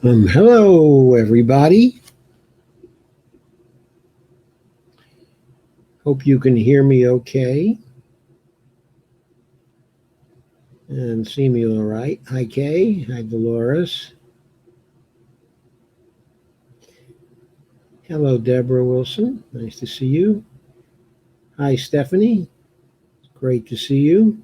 Hello, everybody. Hope you can hear me okay and see me all right. Hi, Kay. Hi, Dolores. Hello, Deborah Wilson. Nice to see you. Hi, Stephanie. Great to see you.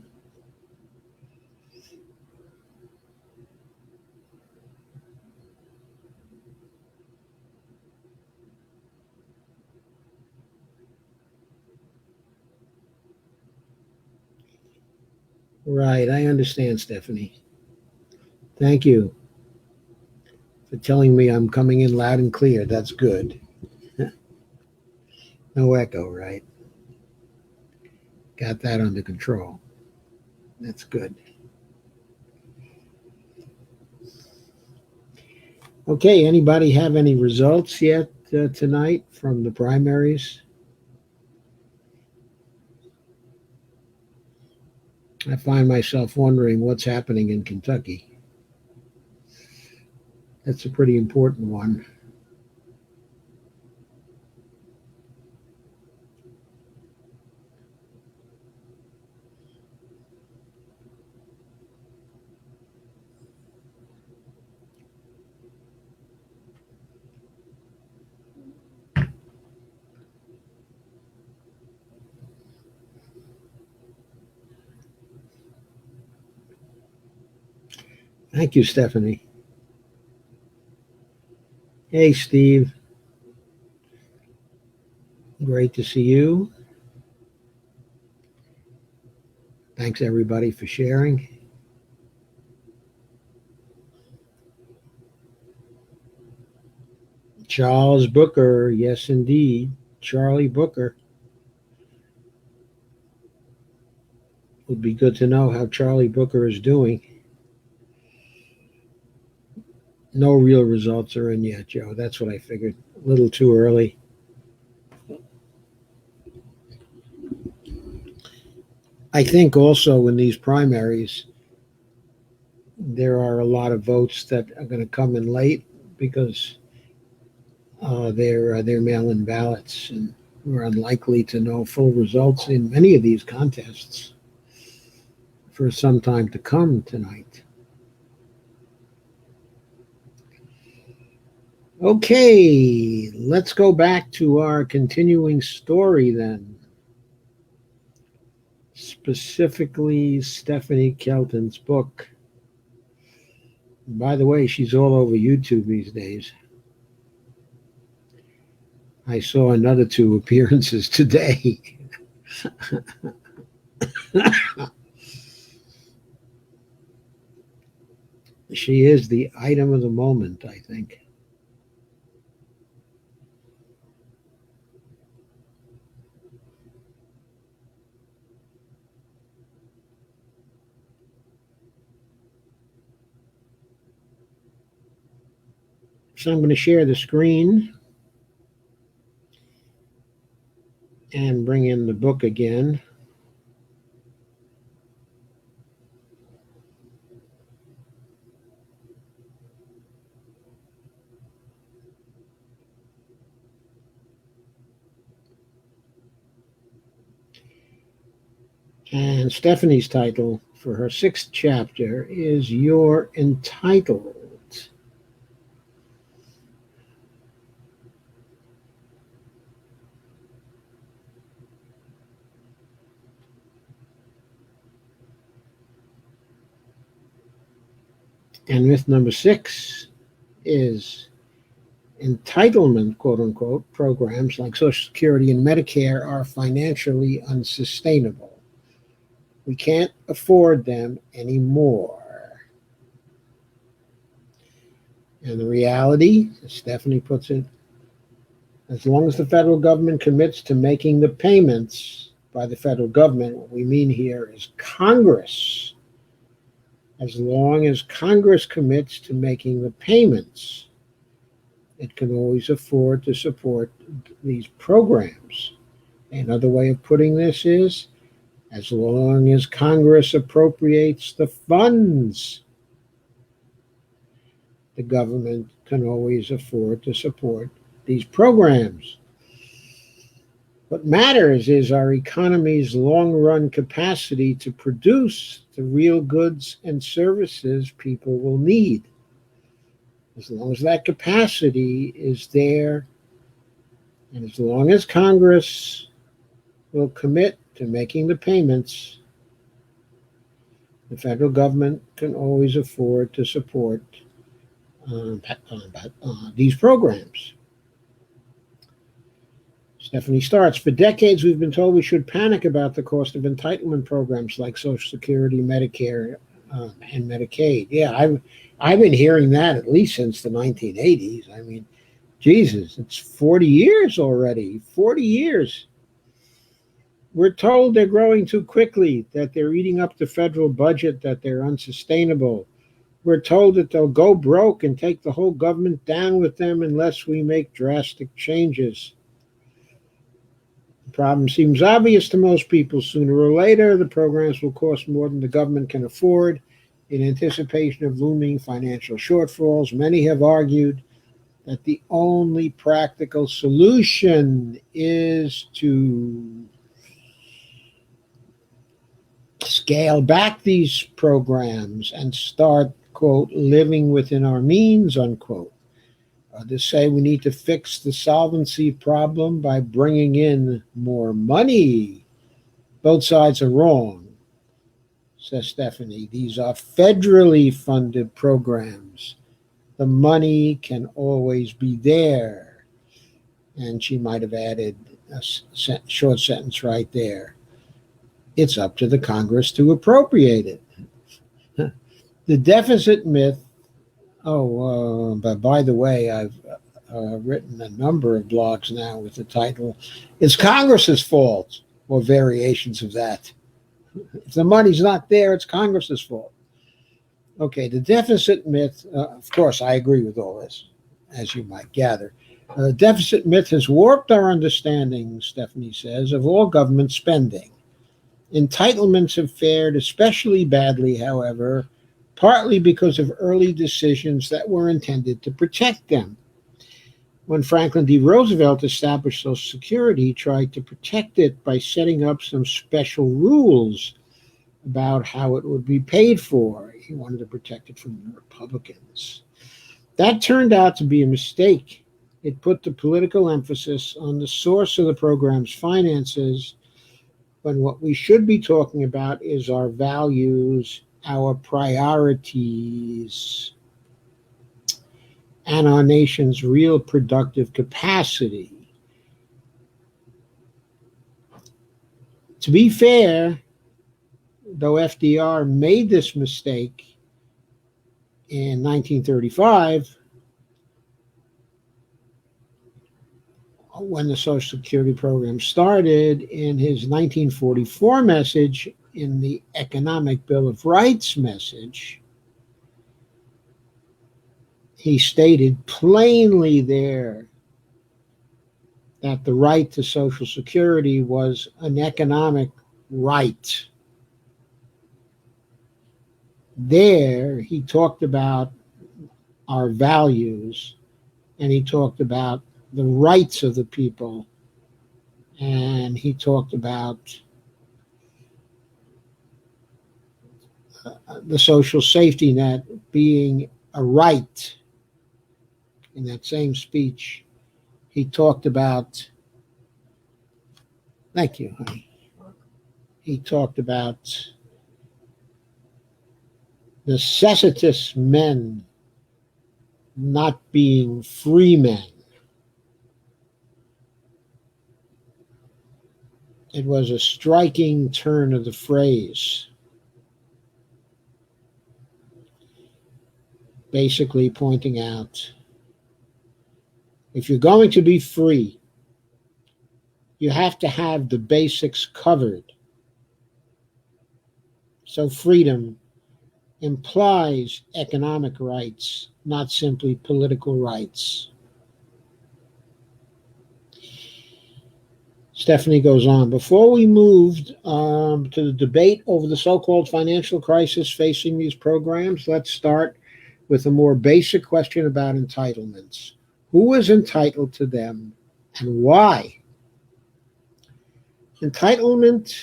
Right, I understand, Stephanie. Thank you for telling me I'm coming in loud and clear. That's good. No echo, right? Got that under control. That's good. Okay, anybody have any results yet tonight from the primaries? I find myself wondering what's happening in Kentucky. That's a pretty important one. Thank you, Stephanie. Hey, Steve. Great to see you. Thanks, everybody, for sharing. Charles Booker. Yes, indeed. Charlie Booker. Would be good to know how Charlie Booker is doing. No real results are in yet, Joe. That's what I figured. A little too early. I think also in these primaries, there are a lot of votes that are going to come in late because they're mail-in ballots, and we're unlikely to know full results in many of these contests for some time to come tonight. Okay, let's go back to our continuing story then. Specifically, Stephanie Kelton's book. By the way, she's all over YouTube these days. I saw another two appearances today. She is the item of the moment, I think. So I'm going to share the screen and bring in the book again. And Stephanie's title for her sixth chapter is You're Entitled. And myth number 6 is entitlement, quote unquote, programs like Social Security and Medicare are financially unsustainable. We can't afford them anymore. And the reality, as Stephanie puts it, as long as the federal government commits to making the payments, by the federal government, what we mean here is Congress. As long as Congress commits to making the payments, it can always afford to support these programs. Another way of putting this is, as long as Congress appropriates the funds the government can always afford to support these programs. What matters is our economy's long-run capacity to produce the real goods and services people will need. As long as that capacity is there, and as long as Congress will commit to making the payments, the federal government can always afford to support these programs. Stephanie starts, for decades we've been told we should panic about the cost of entitlement programs like Social Security, Medicare, and Medicaid. Yeah, I've been hearing that at least since the 1980s. I mean, Jesus, it's 40 years already. 40 years. We're told they're growing too quickly, that they're eating up the federal budget, that they're unsustainable. We're told that they'll go broke and take the whole government down with them unless we make drastic changes. The problem seems obvious to most people. Sooner or later, the programs will cost more than the government can afford. In anticipation of looming financial shortfalls, many have argued that the only practical solution is to scale back these programs and start, quote, living within our means, unquote. Others say we need to fix the solvency problem by bringing in more money. Both sides are wrong, says Stephanie. These are federally funded programs. The money can always be there. And she might have added a short sentence right there. It's up to the Congress to appropriate it. The deficit myth. But by the way, I've written a number of blogs now with the title, "It's Congress's Fault," or variations of that. If the money's not there, it's Congress's fault. Okay, the deficit myth, of course, I agree with all this, as you might gather. The deficit myth has warped our understanding, Stephanie says, of all government spending. Entitlements have fared especially badly, however, partly because of early decisions that were intended to protect them. When Franklin D. Roosevelt established Social Security, he tried to protect it by setting up some special rules about how it would be paid for. He wanted to protect it from the Republicans. That turned out to be a mistake. It put the political emphasis on the source of the program's finances, when what we should be talking about is our values, our priorities, and our nation's real productive capacity. To be fair, though FDR made this mistake in 1935, when the Social Security program started, in his 1944 message, in the Economic Bill of Rights message, he stated plainly there that the right to Social Security was an economic right. There, he talked about our values, and he talked about the rights of the people, and he talked about the social safety net being a right. In that same speech, he talked about, thank you, honey. He talked about necessitous men not being free men. It was a striking turn of the phrase, basically pointing out, if you're going to be free, you have to have the basics covered. So freedom implies economic rights, not simply political rights. Stephanie goes on, before we moved to the debate over the so-called financial crisis facing these programs, let's start with a more basic question about entitlements. Who is entitled to them and why? Entitlement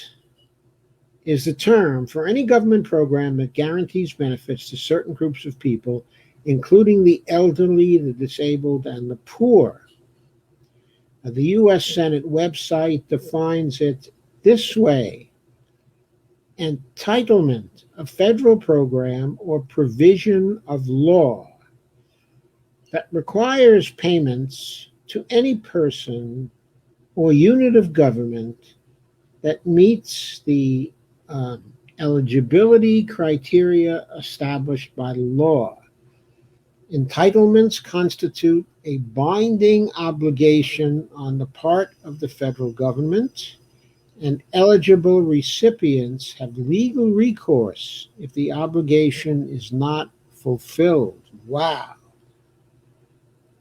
is the term for any government program that guarantees benefits to certain groups of people, including the elderly, the disabled, and the poor. The U.S. Senate website defines it this way: entitlement, a federal program or provision of law that requires payments to any person or unit of government that meets the eligibility criteria established by law. Entitlements constitute a binding obligation on the part of the federal government, and eligible recipients have legal recourse if the obligation is not fulfilled. Wow.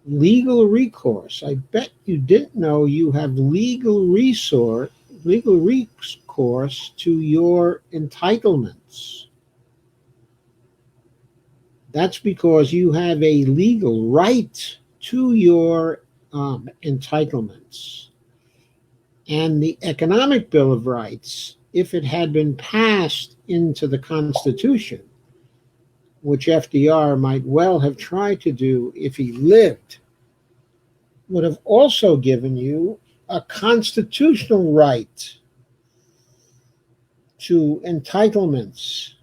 Legal recourse. I bet you didn't know you have legal recourse to your entitlements. That's because you have a legal right to your entitlements. And the Economic Bill of Rights, if it had been passed into the Constitution, which FDR might well have tried to do if he lived, would have also given you a constitutional right to entitlements.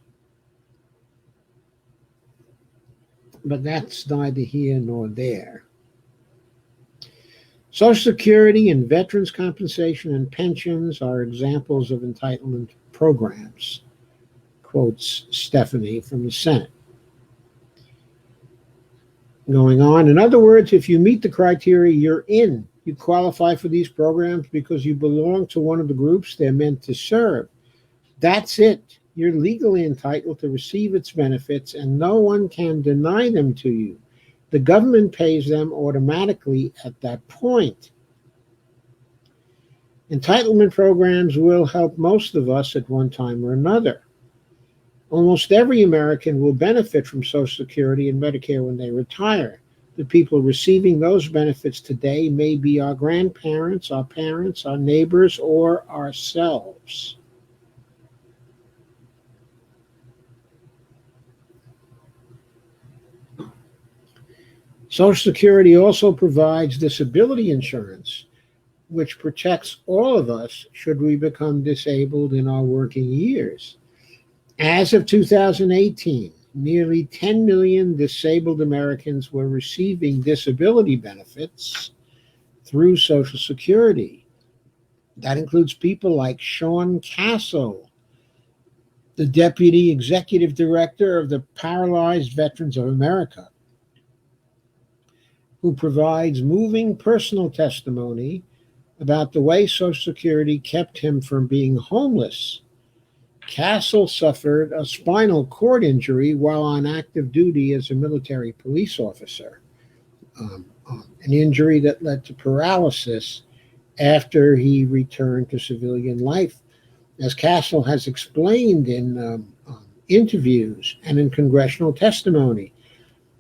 But that's neither here nor there. Social Security and veterans' compensation and pensions are examples of entitlement programs, quotes Stephanie from the Senate. Going on, in other words, if you meet the criteria, you're in. You qualify for these programs because you belong to one of the groups they're meant to serve. That's it. You're legally entitled to receive its benefits, and no one can deny them to you. The government pays them automatically at that point. Entitlement programs will help most of us at one time or another. Almost every American will benefit from Social Security and Medicare when they retire. The people receiving those benefits today may be our grandparents, our parents, our neighbors, or ourselves. Social Security also provides disability insurance, which protects all of us should we become disabled in our working years. As of 2018, nearly 10 million disabled Americans were receiving disability benefits through Social Security. That includes people like Sean Castle, the Deputy Executive Director of the Paralyzed Veterans of America, who provides moving personal testimony about the way Social Security kept him from being homeless. Castle suffered a spinal cord injury while on active duty as a military police officer, an injury that led to paralysis after he returned to civilian life. As Castle has explained in interviews and in congressional testimony,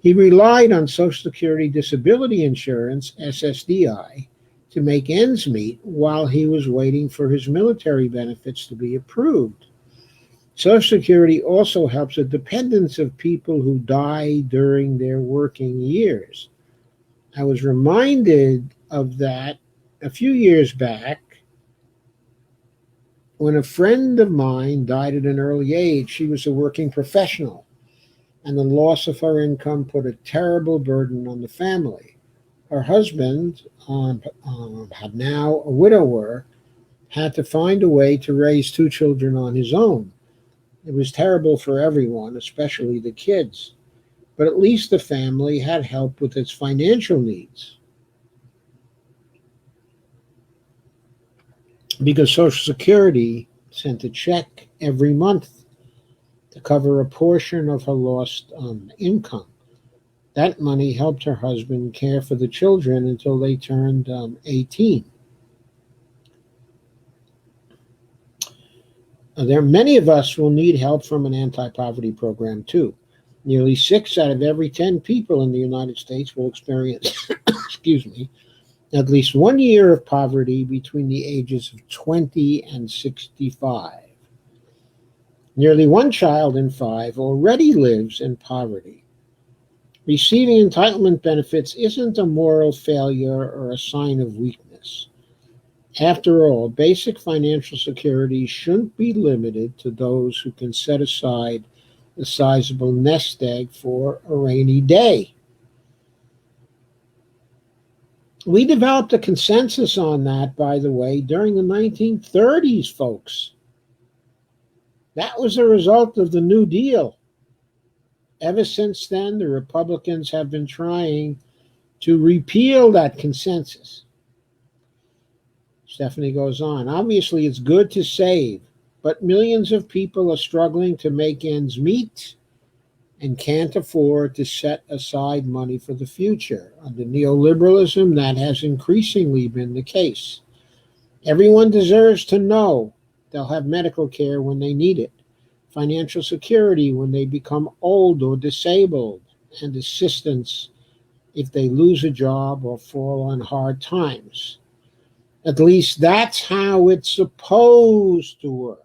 he relied on Social Security Disability Insurance, SSDI, to make ends meet while he was waiting for his military benefits to be approved. Social Security also helps the dependents of people who die during their working years. I was reminded of that a few years back when a friend of mine died at an early age. She was a working professional, and the loss of her income put a terrible burden on the family. Her husband, now a widower, had to find a way to raise two children on his own. It was terrible for everyone, especially the kids, but at least the family had help with its financial needs. Because Social Security sent a check every month to cover a portion of her lost income. That money helped her husband care for the children until they turned 18. Many of us will need help from an anti-poverty program too. Nearly 6 out of every 10 people in the United States will experience, excuse me, at least 1 year of poverty between the ages of 20 and 65. Nearly one child in 5 already lives in poverty. Receiving entitlement benefits isn't a moral failure or a sign of weakness. After all, basic financial security shouldn't be limited to those who can set aside a sizable nest egg for a rainy day. We developed a consensus on that, by the way, during the 1930s, folks. That was a result of the New Deal. Ever since then, the Republicans have been trying to repeal that consensus. Stephanie goes on. Obviously, it's good to save, but millions of people are struggling to make ends meet and can't afford to set aside money for the future. Under neoliberalism, that has increasingly been the case. Everyone deserves to know they'll have medical care when they need it, financial security when they become old or disabled, and assistance if they lose a job or fall on hard times. At least that's how it's supposed to work.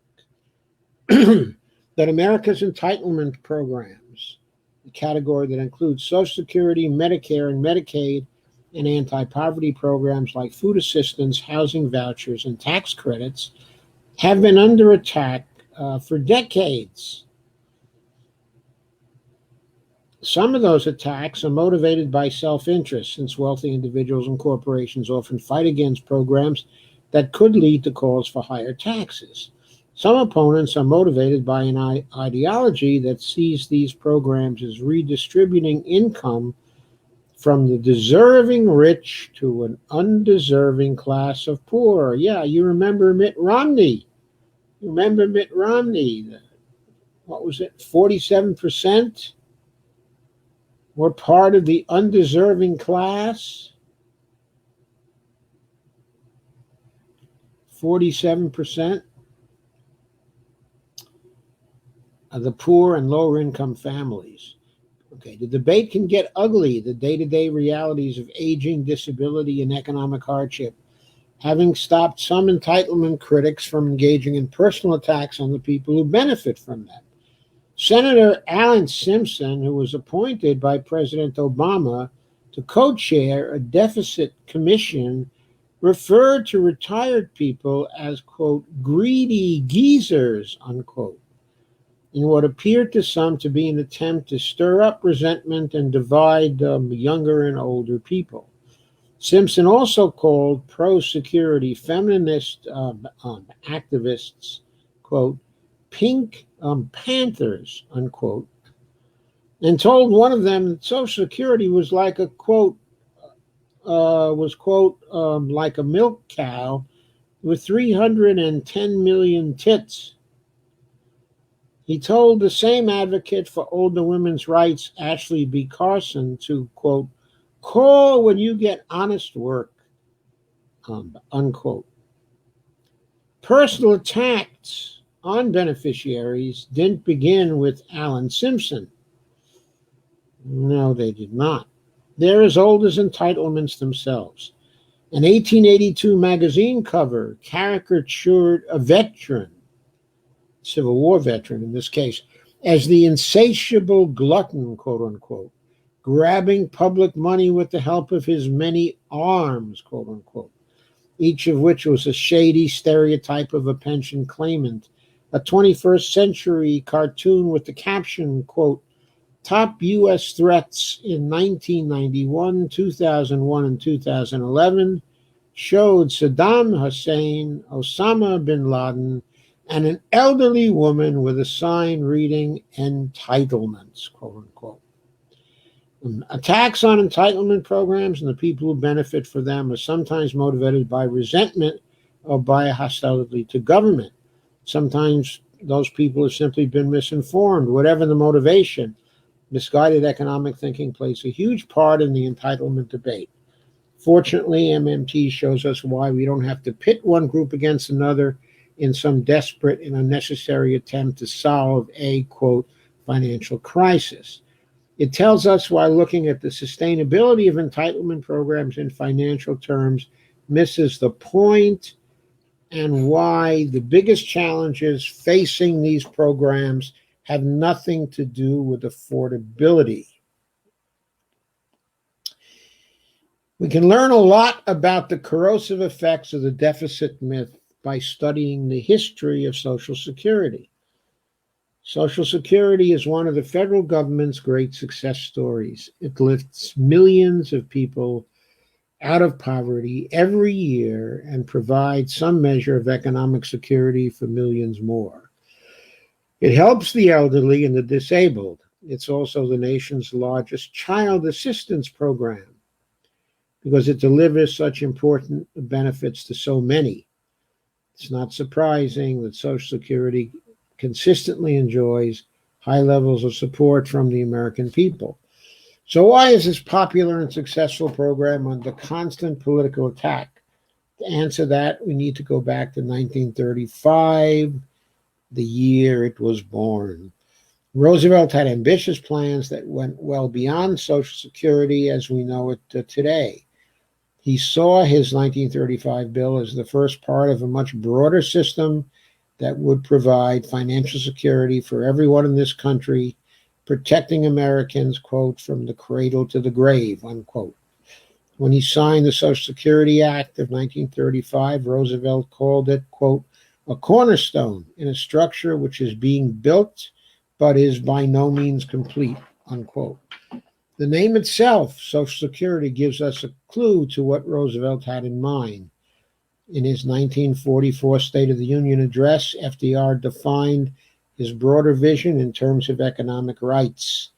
That America's entitlement programs, the category that includes Social Security, Medicare, and Medicaid, and anti-poverty programs like food assistance, housing vouchers, and tax credits, have been under attack for decades. Some of those attacks are motivated by self-interest, since wealthy individuals and corporations often fight against programs that could lead to calls for higher taxes. Some opponents are motivated by an ideology that sees these programs as redistributing income from the deserving rich to an undeserving class of poor. Yeah, you remember Mitt Romney. What was it, 47%? Were part of the undeserving class. 47% of the poor and lower income families. Okay, the debate can get ugly, the day-to-day realities of aging, disability, and economic hardship, having stopped some entitlement critics from engaging in personal attacks on the people who benefit from them. Senator Alan Simpson, who was appointed by President Obama to co-chair a deficit commission, referred to retired people as, quote, greedy geezers, unquote, in what appeared to some to be an attempt to stir up resentment and divide younger and older people. Simpson also called pro-security feminist activists, quote, pink panthers, unquote, and told one of them that Social Security was like a, quote, like a milk cow with 310 million tits. He told the same advocate for older women's rights, Ashley B. Carson, to, quote, call when you get honest work, unquote. Personal attacks on beneficiaries didn't begin with Alan Simpson. No, they did not. They're as old as entitlements themselves. An 1882 magazine cover caricatured a veteran, Civil War veteran in this case, as the insatiable glutton, quote unquote, grabbing public money with the help of his many arms, quote unquote, each of which was a shady stereotype of a pension claimant. A 21st century cartoon with the caption, quote, top U.S. threats in 1991, 2001, and 2011 showed Saddam Hussein, Osama bin Laden, and an elderly woman with a sign reading entitlements, quote unquote. Attacks on entitlement programs and the people who benefit from them are sometimes motivated by resentment or by hostility to government. Sometimes those people have simply been misinformed. Whatever the motivation, misguided economic thinking plays a huge part in the entitlement debate. Fortunately, MMT shows us why we don't have to pit one group against another in some desperate and unnecessary attempt to solve a, quote, financial crisis. It tells us why looking at the sustainability of entitlement programs in financial terms misses the point, and why the biggest challenges facing these programs have nothing to do with affordability. We can learn a lot about the corrosive effects of the deficit myth by studying the history of Social Security. Social Security is one of the federal government's great success stories. It lifts millions of people out of poverty every year and provides some measure of economic security for millions more. It helps the elderly and the disabled. It's also the nation's largest child assistance program because it delivers such important benefits to so many. It's not surprising that Social Security consistently enjoys high levels of support from the American people. So why is this popular and successful program under constant political attack? To answer that, we need to go back to 1935, the year it was born. Roosevelt had ambitious plans that went well beyond Social Security as we know it today. He saw his 1935 bill as the first part of a much broader system that would provide financial security for everyone in this country, protecting Americans, quote, from the cradle to the grave, unquote. When he signed the Social Security Act of 1935, Roosevelt called it, quote, a cornerstone in a structure which is being built but is by no means complete, unquote. The name itself, Social Security, gives us a clue to what Roosevelt had in mind. In his 1944 State of the Union address, FDR defined his broader vision in terms of economic rights,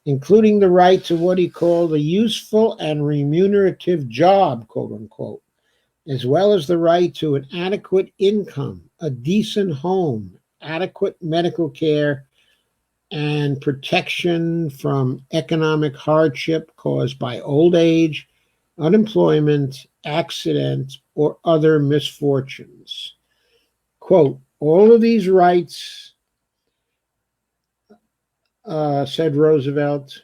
including the right to what he called a useful and remunerative job, quote unquote, as well as the right to an adequate income, a decent home, adequate medical care, and protection from economic hardship caused by old age, unemployment, accident, or other misfortunes. Quote, all of these rights, said Roosevelt,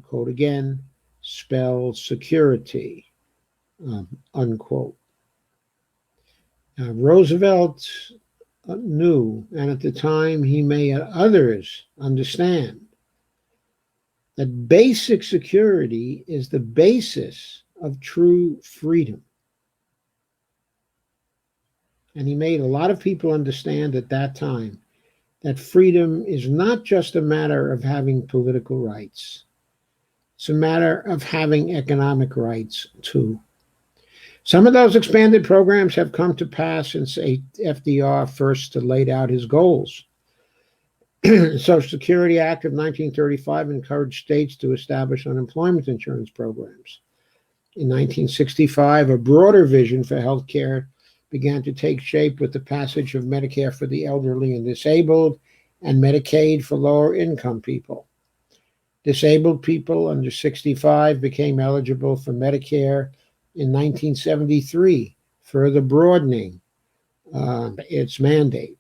quote again, spell security, unquote. Roosevelt knew, and at the time he made others understand, that basic security is the basis of true freedom. And he made a lot of people understand at that time that freedom is not just a matter of having political rights. It's a matter of having economic rights too. Some of those expanded programs have come to pass since FDR first laid out his goals. The Social Security Act of 1935 encouraged states to establish unemployment insurance programs. In 1965, a broader vision for health care began to take shape with the passage of Medicare for the elderly and disabled and Medicaid for lower income people. Disabled people under 65 became eligible for Medicare in 1973, further broadening its mandate.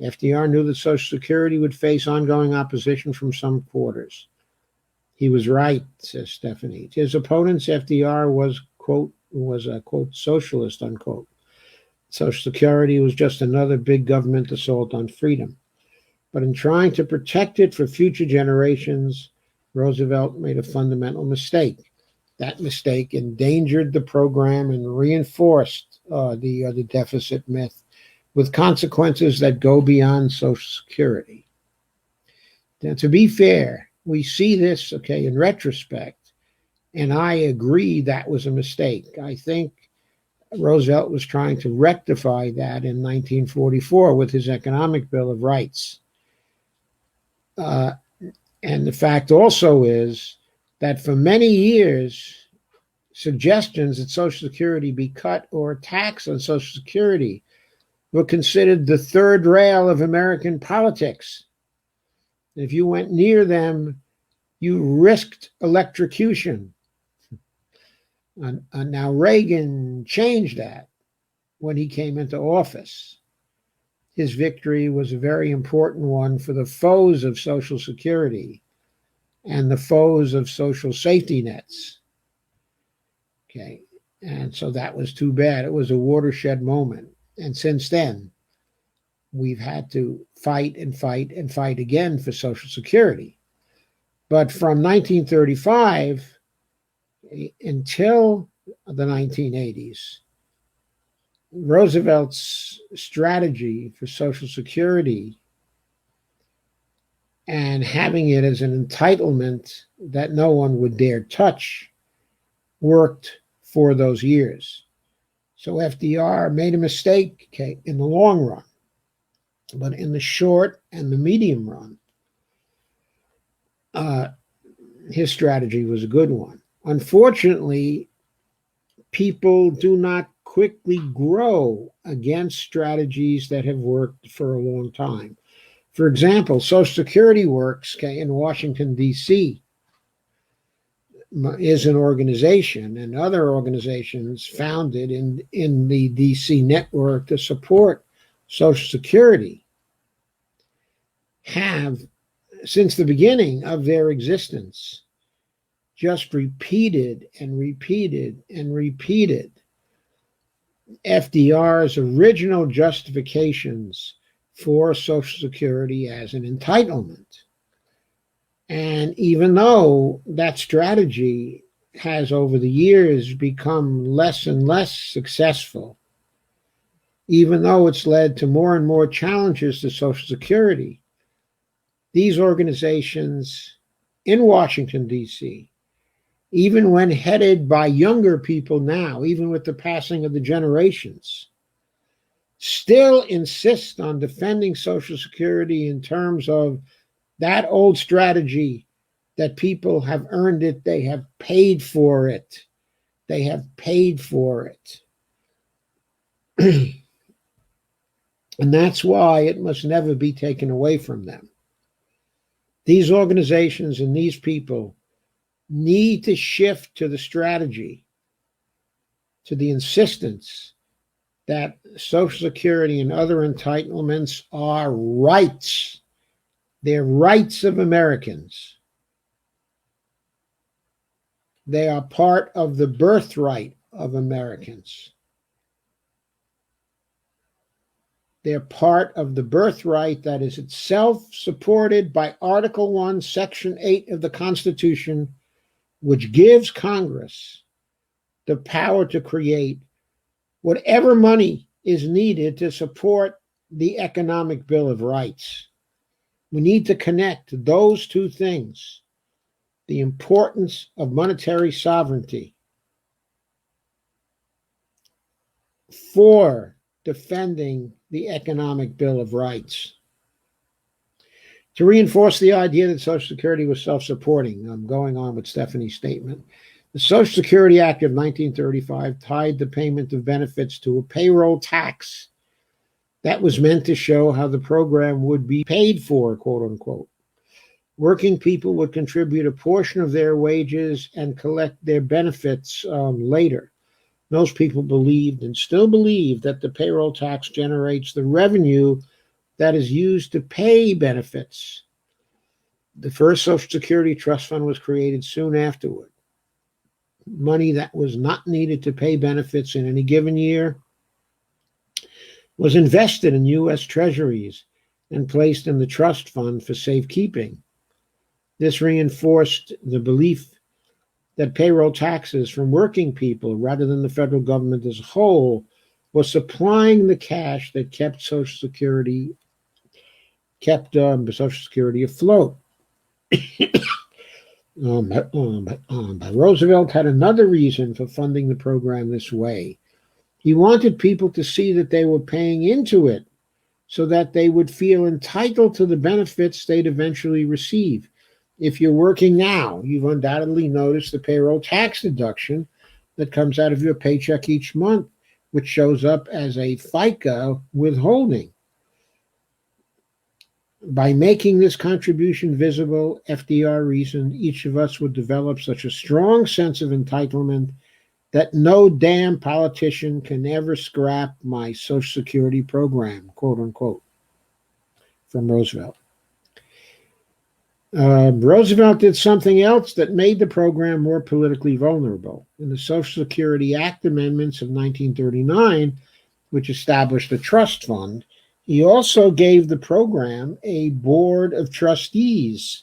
FDR knew that Social Security would face ongoing opposition from some quarters. He was right, says Stephanie. To his opponents, FDR was a, quote, socialist, unquote. Social Security was just another big government assault on freedom. But in trying to protect it for future generations, Roosevelt made a fundamental mistake. That mistake endangered the program and reinforced the deficit myth, with consequences that go beyond Social Security. Now, to be fair, we see this, in retrospect, and I agree that was a mistake. I think Roosevelt was trying to rectify that in 1944 with his Economic Bill of Rights. And the fact also is that for many years, suggestions that Social Security be cut or a tax on Social Security were considered the third rail of American politics. If you went near them, you risked electrocution. Now, Reagan changed that when he came into office. His victory was a very important one for the foes of Social Security. and the foes of social safety nets. Okay. And so that was too bad. It was a watershed moment. And since then, we've had to fight and fight and fight again for Social Security. But from 1935 until the 1980s, Roosevelt's strategy for Social Security and having it as an entitlement that no one would dare touch worked for those years. So FDR made a mistake, okay, in the long run, but in the short and the medium run, his strategy was a good one. Unfortunately, people do not quickly grow against strategies that have worked for a long time. For example, Social Security works, okay, in Washington, D.C., is an organization, and other organizations founded in the D.C. network to support Social Security have, since the beginning of their existence, just repeated and repeated and repeated FDR's original justifications for Social Security as an entitlement. And even though that strategy has over the years become less and less successful, even though it's led to more and more challenges to Social Security, these organizations in Washington, D.C., even when headed by younger people now, even with the passing of the generations, still insist on defending Social Security in terms of that old strategy that people have earned it, they have paid for it. They have paid for it. And that's why it must never be taken away from them. These organizations and these people need to shift to the strategy, to the insistence that Social Security and other entitlements are rights. They're rights of Americans. They are part of the birthright of Americans. They're part of the birthright that is itself supported by Article 1, Section 8 of the Constitution, which gives Congress the power to create whatever money is needed to support the economic Bill of Rights. We need to connect those two things, the importance of monetary sovereignty for defending the economic Bill of Rights. To reinforce the idea that Social Security was self-supporting, I'm going on with Stephanie's statement, the Social Security Act of 1935 tied the payment of benefits to a payroll tax that was meant to show how the program would be paid for, quote unquote. Working people would contribute a portion of their wages and collect their benefits later. Most people believed and still believe that the payroll tax generates the revenue that is used to pay benefits. The first Social Security Trust Fund was created soon afterward. Money that was not needed to pay benefits in any given year was invested in U.S. treasuries and placed in the trust fund for safekeeping. This reinforced the belief that payroll taxes from working people, rather than the federal government as a whole, was supplying the cash that kept Social Security afloat. But Roosevelt had another reason for funding the program this way. He wanted people to see that they were paying into it so that they would feel entitled to the benefits they'd eventually receive. If you're working now, you've undoubtedly noticed the payroll tax deduction that comes out of your paycheck each month, which shows up as a FICA withholding. By making this contribution visible, FDR reasoned each of us would develop such a strong sense of entitlement that no damn politician can ever scrap my Social Security program, quote unquote, from Roosevelt. Roosevelt did something else that made the program more politically vulnerable. In the Social Security Act amendments of 1939, which established a trust fund, he also gave the program a board of trustees.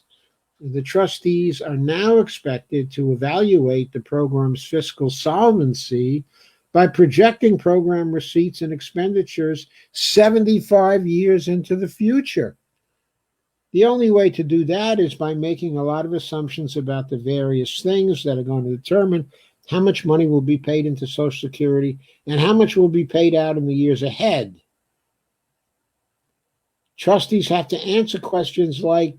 The trustees are now expected to evaluate the program's fiscal solvency by projecting program receipts and expenditures 75 years into the future. The only way to do that is by making a lot of assumptions about the various things that are going to determine how much money will be paid into Social Security and how much will be paid out in the years ahead. Trustees have to answer questions like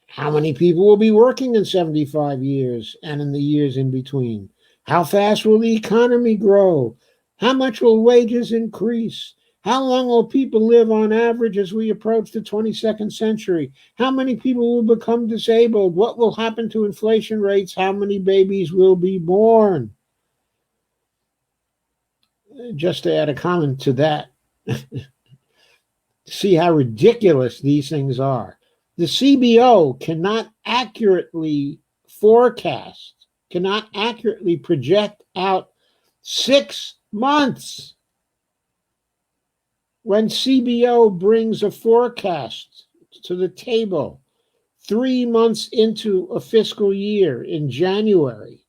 how many people will be working in 75 years and in the years in between? How fast will the economy grow? How much will wages increase? How long will people live on average as we approach the 22nd century? How many people will become disabled? What will happen to inflation rates? How many babies will be born? Just to add a comment to that, see how ridiculous these things are. The CBO cannot accurately forecast, cannot accurately project out 6 months. When CBO brings a forecast to the table 3 months into a fiscal year in January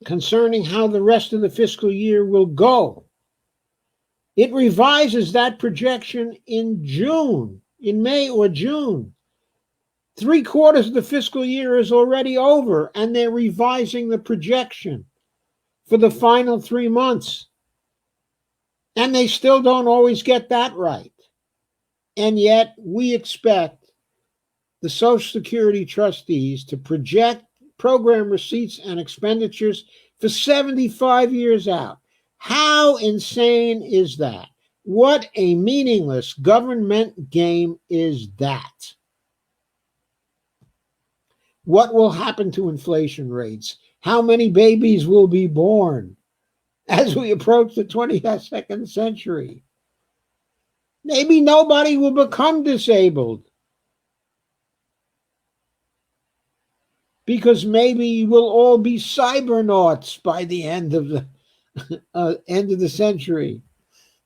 concerning how the rest of the fiscal year will go, it revises that projection in June, in May or June. 3/4 of the fiscal year is already over, and they're revising the projection for the final 3 months. And they still don't always get that right. And yet we expect the Social Security trustees to project program receipts and expenditures for 75 years out. How insane is that? What a meaningless government game is that? What will happen to inflation rates? How many babies will be born as we approach the 22nd century? Maybe nobody will become disabled because maybe we'll all be cybernauts by the end of the century.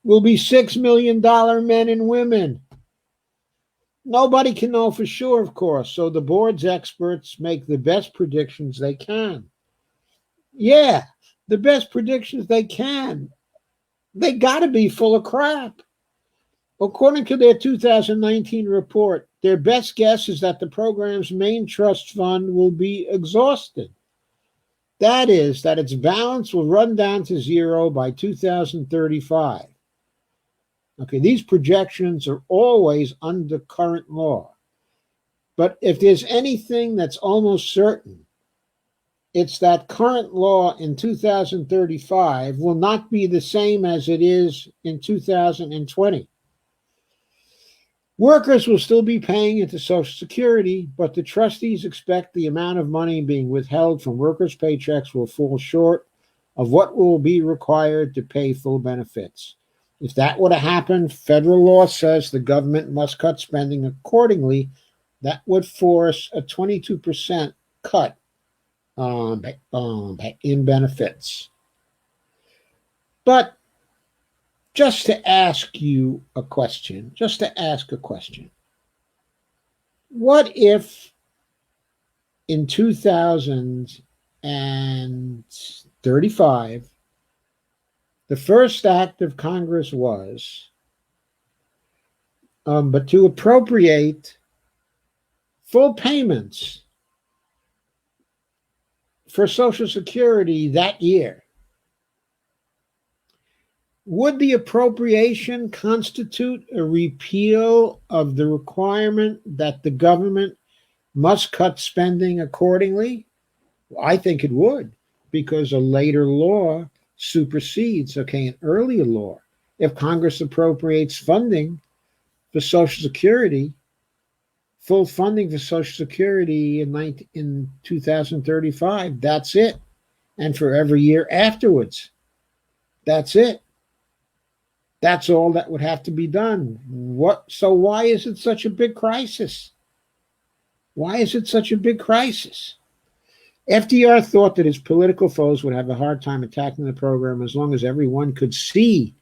We'll be $6 million men and women. Nobody can know for sure, of course, so the board's experts make the best predictions they can. Yeah, the best predictions they can. They got to be full of crap. According to their 2019 report, their best guess is that the program's main trust fund will be exhausted. That is, that its balance will run down to zero by 2035. Okay, these projections are always under current law. But if there's anything that's almost certain, it's that current law in 2035 will not be the same as it is in 2020. Workers will still be paying into Social Security, but the trustees expect the amount of money being withheld from workers' paychecks will fall short of what will be required to pay full benefits. If that were to happen, federal law says the government must cut spending accordingly. That would force a 22% cut in benefits. But just to ask a question, what if in 2035, the first act of Congress was but to appropriate full payments for Social Security that year? Would the appropriation constitute a repeal of the requirement that the government must cut spending accordingly? I think it would, because a later law supersedes, an earlier law. If Congress appropriates funding for Social Security, full funding for Social Security in 2035, that's it. And for every year afterwards, that's it. That's all that would have to be done. So why is it such a big crisis? Why is it such a big crisis? FDR thought that his political foes would have a hard time attacking the program as long as everyone could see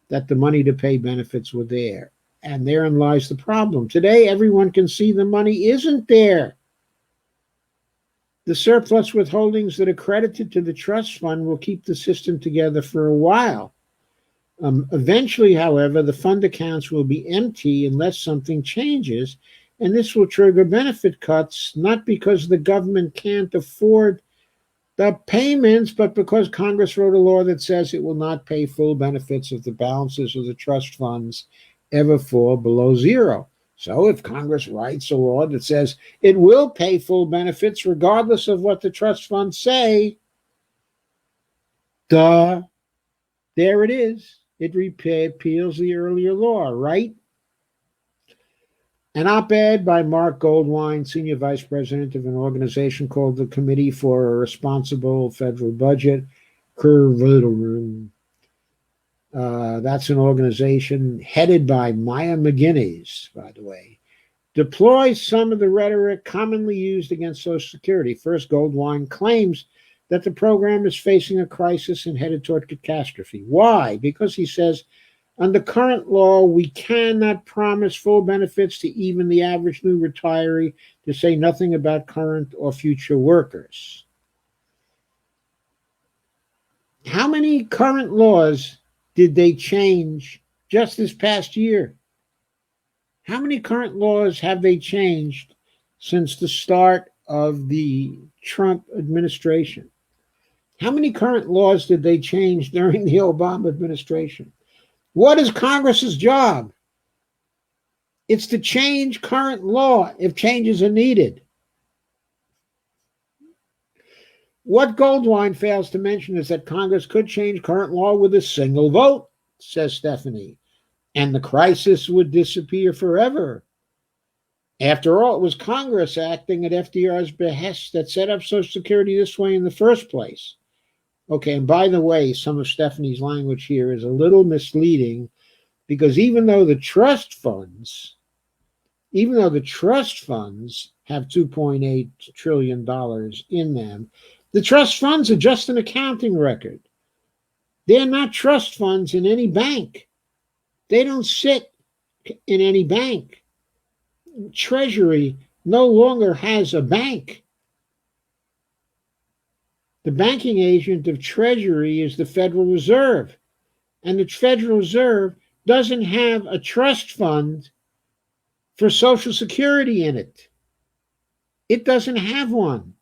that the money to pay benefits were there. And therein lies the problem. Today, everyone can see the money isn't there. The surplus withholdings that are credited to the trust fund will keep the system together for a while. Eventually, however, the fund accounts will be empty unless something changes, and this will trigger benefit cuts, not because the government can't afford the payments, but because Congress wrote a law that says it will not pay full benefits if the balances of the trust funds ever fall below zero. So if Congress writes a law that says it will pay full benefits regardless of what the trust funds say, there it is. It repeals the earlier law, right? An op-ed by Mark Goldwine, senior vice president of an organization called the Committee for a Responsible Federal Budget, that's an organization headed by Maya McGuinness, by the way, deploys some of the rhetoric commonly used against Social Security. First, Goldwine claims that the program is facing a crisis and headed toward catastrophe. Why? Because he says, under current law, we cannot promise full benefits to even the average new retiree, to say nothing about current or future workers. How many current laws did they change just this past year? How many current laws have they changed since the start of the Trump administration? How many current laws did they change during the Obama administration? What is Congress's job? It's to change current law if changes are needed. What Goldwine fails to mention is that Congress could change current law with a single vote, says Stephanie, and the crisis would disappear forever. After all, it was Congress acting at FDR's behest that set up Social Security this way in the first place. Okay, and by the way, some of Stephanie's language here is a little misleading, because even though the trust funds have $2.8 trillion in them, the trust funds are just an accounting record. They're not trust funds in any bank. They don't sit in any bank. Treasury no longer has a bank. The banking agent of Treasury is the Federal Reserve, and the Federal Reserve doesn't have a trust fund for Social Security in it. It doesn't have one.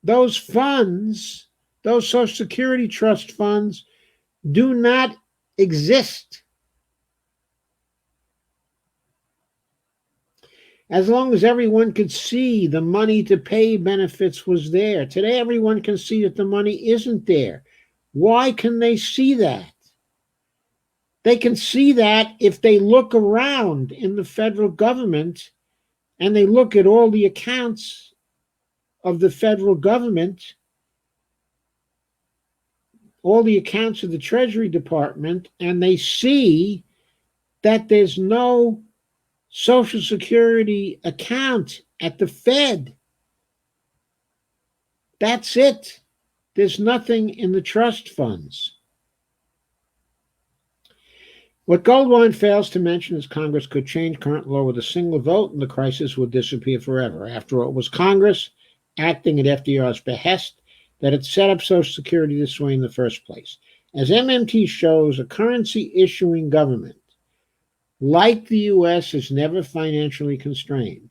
Those funds, those Social Security trust funds, do not exist. As long as everyone could see the money to pay benefits was there. Today, everyone can see that the money isn't there. Why can they see that? They can see that if they look around in the federal government and they look at all the accounts of the federal government, all the accounts of the Treasury Department, and they see that there's no Social Security account at the Fed. That's it. There's nothing in the trust funds. What Goldwine fails to mention is Congress could change current law with a single vote and the crisis would disappear forever. After all, it was Congress, acting at FDR's behest, that had set up Social Security this way in the first place. As MMT shows, a currency issuing government like the U.S. is never financially constrained.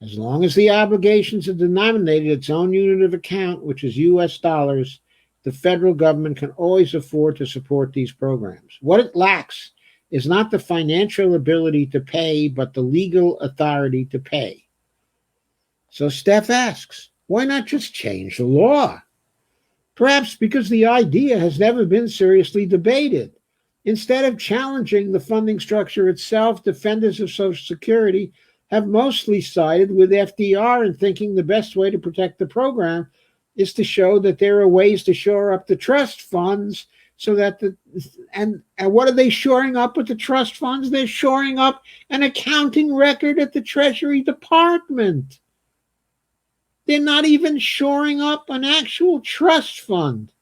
As long as the obligations are denominated its own unit of account, which is U.S. dollars, the federal government can always afford to support these programs. What it lacks is not the financial ability to pay, but the legal authority to pay. So Steph asks, why not just change the law? Perhaps because the idea has never been seriously debated. Instead of challenging the funding structure itself, defenders of Social Security have mostly sided with FDR in thinking the best way to protect the program is to show that there are ways to shore up the trust funds so that and what are they shoring up with the trust funds? They're shoring up an accounting record at the Treasury Department. They're not even shoring up an actual trust fund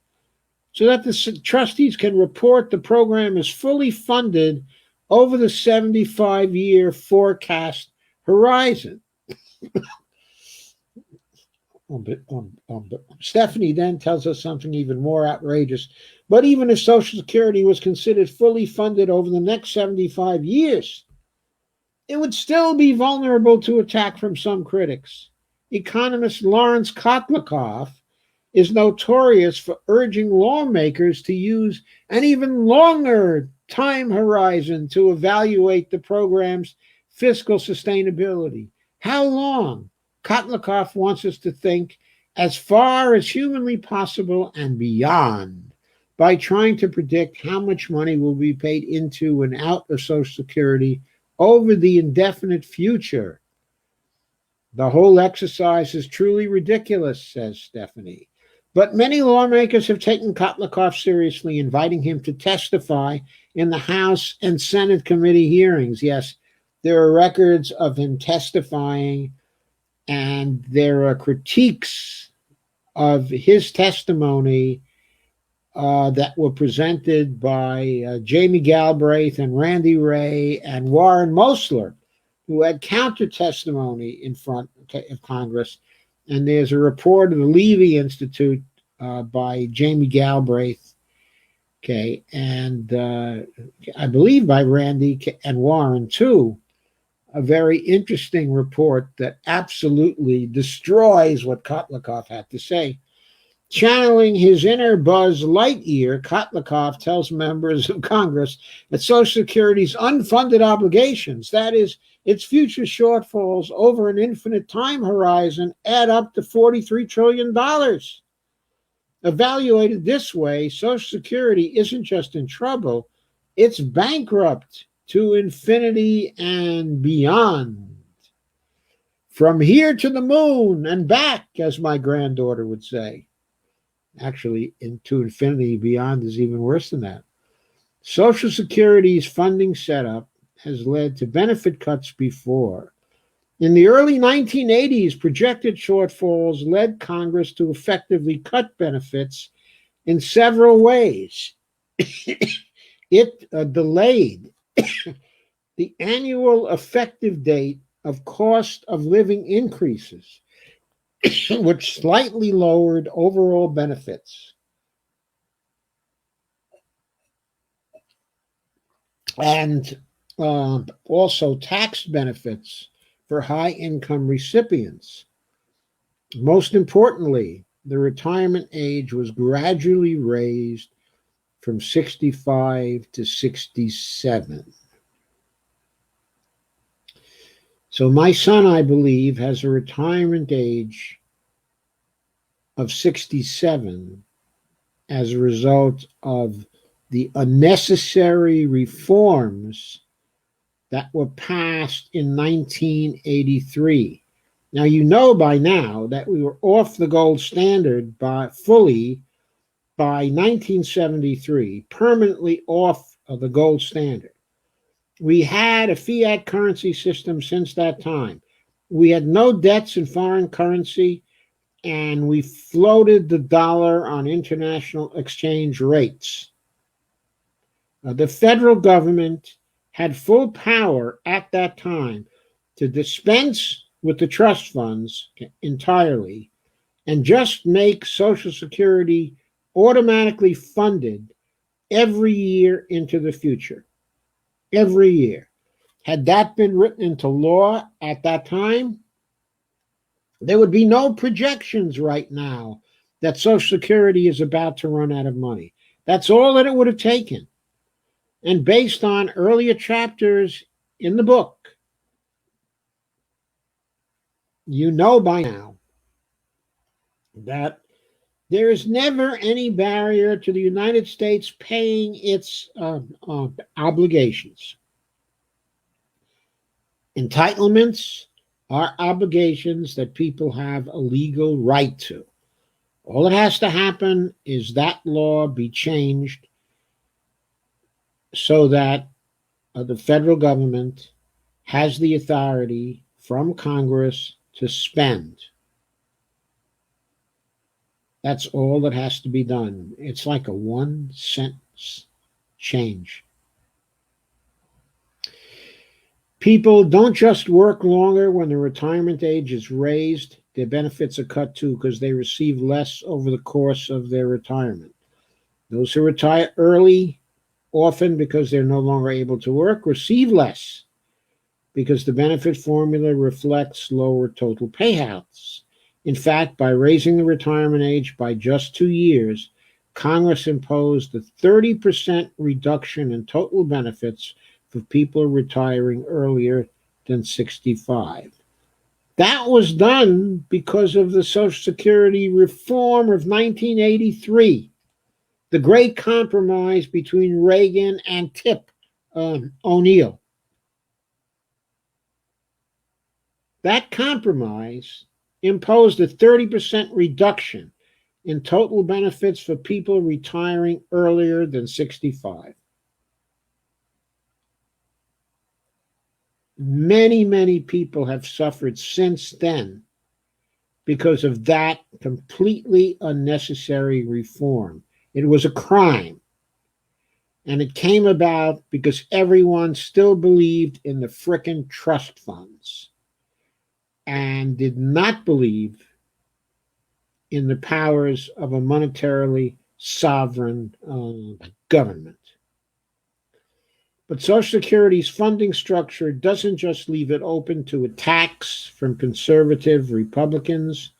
so that the trustees can report the program is fully funded over the 75-year forecast horizon. Stephanie then tells us something even more outrageous. But even if Social Security was considered fully funded over the next 75 years, it would still be vulnerable to attack from some critics. Economist Lawrence Kotlikoff is notorious for urging lawmakers to use an even longer time horizon to evaluate the program's fiscal sustainability. How long? Kotlikoff wants us to think as far as humanly possible and beyond by trying to predict how much money will be paid into and out of Social Security over the indefinite future. The whole exercise is truly ridiculous, says Stephanie. But many lawmakers have taken Kotlikoff seriously, inviting him to testify in the House and Senate committee hearings. Yes, there are records of him testifying, and there are critiques of his testimony that were presented by Jamie Galbraith and Randy Ray and Warren Mosler, who had counter testimony in front of Congress. And there's a report of the Levy Institute by Jamie Galbraith, and I believe by Randy and Warren too. A very interesting report that absolutely destroys what Kotlikoff had to say. Channeling his inner Buzz Lightyear, Kotlikoff tells members of Congress that Social Security's unfunded obligations, that is, its future shortfalls over an infinite time horizon, add up to $43 trillion. Evaluated this way, Social Security isn't just in trouble, it's bankrupt to infinity and beyond. From here to the moon and back, as my granddaughter would say. Actually, into infinity beyond is even worse than that. Social Security's funding setup has led to benefit cuts before. In the early 1980s, projected shortfalls led Congress to effectively cut benefits in several ways. It delayed the annual effective date of cost of living increases, which slightly lowered overall benefits. And also tax benefits for high income recipients. Most importantly, the retirement age was gradually raised from 65 to 67. So my son, I believe, has a retirement age of 67 as a result of the unnecessary reforms that were passed in 1983. Now, you know by now that we were off the gold standard fully by 1973, permanently off of the gold standard. We had a fiat currency system since that time. We had no debts in foreign currency, and we floated the dollar on international exchange rates. The federal government had full power at that time to dispense with the trust funds entirely and just make Social Security automatically funded every year into the future. Every year. Had that been written into law at that time, there would be no projections right now that Social Security is about to run out of money. That's all that it would have taken. And based on earlier chapters in the book, you know by now that there is never any barrier to the United States paying its obligations. Entitlements are obligations that people have a legal right to. All that has to happen is that law be changed so that the federal government has the authority from Congress to spend. That's all that has to be done. It's like a one sentence change. People don't just work longer when the retirement age is raised, their benefits are cut too because they receive less over the course of their retirement. Those who retire early, often because they're no longer able to work, receive less because the benefit formula reflects lower total payouts. In fact, by raising the retirement age by just 2 years, Congress imposed a 30% reduction in total benefits for people retiring earlier than 65. That was done because of the Social Security reform of 1983, the great compromise between Reagan and Tip O'Neill. That compromise imposed a 30% reduction in total benefits for people retiring earlier than 65. Many, many people have suffered since then because of that completely unnecessary reform. It was a crime. And it came about because everyone still believed in the frickin' trust funds and did not believe in the powers of a monetarily sovereign government. But Social Security's funding structure doesn't just leave it open to attacks from conservative Republicans.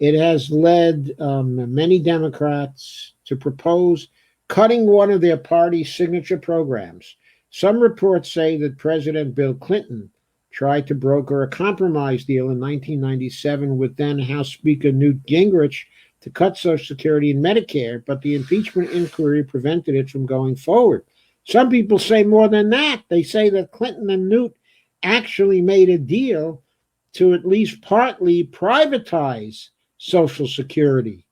It has led many Democrats to propose cutting one of their party's signature programs. Some reports say that President Bill Clinton tried to broker a compromise deal in 1997 with then House Speaker Newt Gingrich to cut Social Security and Medicare, but the impeachment inquiry prevented it from going forward. Some people say more than that. They say that Clinton and Newt actually made a deal to at least partly privatize Social Security,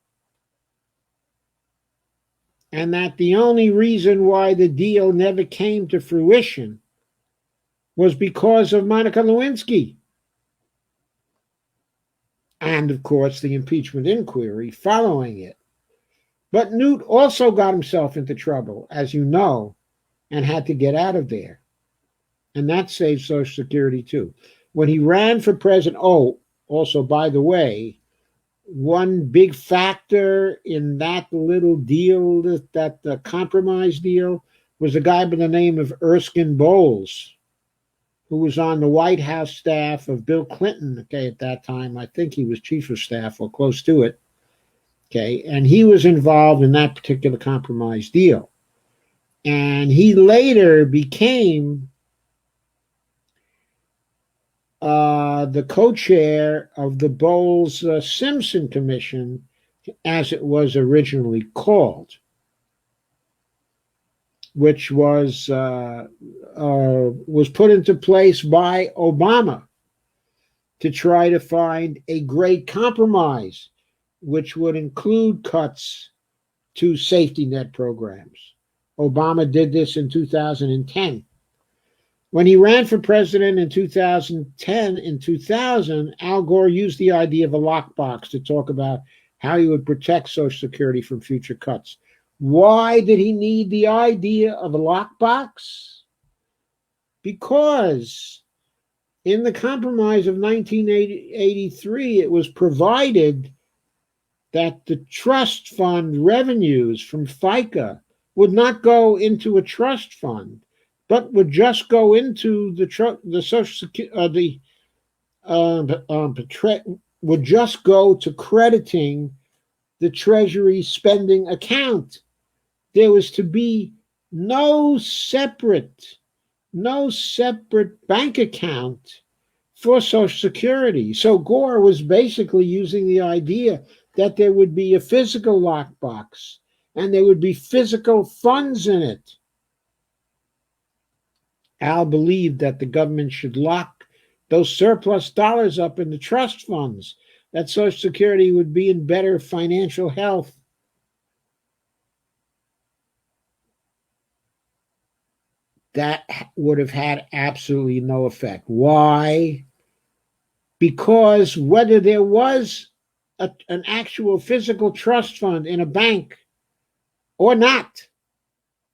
and that the only reason why the deal never came to fruition was because of Monica Lewinsky. And, of course, the impeachment inquiry following it. But Newt also got himself into trouble, as you know, and had to get out of there. And that saved Social Security, too. When he ran for president, also, by the way, one big factor in that little deal, that compromise deal, was a guy by the name of Erskine Bowles, who was on the White House staff of Bill Clinton. Okay, at that time, I think he was chief of staff or close to it. Okay, and he was involved in that particular compromise deal. And he later became the co-chair of the Bowles-Simpson Commission, as it was originally called, which was put into place by Obama to try to find a great compromise, which would include cuts to safety net programs. Obama did this in 2010. When he ran for president in 2000, Al Gore used the idea of a lockbox to talk about how he would protect Social Security from future cuts. Why did he need the idea of a lockbox? Because in the compromise of 1983, it was provided that the trust fund revenues from FICA would not go into a trust fund, but would just go into the Social Security, would just go to crediting the Treasury spending account. There was to be no separate bank account for Social Security. So Gore was basically using the idea that there would be a physical lockbox and there would be physical funds in it. Al believed that the government should lock those surplus dollars up in the trust funds, that Social Security would be in better financial health. That would have had absolutely no effect. Why? Because whether there was an actual physical trust fund in a bank or not,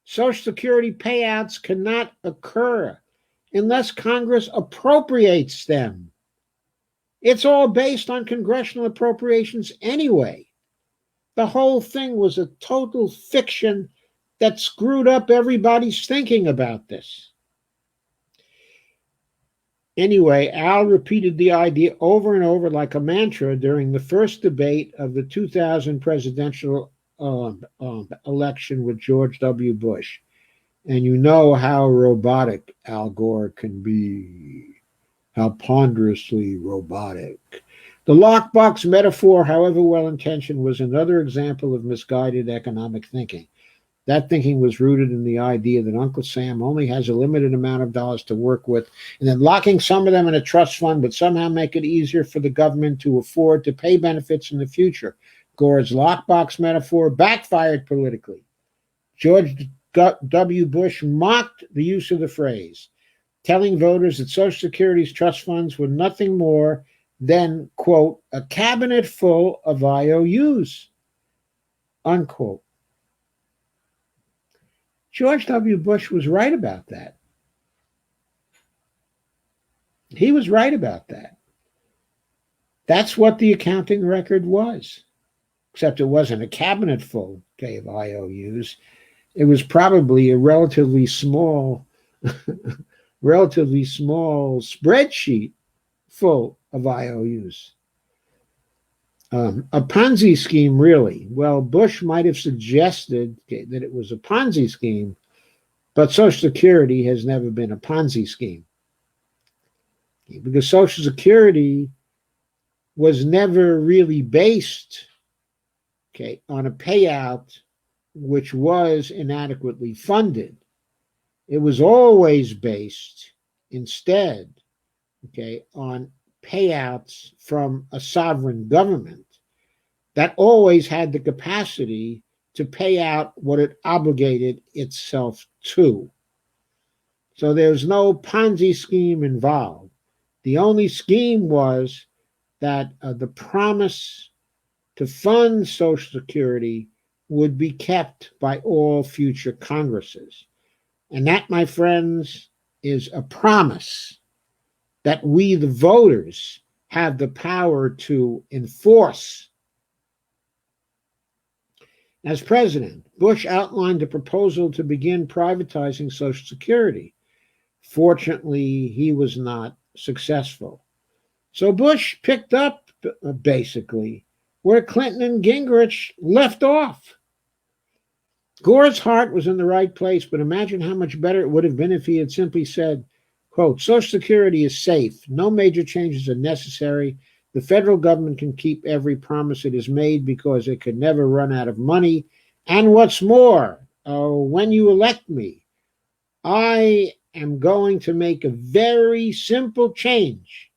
Social Security payouts cannot occur unless Congress appropriates them. It's all based on congressional appropriations anyway. The whole thing was a total fiction that screwed up everybody's thinking about this. Anyway, Al repeated the idea over and over like a mantra during the first debate of the 2000 presidential election with George W. Bush. And you know how robotic Al Gore can be, how ponderously robotic. The lockbox metaphor, however well-intentioned, was another example of misguided economic thinking. That thinking was rooted in the idea that Uncle Sam only has a limited amount of dollars to work with, and then locking some of them in a trust fund would somehow make it easier for the government to afford to pay benefits in the future. Gore's lockbox metaphor backfired politically. George W. Bush mocked the use of the phrase, telling voters that Social Security's trust funds were nothing more than, quote, a cabinet full of IOUs, unquote. George W. Bush was right about that. He was right about that. That's what the accounting record was, except it wasn't a cabinet full of IOUs. It was probably a relatively small spreadsheet full of IOUs. A Ponzi scheme, really. Well, Bush might have suggested that it was a Ponzi scheme, but Social Security has never been a Ponzi scheme. Because Social Security was never really based, on a payout which was inadequately funded. It was always based, instead, on payouts from a sovereign government that always had the capacity to pay out what it obligated itself to. So there's no Ponzi scheme involved. The only scheme was that the promise to fund Social Security would be kept by all future Congresses. And that, my friends, is a promise that we, the voters, have the power to enforce. As president, Bush outlined a proposal to begin privatizing Social Security. Fortunately, he was not successful. So Bush picked up, basically, where Clinton and Gingrich left off. Gore's heart was in the right place, but imagine how much better it would have been if he had simply said, quote, Social Security is safe. No major changes are necessary. The federal government can keep every promise it has made because it could never run out of money. And what's more, when you elect me, I am going to make a very simple change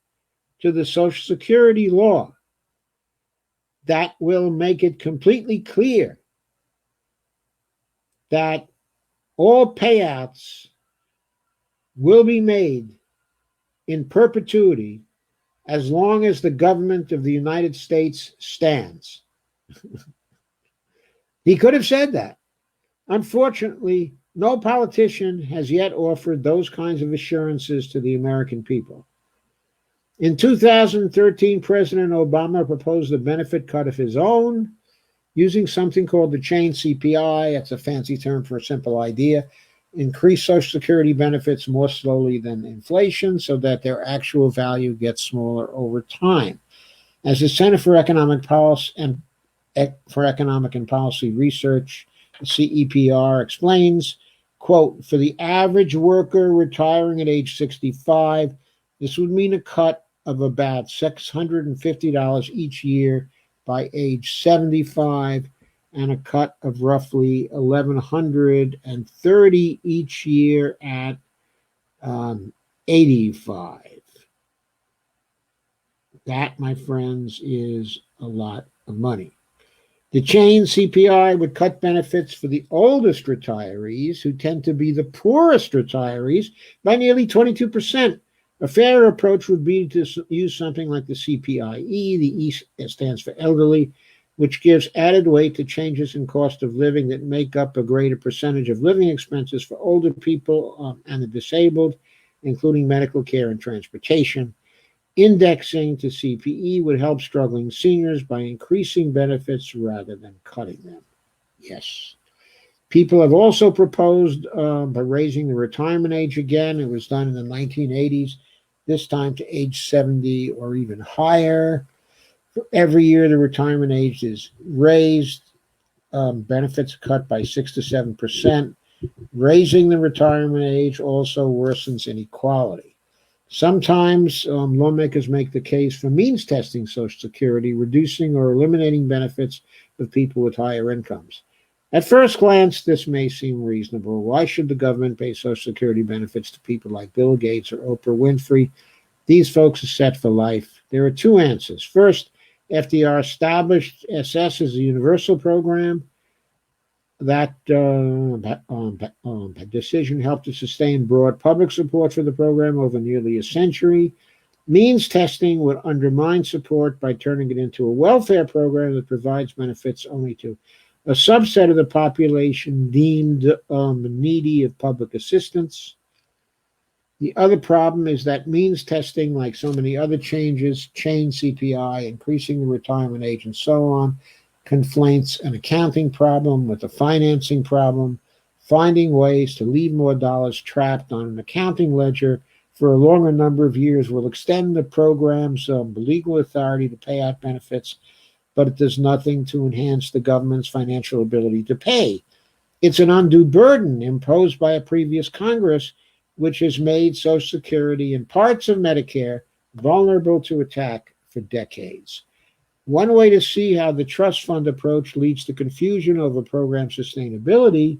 to the Social Security law that will make it completely clear that all payouts will be made in perpetuity as long as the government of the United States stands. He could have said that. Unfortunately, no politician has yet offered those kinds of assurances to the American people. In 2013, President Obama proposed a benefit cut of his own, using something called the chain CPI. That's a fancy term for a simple idea. Increase Social Security benefits more slowly than inflation so that their actual value gets smaller over time. As the Center for Economic Policy and Policy Research, CEPR, explains, quote, for the average worker retiring at age 65, this would mean a cut of about $650 each year by age 75, and a cut of roughly $1,130 each year at 85. That, my friends, is a lot of money. The chain CPI would cut benefits for the oldest retirees, who tend to be the poorest retirees, by nearly 22%, A fair approach would be to use something like the CPIE. The E stands for elderly, which gives added weight to changes in cost of living that make up a greater percentage of living expenses for older people and the disabled, including medical care and transportation. Indexing to CPE would help struggling seniors by increasing benefits rather than cutting them. Yes. People have also proposed by raising the retirement age again. It was done in the 1980s, this time to age 70 or even higher. Every year, the retirement age is raised. Benefits cut by 6 to 7%. Raising the retirement age also worsens inequality. Sometimes lawmakers make the case for means testing Social Security, reducing or eliminating benefits of people with higher incomes. At first glance, this may seem reasonable. Why should the government pay Social Security benefits to people like Bill Gates or Oprah Winfrey? These folks are set for life. There are two answers. First, FDR established SS as a universal program. That decision helped to sustain broad public support for the program over nearly a century. Means testing would undermine support by turning it into a welfare program that provides benefits only to a subset of the population deemed needy of public assistance. The other problem is that means testing, like so many other changes, change CPI, increasing the retirement age, and so on, conflates an accounting problem with a financing problem. Finding ways to leave more dollars trapped on an accounting ledger for a longer number of years will extend the program's legal authority to pay out benefits, but it does nothing to enhance the government's financial ability to pay. It's an undue burden imposed by a previous Congress, which has made Social Security and parts of Medicare vulnerable to attack for decades. One way to see how the trust fund approach leads to confusion over program sustainability,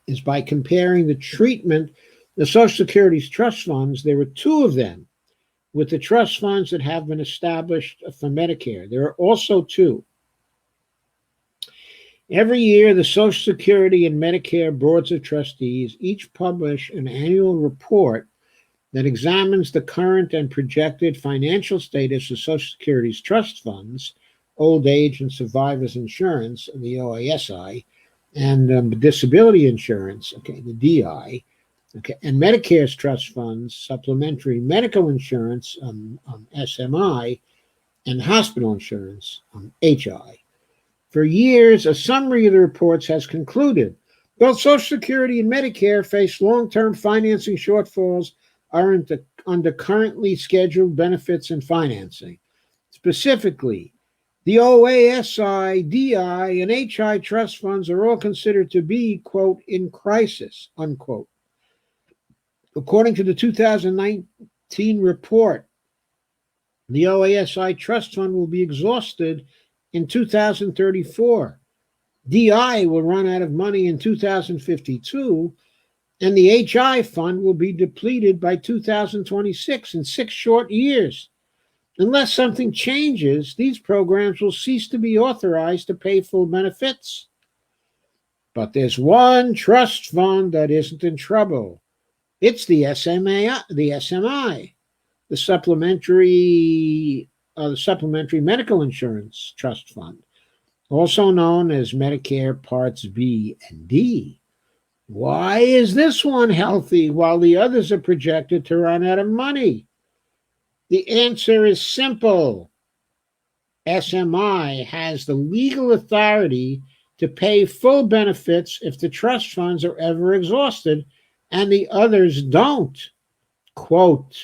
is by comparing the treatment of Social Security's trust funds. There are two of them, with the trust funds that have been established for Medicare. There are also two. Every year, the Social Security and Medicare boards of trustees each publish an annual report that examines the current and projected financial status of Social Security's trust funds, old age and survivors insurance, the OASI, and disability insurance, the DI, and Medicare's trust funds, supplementary medical insurance, SMI, and hospital insurance, HI. For years, a summary of the reports has concluded both Social Security and Medicare face long-term financing shortfalls under currently scheduled benefits and financing. Specifically, the OASI, DI, and HI trust funds are all considered to be, quote, in crisis, unquote. According to the 2019 report, the OASI trust fund will be exhausted in 2034. DI will run out of money in 2052, and the HI fund will be depleted by 2026, in 6 short years. Unless something changes, these programs will cease to be authorized to pay full benefits. But there's one trust fund that isn't in trouble. It's the SMI, the supplementary medical insurance trust fund, also known as Medicare Parts B and D. Why is this one healthy while the others are projected to run out of money? The answer is simple. SMI has the legal authority to pay full benefits if the trust funds are ever exhausted, and the others don't. Quote,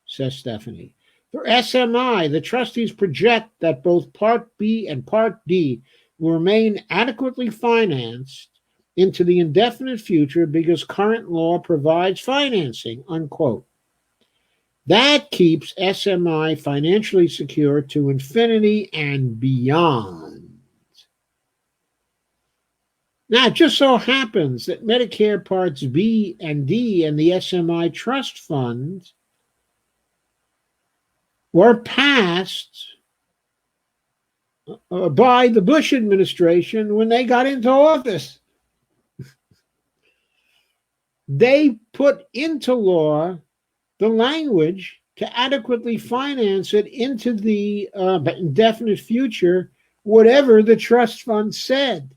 says Stephanie, for SMI, the trustees project that both Part B and Part D will remain adequately financed into the indefinite future because current law provides financing, unquote. That keeps SMI financially secure to infinity and beyond. Now, it just so happens that Medicare Parts B and D and the SMI trust funds were passed by the Bush administration when they got into office. they put into law the language to adequately finance it into the indefinite future, whatever the trust fund said.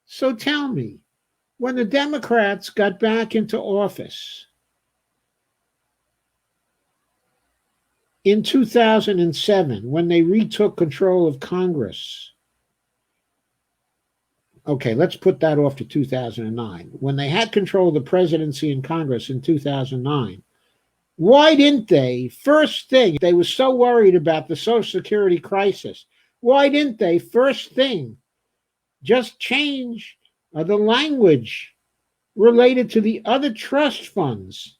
So tell me, when the Democrats got back into office in 2007, when they retook control of Congress, okay, let's put that off to 2009. When they had control of the presidency and Congress in 2009, why didn't they, first thing, they were so worried about the Social Security crisis, why didn't they, first thing, just change the language related to the other trust funds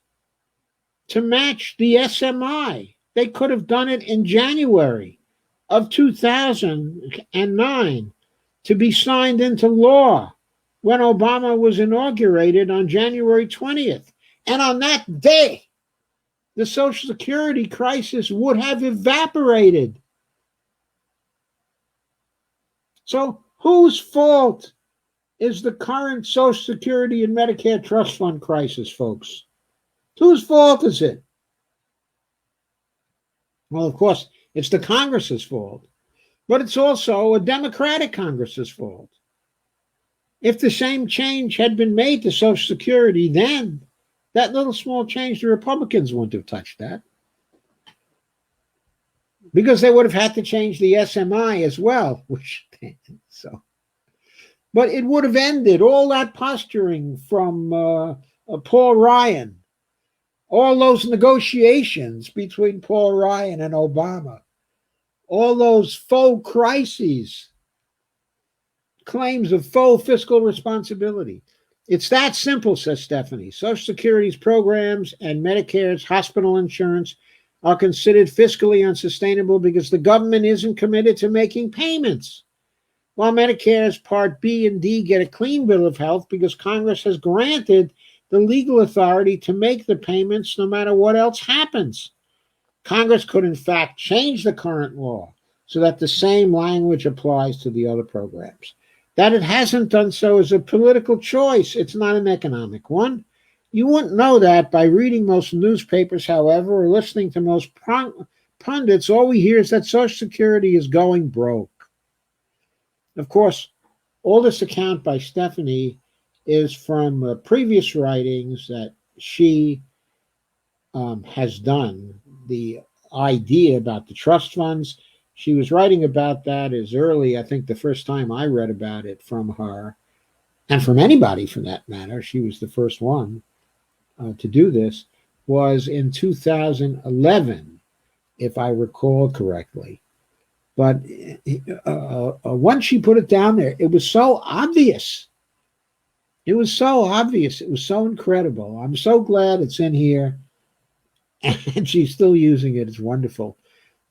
to match the SMI? They could have done it in January of 2009 to be signed into law when Obama was inaugurated on January 20th. And on that day, the Social Security crisis would have evaporated. So whose fault is the current Social Security and Medicare trust fund crisis, folks? Whose fault is it? Well, of course, it's the Congress's fault, but it's also a Democratic Congress's fault. If the same change had been made to Social Security then, that little small change, the Republicans wouldn't have touched that, because they would have had to change the SMI as well, but it would have ended all that posturing from Paul Ryan, all those negotiations between Paul Ryan and Obama, all those faux crises, claims of faux fiscal responsibility. It's that simple, says Stephanie. Social Security's programs and Medicare's hospital insurance are considered fiscally unsustainable because the government isn't committed to making payments, while Medicare's Part B and D get a clean bill of health because Congress has granted the legal authority to make the payments no matter what else happens. Congress could, in fact, change the current law so that the same language applies to the other programs. That it hasn't done so is a political choice. It's not an economic one. You wouldn't know that by reading most newspapers, however, or listening to most pundits. All we hear is that Social Security is going broke. Of course, all this account by Stephanie is from previous writings that she has done. The idea about the trust funds, she was writing about that as early, I think the first time I read about it from her, and from anybody for that matter, she was the first one to do this, was in 2011, if I recall correctly. But once she put it down there, it was so obvious. It was so obvious. It was so incredible. I'm so glad it's in here, and she's still using it. It's wonderful.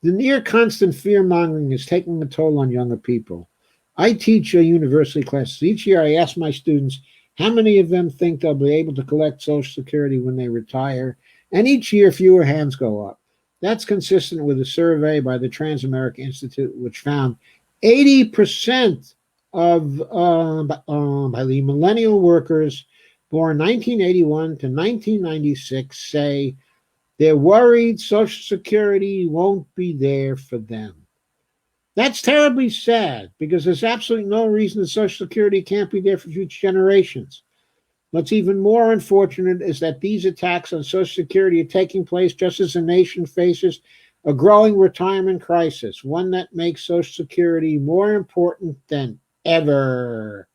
The near constant fear-mongering is taking a toll on younger people. I teach university classes. Each year I ask my students how many of them think they'll be able to collect Social Security when they retire, and each year fewer hands go up. That's consistent with a survey by the Transamerica Institute, which found 80% of by the millennial workers born 1981 to 1996 say they're worried Social Security won't be there for them. That's terribly sad, because there's absolutely no reason that Social Security can't be there for future generations. What's even more unfortunate is that these attacks on Social Security are taking place just as the nation faces a growing retirement crisis, one that makes Social Security more important than ever.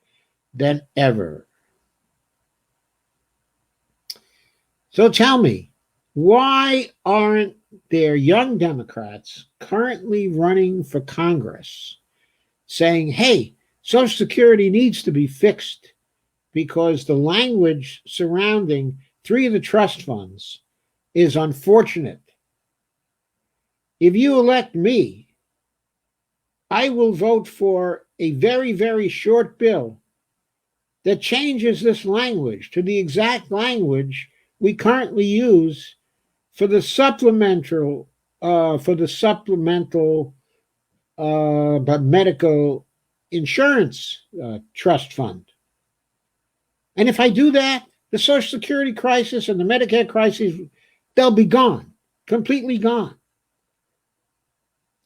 So tell me, why aren't there young Democrats currently running for Congress saying, hey, Social Security needs to be fixed because the language surrounding 3 of the trust funds is unfortunate? If you elect me, I will vote for a very, very short bill that changes this language to the exact language we currently use for the supplemental but medical insurance trust fund. And if I do that, the Social Security crisis and the Medicare crisis, they'll be gone, completely gone.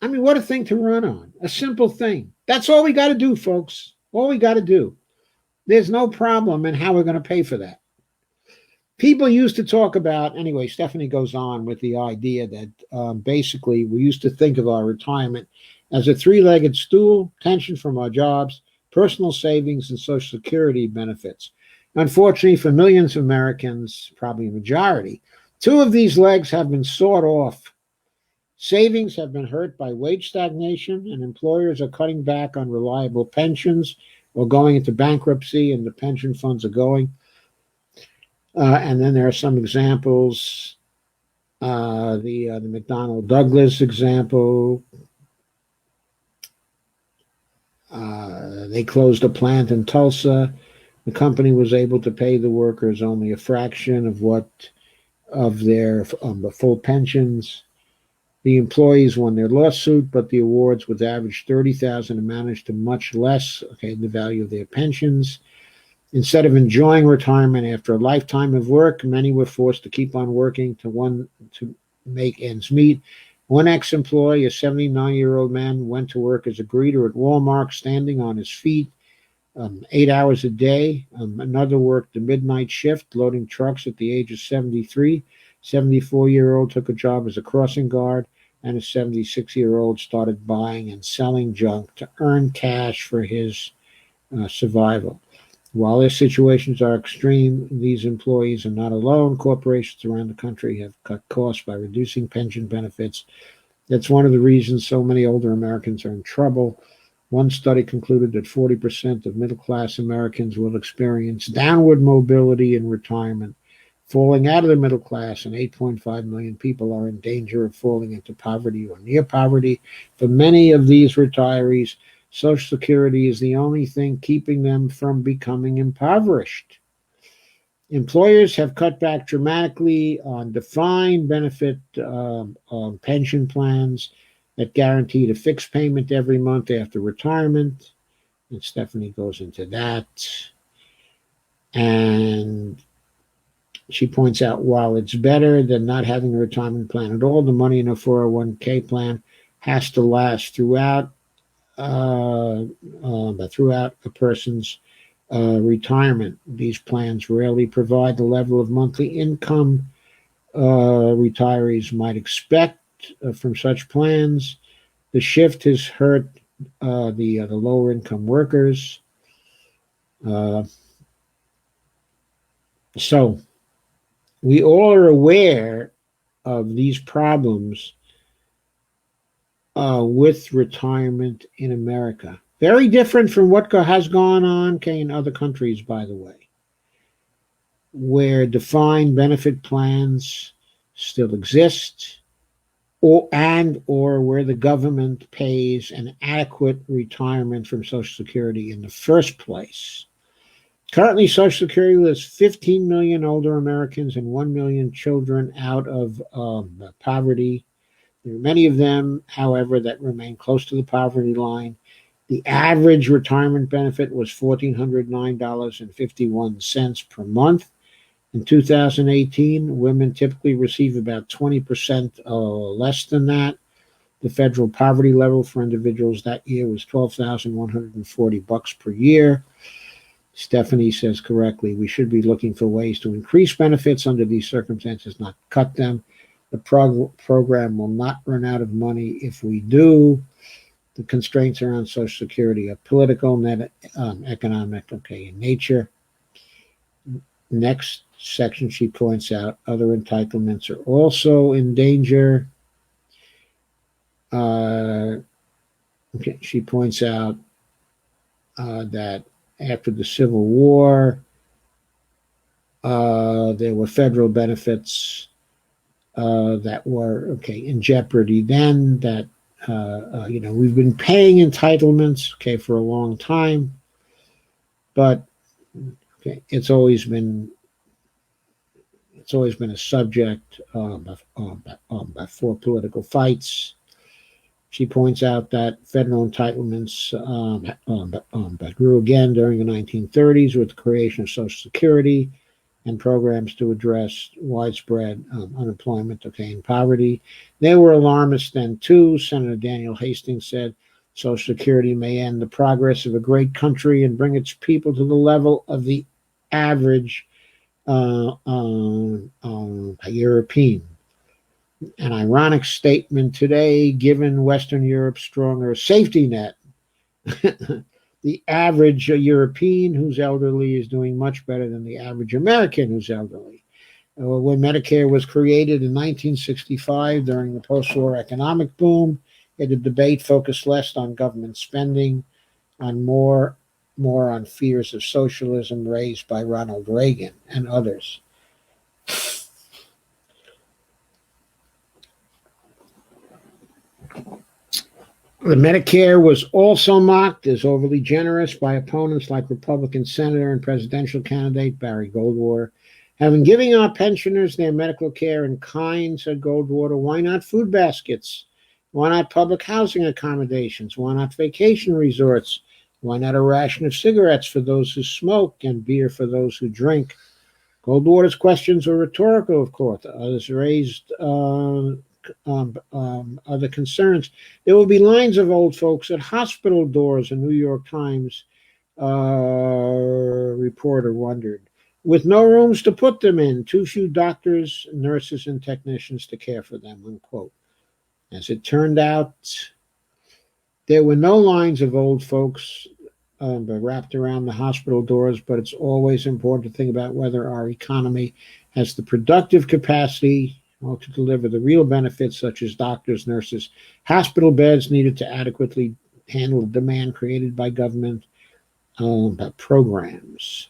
I mean, what a thing to run on. A simple thing. That's all we got to do, folks. All we got to do. There's no problem in how we're going to pay for that. People used to talk about, anyway, Stephanie goes on with the idea that basically we used to think of our retirement as a three-legged stool, pension from our jobs, personal savings, and Social Security benefits. Unfortunately, for millions of Americans, probably a majority, two of these legs have been sawed off. Savings have been hurt by wage stagnation, and employers are cutting back on reliable pensions or going into bankruptcy, and the pension funds are going. And then there are some examples. The McDonnell Douglas example. They closed a plant in Tulsa. The company was able to pay the workers only a fraction of their full pensions. The employees won their lawsuit, but the awards, with average $30,000, amounted to much less. The value of their pensions. Instead of enjoying retirement after a lifetime of work, many were forced to keep on working to make ends meet. One ex-employee, a 79-year-old man, went to work as a greeter at Walmart, standing on his feet 8 hours a day. Another worked the midnight shift, loading trucks at the age of 73. 74-year-old took a job as a crossing guard, and a 76-year-old started buying and selling junk to earn cash for his survival. While their situations are extreme, these employees are not alone. Corporations around the country have cut costs by reducing pension benefits. That's one of the reasons so many older Americans are in trouble. One study concluded that 40% of middle-class Americans will experience downward mobility in retirement, falling out of the middle class, and 8.5 million people are in danger of falling into poverty or near poverty. For many of these retirees, Social Security is the only thing keeping them from becoming impoverished. Employers have cut back dramatically on defined benefit pension plans that guaranteed a fixed payment every month after retirement. And Stephanie goes into that. And she points out, while it's better than not having a retirement plan at all, the money in a 401k plan has to last throughout a person's retirement. These plans rarely provide the level of monthly income retirees might expect from such plans. The shift has hurt the lower income workers. So we all are aware of these problems with retirement in America. Very different from what has gone on in other countries, by the way, where defined benefit plans still exist, or where the government pays an adequate retirement from Social Security in the first place. Currently, Social Security lists 15 million older Americans and 1 million children out of poverty. There are many of them, however, that remain close to the poverty line. The average retirement benefit was $1,409.51 per month. In 2018, women typically receive about 20% less than that. The federal poverty level for individuals that year was $12,140 per year. Stephanie says correctly, we should be looking for ways to increase benefits under these circumstances, not cut them. The program will not run out of money if we do. The constraints around Social Security are political, economic, in nature. Next section, she points out other entitlements are also in danger. She points out that after the Civil War, there were federal benefits that were in jeopardy then, that we've been paying entitlements for a long time, but it's always been a subject for political fights. She points out that federal entitlements grew again during the 1930s with the creation of Social Security and programs to address widespread unemployment, and poverty. They were alarmist then, too. Senator Daniel Hastings said Social Security may end the progress of a great country and bring its people to the level of the average European. An ironic statement today, given Western Europe's stronger safety net. The average European who's elderly is doing much better than the average American who's elderly. When Medicare was created in 1965 during the post-war economic boom, the debate focused less on government spending, on more on fears of socialism raised by Ronald Reagan and others. The Medicare was also mocked as overly generous by opponents like Republican Senator and presidential candidate Barry Goldwater. Having given our pensioners their medical care in kind, said Goldwater, why not food baskets? Why not public housing accommodations? Why not vacation resorts? Why not a ration of cigarettes for those who smoke and beer for those who drink? Goldwater's questions were rhetorical, of course. Others raised other concerns. There will be lines of old folks at hospital doors, a New York Times reporter wondered, with no rooms to put them in, too few doctors, nurses, and technicians to care for them, unquote. As it turned out, there were no lines of old folks wrapped around the hospital doors, but it's always important to think about whether our economy has the productive capacity to deliver the real benefits such as doctors, nurses, hospital beds needed to adequately handle the demand created by government programs.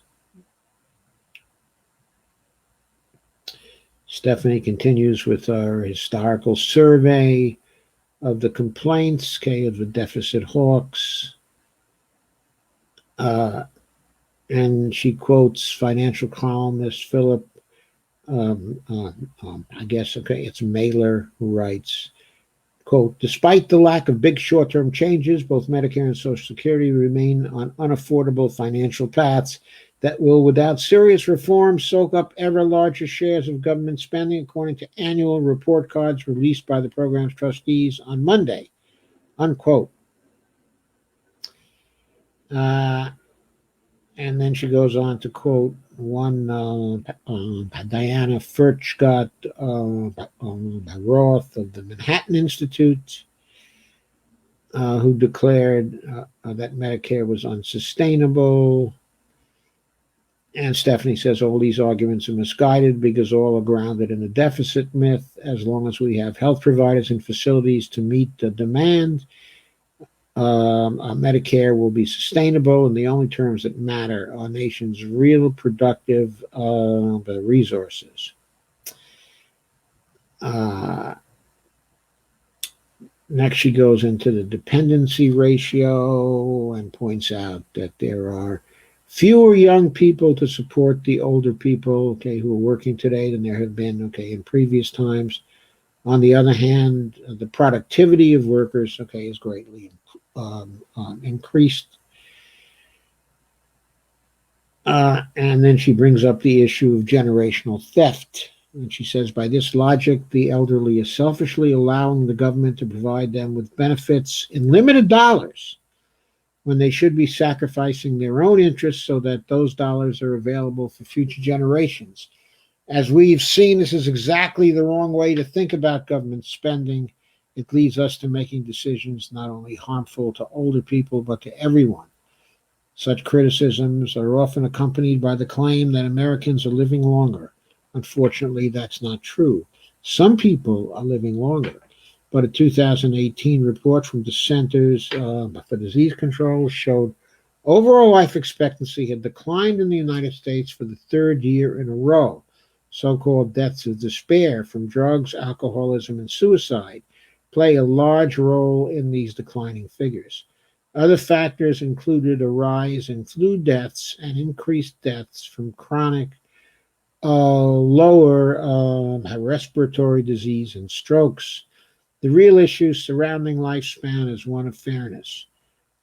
Stephanie continues with our historical survey of the complaints, of the deficit hawks. And she quotes financial columnist Philip it's Mailer, who writes, quote, despite the lack of big short-term changes, both Medicare and Social Security remain on unaffordable financial paths that will, without serious reform, soak up ever larger shares of government spending, according to annual report cards released by the program's trustees on Monday, unquote. And then she goes on to quote one Diana Furchtgott Roth of the Manhattan Institute, who declared that Medicare was unsustainable. And Stephanie says all these arguments are misguided because all are grounded in a deficit myth. As long as we have health providers and facilities to meet the demand, Medicare will be sustainable in the only terms that matter, our nation's real productive resources. Next, she goes into the dependency ratio and points out that there are fewer young people to support the older people, who are working today than there have been, in previous times. On the other hand, the productivity of workers, is greatly increased. And then she brings up the issue of generational theft. And she says, by this logic, the elderly are selfishly allowing the government to provide them with benefits in limited dollars when they should be sacrificing their own interests so that those dollars are available for future generations. As we've seen, this is exactly the wrong way to think about government spending. It leads us to making decisions not only harmful to older people, but to everyone. Such criticisms are often accompanied by the claim that Americans are living longer. Unfortunately, that's not true. Some people are living longer, but a 2018 report from the Centers for Disease Control showed overall life expectancy had declined in the United States for the third year in a row. So-called deaths of despair from drugs, alcoholism, and suicide play a large role in these declining figures. Other factors included a rise in flu deaths and increased deaths from chronic lower respiratory disease and strokes. The real issue surrounding lifespan is one of fairness.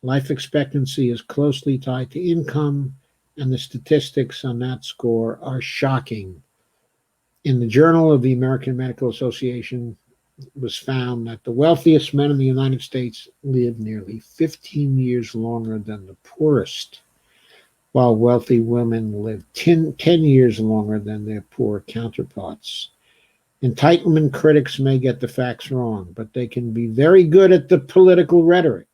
Life expectancy is closely tied to income, and the statistics on that score are shocking. In the Journal of the American Medical Association, it was found that the wealthiest men in the United States live nearly 15 years longer than the poorest, while wealthy women live 10 years longer than their poor counterparts. Entitlement critics may get the facts wrong, but they can be very good at the political rhetoric.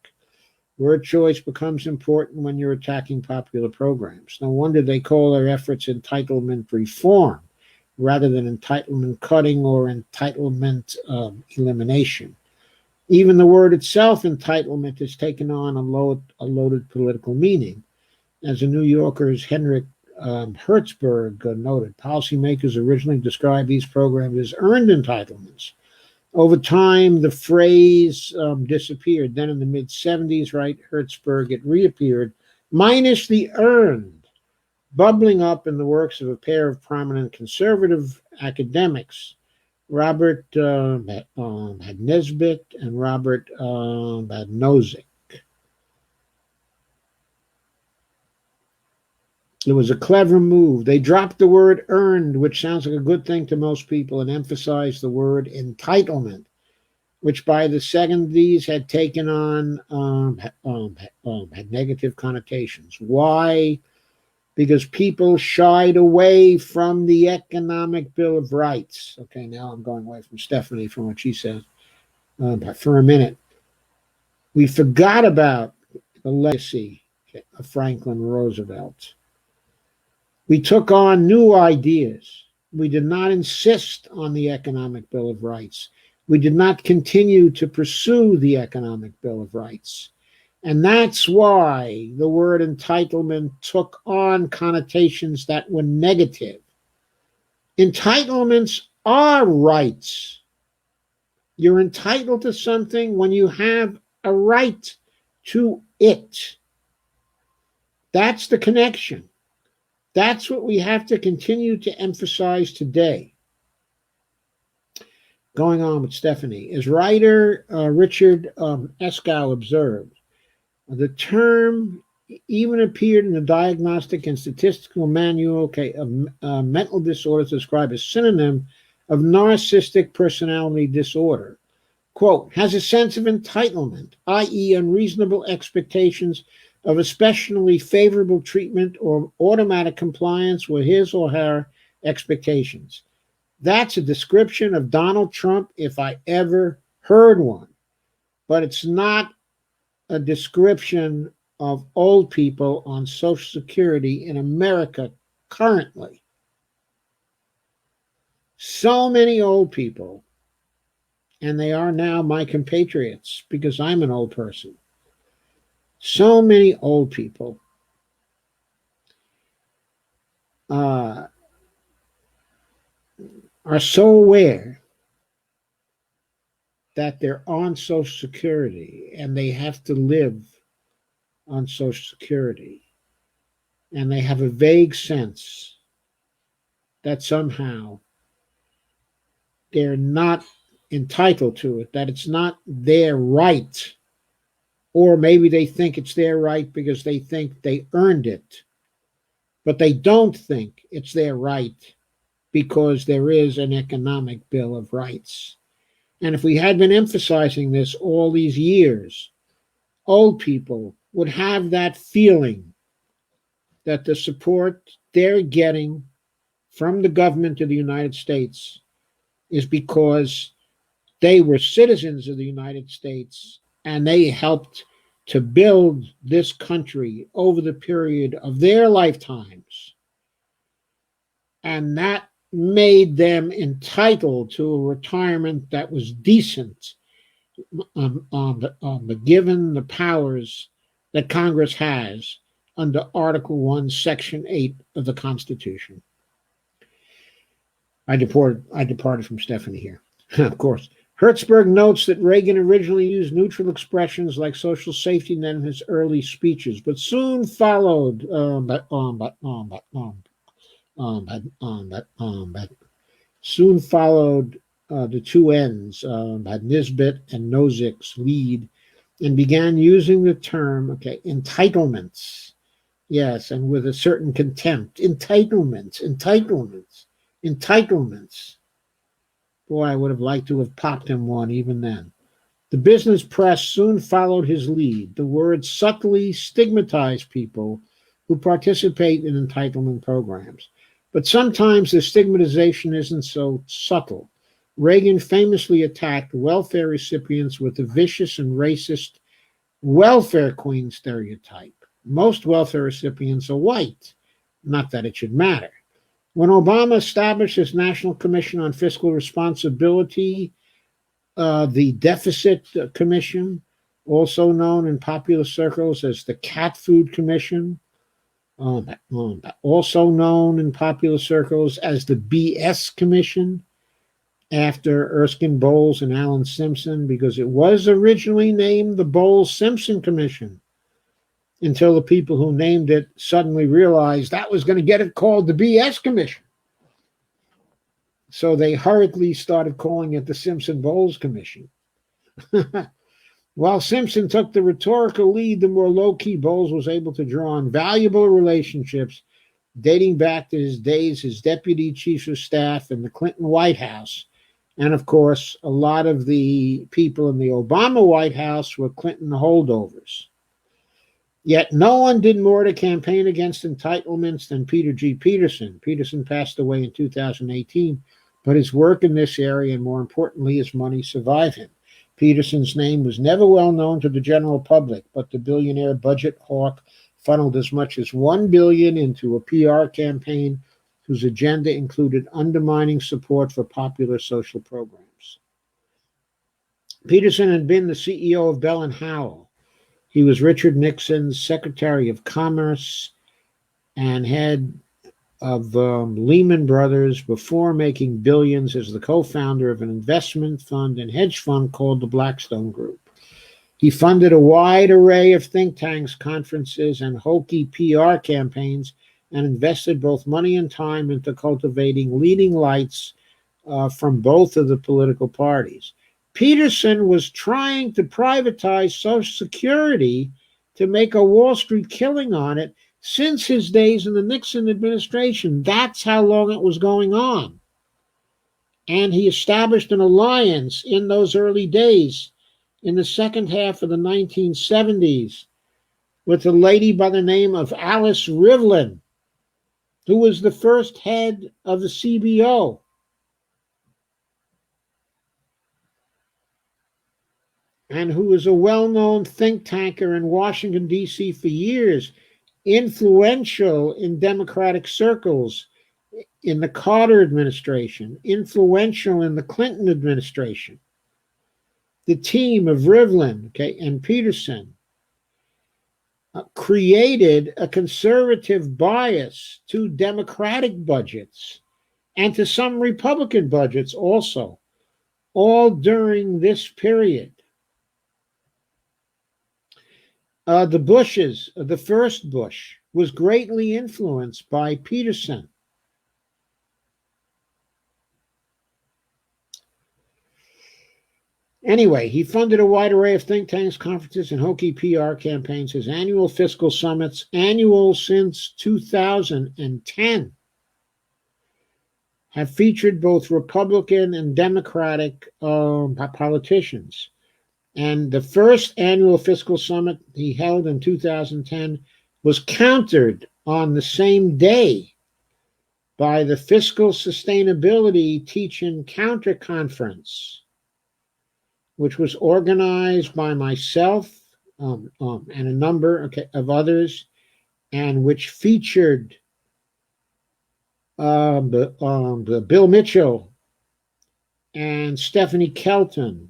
Word choice becomes important when you're attacking popular programs. No wonder they call their efforts entitlement reform rather than entitlement cutting or entitlement elimination. Even the word itself, entitlement, has taken on a loaded political meaning. As the New Yorker's Henrik Hertzberg noted, policymakers originally described these programs as earned entitlements. Over time, the phrase disappeared. Then in the mid-'70s, right, Hertzberg, it reappeared, minus the earned, bubbling up in the works of a pair of prominent conservative academics, Robert Nesbitt and Robert Nozick. It was a clever move. They dropped the word earned, which sounds like a good thing to most people, and emphasized the word entitlement, which by the 70s had taken on had negative connotations. Why? Because people shied away from the Economic Bill of Rights. Okay, now I'm going away from Stephanie from what she said for a minute. We forgot about the legacy of Franklin Roosevelt. We took on new ideas. We did not insist on the Economic Bill of Rights. We did not continue to pursue the Economic Bill of Rights. And that's why the word entitlement took on connotations that were negative. Entitlements are rights. You're entitled to something when you have a right to it. That's the connection. That's what we have to continue to emphasize today. Going on with Stephanie. As writer Richard Eskow observed, the term even appeared in the Diagnostic and Statistical Manual of Mental Disorders described as synonym of narcissistic personality disorder. Quote, has a sense of entitlement, i.e. unreasonable expectations of especially favorable treatment or automatic compliance with his or her expectations. That's a description of Donald Trump if I ever heard one. But it's not a description of old people on Social Security in America currently. So many old people, and they are now my compatriots because I'm an old person. So many old people are so aware that they're on Social Security and they have to live on Social Security. And they have a vague sense that somehow they're not entitled to it, that it's not their right. Or maybe they think it's their right because they think they earned it. But they don't think it's their right because there is an Economic Bill of Rights. And if we had been emphasizing this all these years, old people would have that feeling that the support they're getting from the government of the United States is because they were citizens of the United States and they helped to build this country over the period of their lifetimes. And that made them entitled to a retirement that was decent, given the powers that Congress has under Article 1, Section 8 of the Constitution. I departed from Stephanie here. Of course. Hertzberg notes that Reagan originally used neutral expressions like social safety net in his early speeches, but soon followed the two ends, had Nisbet and Nozick's lead, and began using the term, entitlements. Yes, and with a certain contempt. Entitlements, entitlements, entitlements. Boy, I would have liked to have popped him one even then. The business press soon followed his lead. The word subtly stigmatized people who participate in entitlement programs. But sometimes the stigmatization isn't so subtle. Reagan famously attacked welfare recipients with the vicious and racist welfare queen stereotype. Most welfare recipients are white. Not that it should matter. When Obama established his National Commission on Fiscal Responsibility, the Deficit Commission, also known in popular circles as the Cat Food Commission, also known in popular circles as the BS Commission, after Erskine Bowles and Alan Simpson, because it was originally named the Bowles-Simpson Commission, until the people who named it suddenly realized that was going to get it called the BS Commission. So they hurriedly started calling it the Simpson-Bowles Commission. While Simpson took the rhetorical lead, the more low-key Bowles was able to draw on valuable relationships dating back to his days as deputy chief of staff in the Clinton White House. And, of course, a lot of the people in the Obama White House were Clinton holdovers. Yet no one did more to campaign against entitlements than Peter G. Peterson. Peterson passed away in 2018, but his work in this area, and more importantly, his money, survived him. Peterson's name was never well known to the general public, but the billionaire budget hawk funneled as much as $1 billion into a PR campaign whose agenda included undermining support for popular social programs. Peterson had been the CEO of Bell and Howell. He was Richard Nixon's Secretary of Commerce and head of Lehman Brothers before making billions as the co-founder of an investment fund and hedge fund called the Blackstone Group. He funded a wide array of think tanks, conferences, and hokey PR campaigns, and invested both money and time into cultivating leading lights from both of the political parties. Peterson was trying to privatize Social Security to make a Wall Street killing on it since his days in the Nixon administration. That's how long it was going on. And he established an alliance in those early days, in the second half of the 1970s, with a lady by the name of Alice Rivlin, who was the first head of the CBO. And who was a well-known think tanker in Washington, D.C. for years, influential in Democratic circles in the Carter administration, influential in the Clinton administration. The team of Rivlin and Peterson created a conservative bias to Democratic budgets and to some Republican budgets also, all during this period. The Bushes, the first Bush, was greatly influenced by Peterson. Anyway, he funded a wide array of think tanks, conferences, and hokey PR campaigns. His annual fiscal summits, annual since 2010, have featured both Republican and Democratic politicians. And the first annual fiscal summit he held in 2010 was countered on the same day by the Fiscal Sustainability Teach-In Counter Conference, which was organized by myself and a number of others, and which featured Bill Mitchell and Stephanie Kelton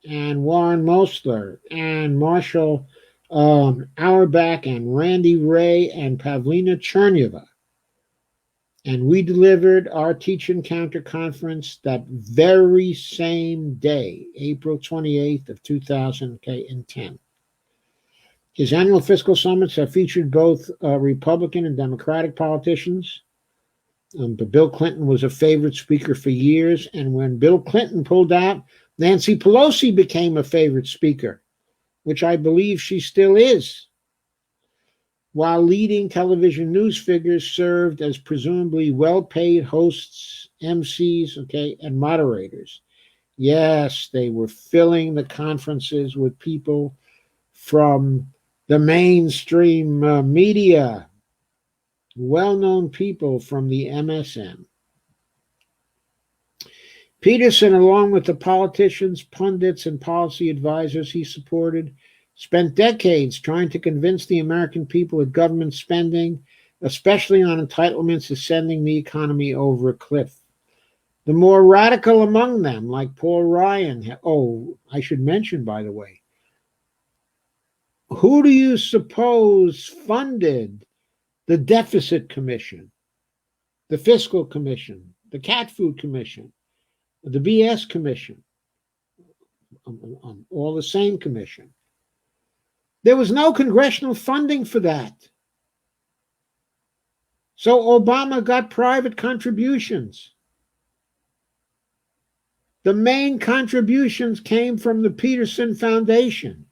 and Warren Mosler and Marshall Auerbach and Randy Ray and Pavlina Chernyeva. And we delivered our Teach-In Counter Conference that very same day, April 28th of 2010. His annual fiscal summits have featured both Republican and Democratic politicians. But Bill Clinton was a favorite speaker for years, and when Bill Clinton pulled out, Nancy Pelosi became a favorite speaker, which I believe she still is, while leading television news figures served as presumably well-paid hosts, MCs, okay, and moderators. Yes, they were filling the conferences with people from the mainstream media, well-known people from the MSM. Peterson, along with the politicians, pundits, and policy advisors he supported, spent decades trying to convince the American people that government spending, especially on entitlements, is sending the economy over a cliff. The more radical among them, like Paul Ryan, I should mention, by the way, who do you suppose funded the Deficit Commission, the Fiscal Commission, the Cat Food Commission, the BS Commission? All the same commission. There was no congressional funding for that. So Obama got private contributions. The main contributions came from the Peterson Foundation.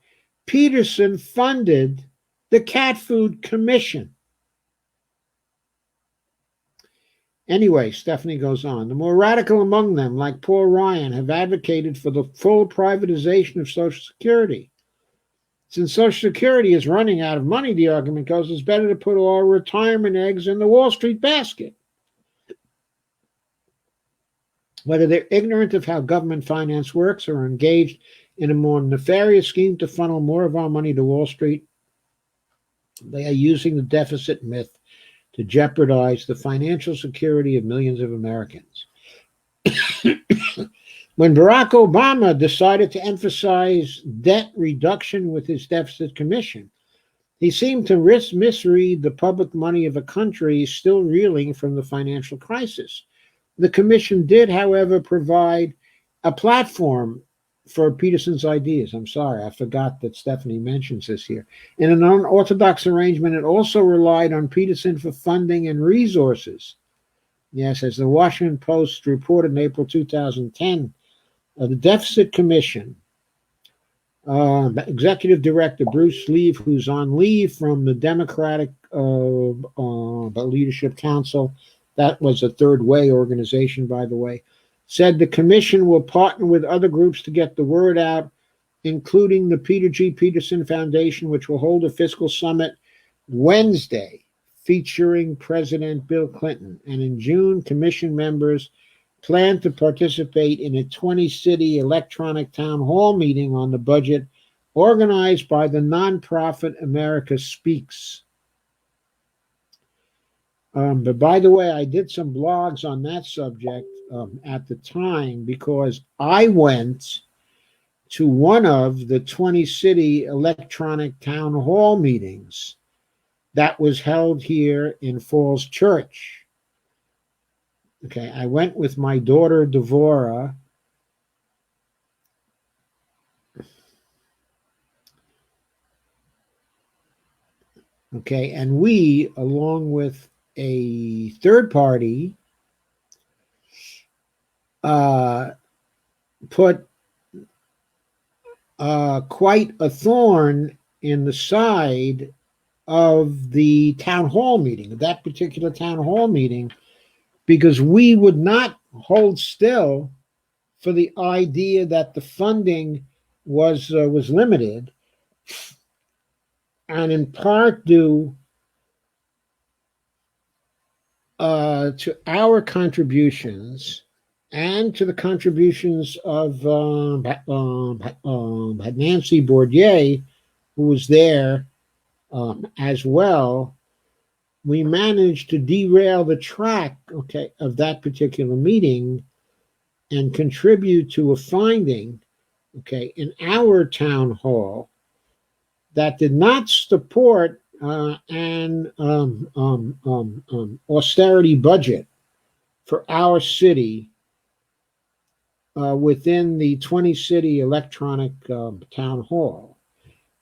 Peterson funded the Cat Food Commission. Anyway, Stephanie goes on. The more radical among them, like Paul Ryan, have advocated for the full privatization of Social Security. Since Social Security is running out of money, the argument goes, it's better to put all retirement eggs in the Wall Street basket. Whether they're ignorant of how government finance works or engaged in a more nefarious scheme to funnel more of our money to Wall Street, they are using the deficit myth to jeopardize the financial security of millions of Americans. When Barack Obama decided to emphasize debt reduction with his deficit commission, he seemed to misread the public money of a country still reeling from the financial crisis. The commission did, however, provide a platform for Peterson's ideas. I'm sorry, I forgot that Stephanie mentions this here. In an unorthodox arrangement, it also relied on Peterson for funding and resources. Yes, as the Washington Post reported in April 2010, the Deficit Commission, Executive Director Bruce Leave, who's on leave from the Democratic Leadership Council, that was a third way organization, by the way, said the commission will partner with other groups to get the word out, including the Peter G. Peterson Foundation, which will hold a fiscal summit Wednesday featuring President Bill Clinton. And in June, commission members plan to participate in a 20-city electronic town hall meeting on the budget organized by the nonprofit America Speaks. But by the way, I did some blogs on that subject at the time because I went to one of the 20-city electronic town hall meetings that was held here in Falls Church. Okay, I went with my daughter, Devora. Okay, and we, along with a third party, put quite a thorn in the side of the town hall meeting, that particular town hall meeting, because we would not hold still for the idea that the funding was limited, and in part due to our contributions and to the contributions of Nancy Bourdieu, who was there as well. We managed to derail the track, okay, of that particular meeting and contribute to a finding, okay, in our town hall that did not support an austerity budget for our city within the 20-city electronic town hall.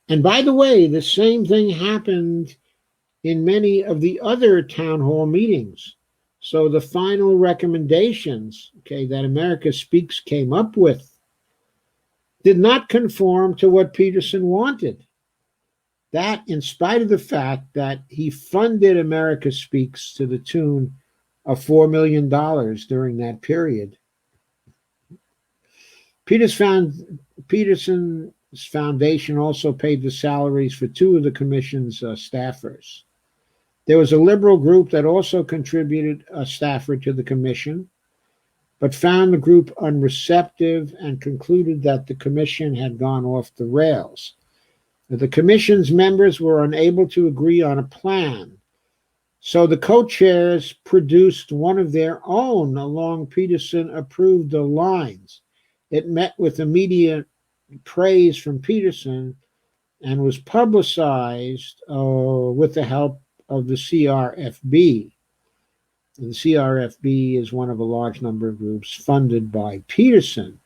And by the way, the same thing happened in many of the other town hall meetings. So the final recommendations, that America Speaks came up with did not conform to what Peterson wanted. That, in spite of the fact that he funded America Speaks to the tune of $4 million during that period. Peterson's foundation also paid the salaries for two of the commission's staffers. There was a liberal group that also contributed a staffer to the commission, but found the group unreceptive and concluded that the commission had gone off the rails. The commission's members were unable to agree on a plan, so the co-chairs produced one of their own along Peterson-approved lines. It met with immediate praise from Peterson and was publicized with the help of the CRFB. The CRFB is one of a large number of groups funded by Peterson.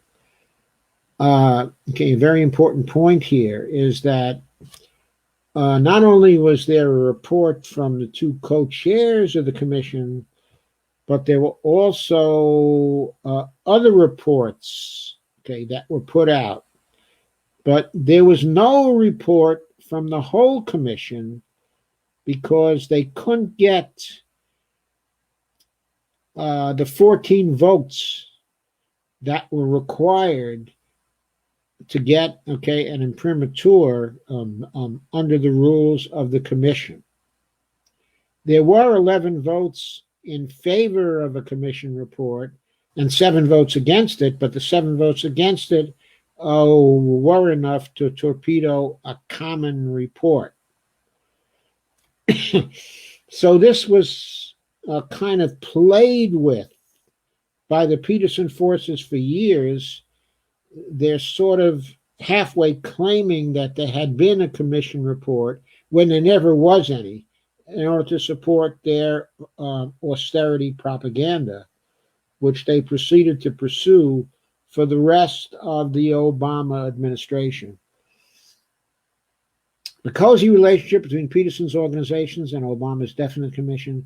A very important point here is that not only was there a report from the two co-chairs of the commission, but there were also other reports, that were put out. But there was no report from the whole commission because they couldn't get the 14 votes that were required to get an imprimatur under the rules of the commission. There were 11 votes in favor of a commission report and 7 votes against it, but the 7 votes against it were enough to torpedo a common report. So this was kind of played with by the Peterson forces for years. They're sort of halfway claiming that there had been a commission report when there never was any, in order to support their austerity propaganda, which they proceeded to pursue for the rest of the Obama administration. The cozy relationship between Peterson's organizations and Obama's Definite Commission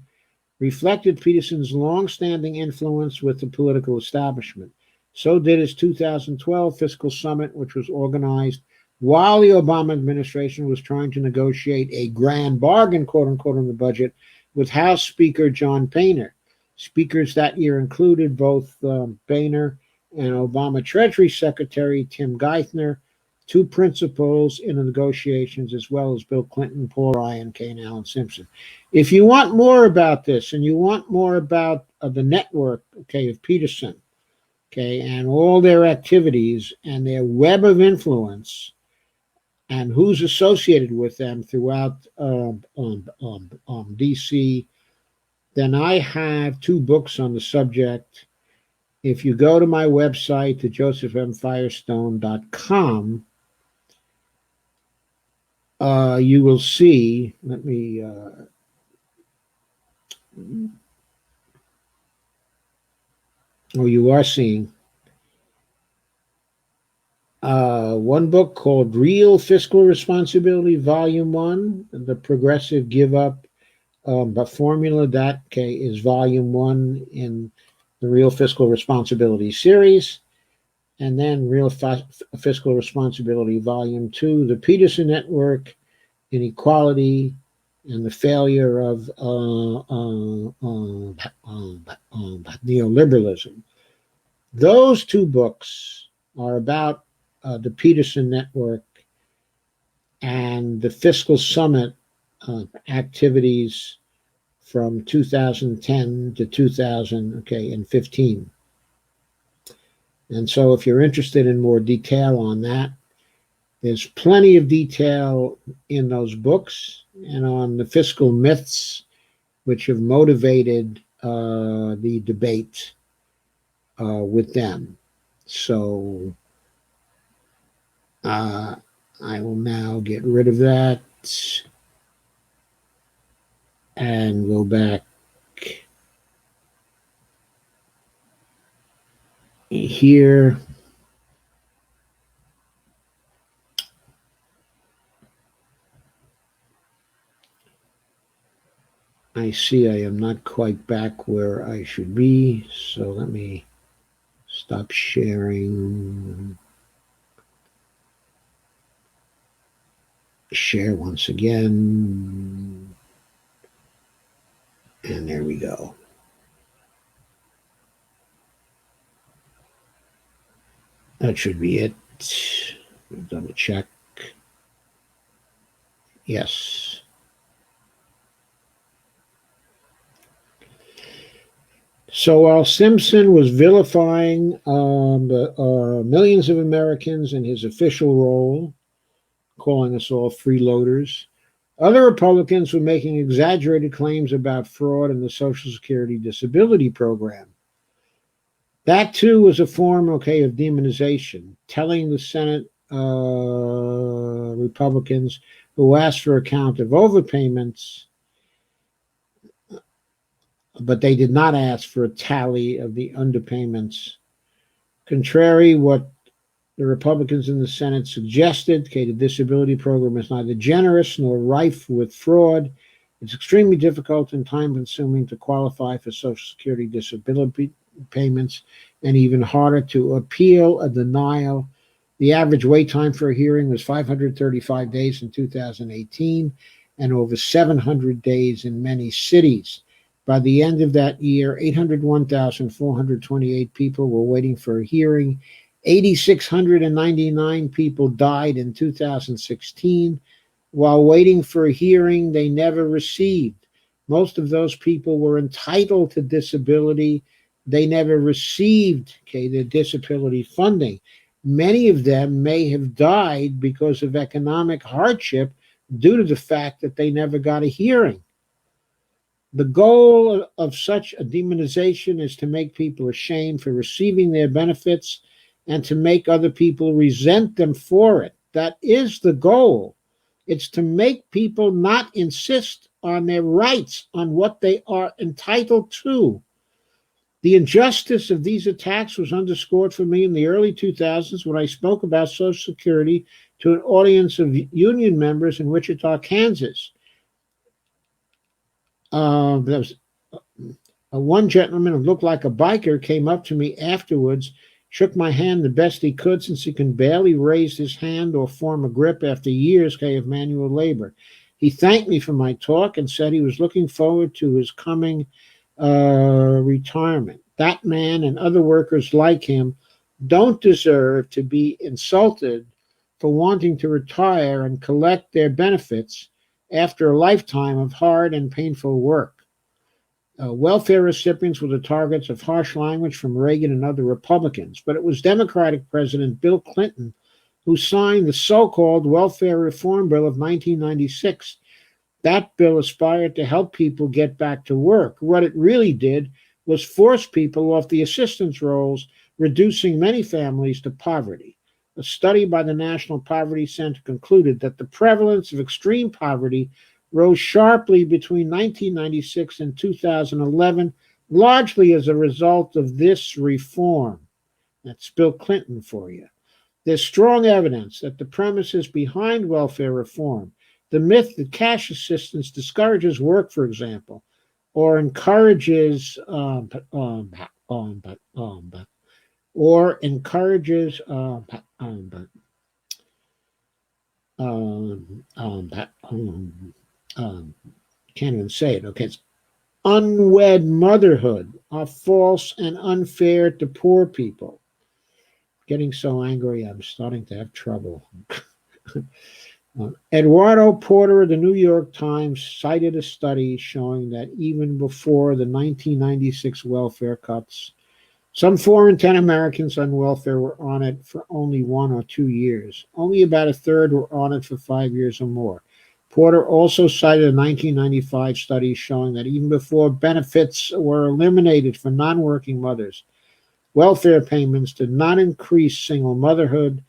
reflected Peterson's long-standing influence with the political establishment. So did his 2012 fiscal summit, which was organized while the Obama administration was trying to negotiate a grand bargain, quote unquote, on the budget with House Speaker John Boehner. Speakers that year included both Boehner and Obama Treasury Secretary Tim Geithner, two principals in the negotiations, as well as Bill Clinton, Paul Ryan, and Alan Simpson. If you want more about this and you want more about the network, of Peterson, and all their activities and their web of influence and who's associated with them throughout DC, then I have 2 books on the subject. If you go to my website, to josephmfirestone.com, you will see, you are seeing one book called Real Fiscal Responsibility, Volume 1, The Progressive Give Up Formula. That is Volume 1 in the Real Fiscal Responsibility series. And then Real Fiscal Responsibility, Volume 2, The Peterson Network, Inequality, and the Failure of Neoliberalism. Those 2 books are about the Peterson Network and the Fiscal Summit activities from 2010 to 2015. And so if you're interested in more detail on that, there's plenty of detail in those books and on the fiscal myths which have motivated the debate with them. So I will now get rid of that and go back here. I see I am not quite back where I should be, so let me stop sharing. Share once again. And there we go. That should be it. Double check. Yes. So while Simpson was vilifying millions of Americans in his official role, calling us all freeloaders, other Republicans were making exaggerated claims about fraud in the Social Security disability program. That, too, was a form, of demonization, telling the Senate Republicans who asked for a count of overpayments, but they did not ask for a tally of the underpayments. Contrary what the Republicans in the Senate suggested, the disability program is neither generous nor rife with fraud. It's extremely difficult and time-consuming to qualify for Social Security disability payments, and even harder to appeal a denial. The average wait time for a hearing was 535 days in 2018 and over 700 days in many cities. By the end of that year, 801,428 people were waiting for a hearing. 8,699 people died in 2016 while waiting for a hearing they never received. Most of those people were entitled to disability. They never received the disability funding. Many of them may have died because of economic hardship due to the fact that they never got a hearing. The goal of such a demonization is to make people ashamed for receiving their benefits and to make other people resent them for it. That is the goal. It's to make people not insist on their rights, on what they are entitled to. The injustice of these attacks was underscored for me in the early 2000s when I spoke about Social Security to an audience of union members in Wichita, Kansas. There was one gentleman who looked like a biker came up to me afterwards, shook my hand the best he could since he can barely raise his hand or form a grip after years of manual labor. He thanked me for my talk and said he was looking forward to his coming retirement. That man and other workers like him don't deserve to be insulted for wanting to retire and collect their benefits after a lifetime of hard and painful work. Welfare recipients were the targets of harsh language from Reagan and other Republicans, but it was Democratic President Bill Clinton who signed the so-called Welfare Reform Bill of 1996. That bill aspired to help people get back to work. What it really did was force people off the assistance rolls, reducing many families to poverty. A study by the National Poverty Center concluded that the prevalence of extreme poverty rose sharply between 1996 and 2011, largely as a result of this reform. That's Bill Clinton for you. There's strong evidence that the premises behind welfare reform, the myth that cash assistance discourages work, for example, or encourages can't even say it. Okay, it's unwed motherhood are false and unfair to poor people. Getting so angry, I'm starting to have trouble. Eduardo Porter of the New York Times cited a study showing that even before the 1996 welfare cuts, some 4 in 10 Americans on welfare were on it for only 1 or 2 years. Only about a third were on it for 5 years or more. Porter also cited a 1995 study showing that even before benefits were eliminated for non-working mothers, welfare payments did not increase single motherhood,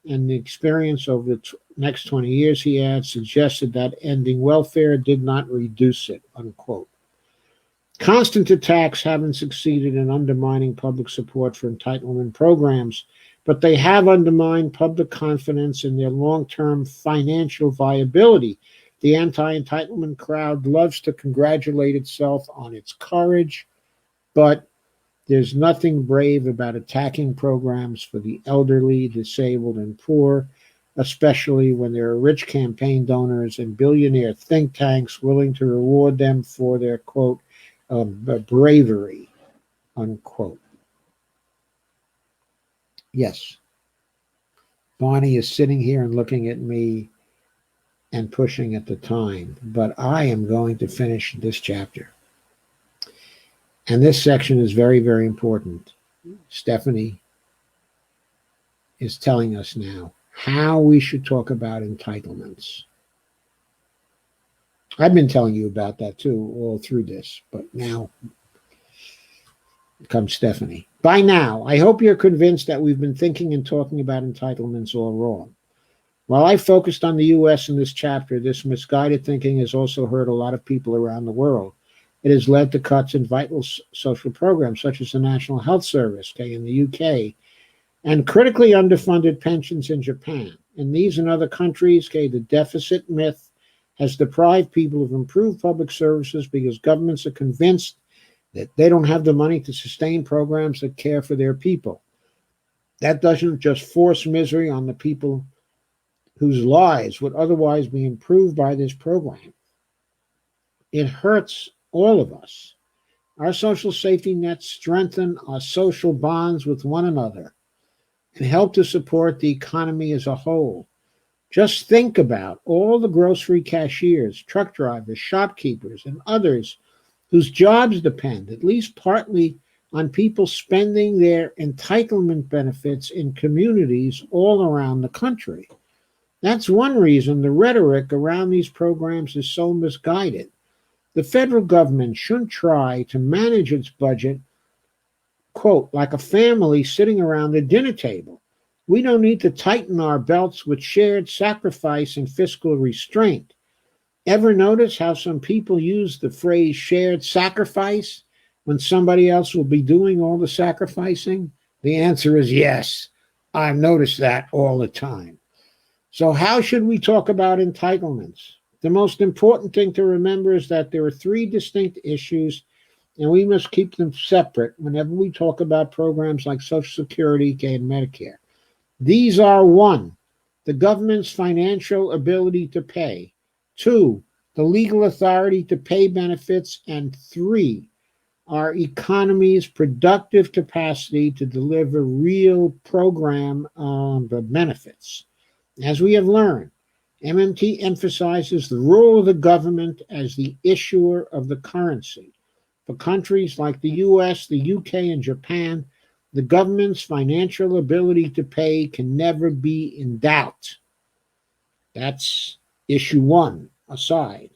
and the experience over the next 20 years, he adds, suggested that ending welfare did not reduce it, unquote. Constant attacks haven't succeeded in undermining public support for entitlement programs, but they have undermined public confidence in their long-term financial viability. The anti-entitlement crowd loves to congratulate itself on its courage, but there's nothing brave about attacking programs for the elderly, disabled, and poor, especially when there are rich campaign donors and billionaire think tanks willing to reward them for their, quote, bravery, unquote. Yes, Bonnie is sitting here and looking at me and pushing at the time, but I am going to finish this chapter. And this section is very, very important. Stephanie is telling us now how we should talk about entitlements. I've been telling you about that too all through this, but now comes Stephanie. By now, I hope you're convinced that we've been thinking and talking about entitlements all wrong. While I focused on the U.S. in this chapter, this misguided thinking has also hurt a lot of people around the world. It has led to cuts in vital social programs such as the National Health Service in the UK and critically underfunded pensions in Japan. In these and other countries, the deficit myth has deprived people of improved public services because governments are convinced that they don't have the money to sustain programs that care for their people. That doesn't just force misery on the people whose lives would otherwise be improved by this program. It hurts all of us. Our social safety nets strengthen our social bonds with one another and help to support the economy as a whole. Just think about all the grocery cashiers, truck drivers, shopkeepers, and others whose jobs depend, at least partly, on people spending their entitlement benefits in communities all around the country. That's one reason the rhetoric around these programs is so misguided. The federal government shouldn't try to manage its budget, quote, like a family sitting around the dinner table. We don't need to tighten our belts with shared sacrifice and fiscal restraint. Ever notice how some people use the phrase shared sacrifice when somebody else will be doing all the sacrificing? The answer is yes. I've noticed that all the time. So how should we talk about entitlements? The most important thing to remember is that there are three distinct issues, and we must keep them separate whenever we talk about programs like Social Security and Medicare. These are: 1, the government's financial ability to pay; 2, the legal authority to pay benefits; and 3, our economy's productive capacity to deliver real program benefits. As we have learned, MMT emphasizes the role of the government as the issuer of the currency. For countries like the US, the UK, and Japan, the government's financial ability to pay can never be in doubt. That's issue 1 aside.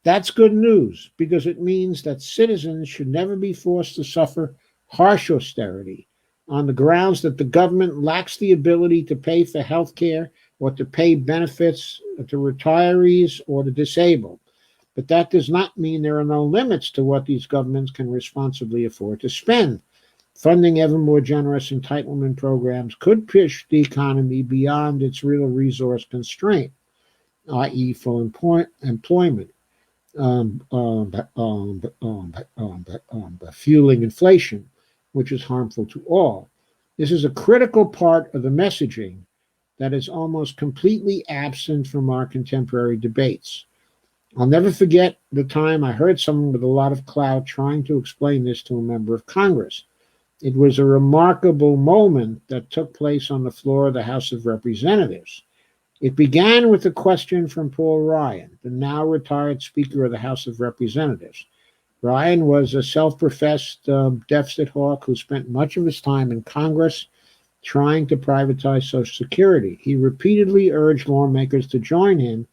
That's good news because it means that citizens should never be forced to suffer harsh austerity on the grounds that the government lacks the ability to pay for health care or to pay benefits to retirees or the disabled. But that does not mean there are no limits to what these governments can responsibly afford to spend. Funding ever more generous entitlement programs could push the economy beyond its real resource constraint, i.e. full employment, fueling inflation, which is harmful to all. This is a critical part of the messaging that is almost completely absent from our contemporary debates. I'll never forget the time I heard someone with a lot of clout trying to explain this to a member of Congress. It was a remarkable moment that took place on the floor of the House of Representatives. It began with a question from Paul Ryan, the now retired Speaker of the House of Representatives. Ryan was a self-professed deficit hawk who spent much of his time in Congress trying to privatize Social Security. He repeatedly urged lawmakers to join him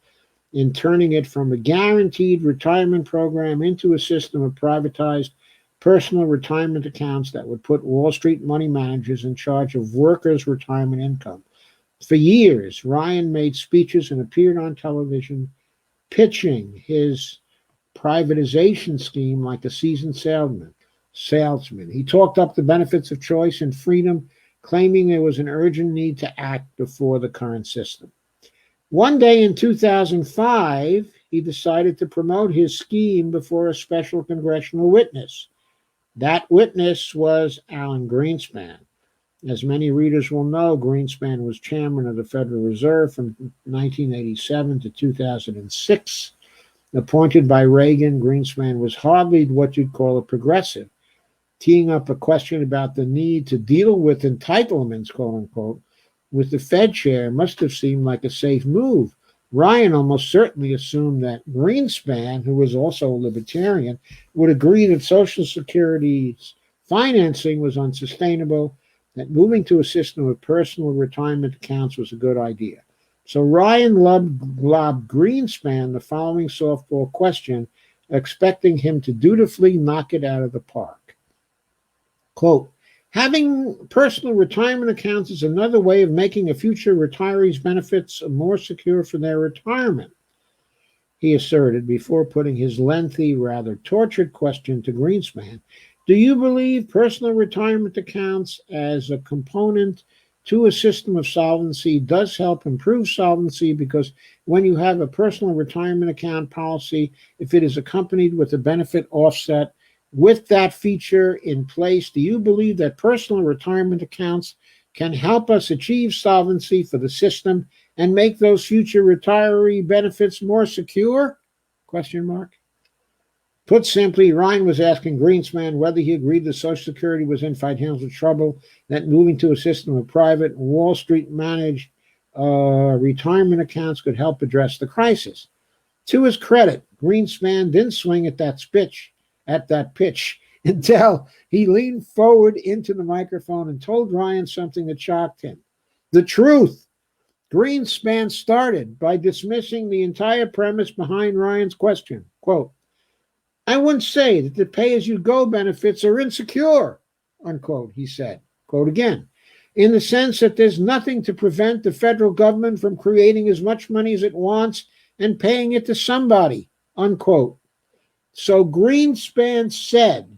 in turning it from a guaranteed retirement program into a system of privatized personal retirement accounts that would put Wall Street money managers in charge of workers' retirement income. For years, Ryan made speeches and appeared on television pitching his privatization scheme like a seasoned salesman. He talked up the benefits of choice and freedom, claiming there was an urgent need to act before the current system. One day in 2005, he decided to promote his scheme before a special congressional witness. That witness was Alan Greenspan. As many readers will know, Greenspan was chairman of the Federal Reserve from 1987 to 2006. Appointed by Reagan, Greenspan was hardly what you'd call a progressive, teeing up a question about the need to deal with entitlements, quote unquote, with the Fed chair must have seemed like a safe move. Ryan almost certainly assumed that Greenspan, who was also a libertarian, would agree that Social Security's financing was unsustainable, that moving to a system of personal retirement accounts was a good idea. So Ryan lobbed Greenspan the following softball question, expecting him to dutifully knock it out of the park. Quote, having personal retirement accounts is another way of making a future retiree's benefits more secure for their retirement, he asserted before putting his lengthy, rather tortured question to Greenspan. Do you believe personal retirement accounts as a component to a system of solvency does help improve solvency? Because when you have a personal retirement account policy, if it is accompanied with a benefit offset, with that feature in place, do you believe that personal retirement accounts can help us achieve solvency for the system and make those future retiree benefits more secure? Question mark. Put simply, Ryan was asking Greenspan whether he agreed that Social Security was in financial trouble, that moving to a system of private Wall Street managed retirement accounts could help address the crisis. To his credit, Greenspan didn't swing at that pitch until he leaned forward into the microphone and told Ryan something that shocked him. The truth. Greenspan started by dismissing the entire premise behind Ryan's question. Quote, I wouldn't say that the pay-as-you-go benefits are insecure, unquote, he said. Quote again, in the sense that there's nothing to prevent the federal government from creating as much money as it wants and paying it to somebody, unquote. So Greenspan said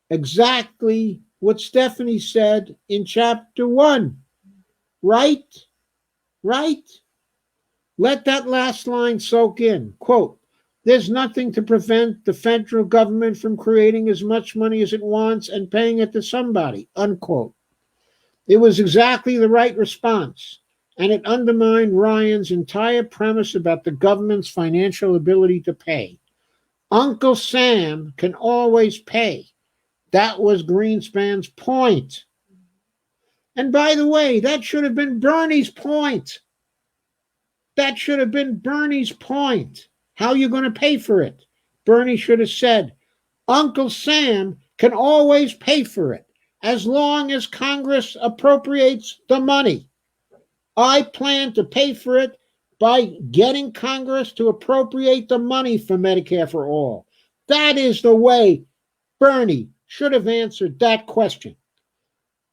exactly what Stephanie said in chapter 1. Right? Right? Let that last line soak in. Quote, there's nothing to prevent the federal government from creating as much money as it wants and paying it to somebody, unquote. It was exactly the right response, and it undermined Ryan's entire premise about the government's financial ability to pay. Uncle Sam can always pay. That was Greenspan's point. And by the way, that should have been Bernie's point. That should have been Bernie's point. How are you going to pay for it? Bernie should have said, Uncle Sam can always pay for it as long as Congress appropriates the money. I plan to pay for it by getting Congress to appropriate the money for Medicare for all. That is the way Bernie should have answered that question.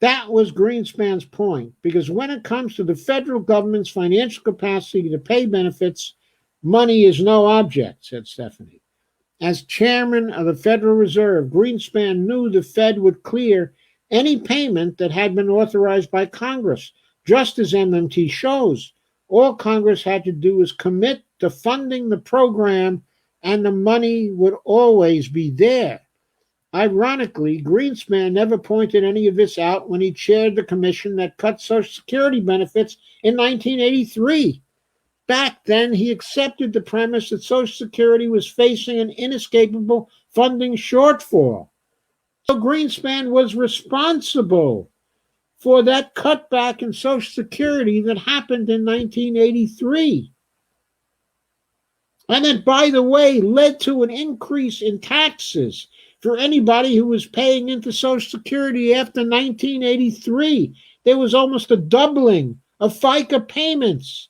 That was Greenspan's point, because when it comes to the federal government's financial capacity to pay benefits, money is no object, said Stephanie. As chairman of the Federal Reserve, Greenspan knew the Fed would clear any payment that had been authorized by Congress, just as MMT shows. All Congress had to do was commit to funding the program, and the money would always be there. Ironically, Greenspan never pointed any of this out when he chaired the commission that cut Social Security benefits in 1983. Back then, he accepted the premise that Social Security was facing an inescapable funding shortfall. So Greenspan was responsible for that cutback in Social Security that happened in 1983. And that, by the way, led to an increase in taxes for anybody who was paying into Social Security after 1983. There was almost a doubling of FICA payments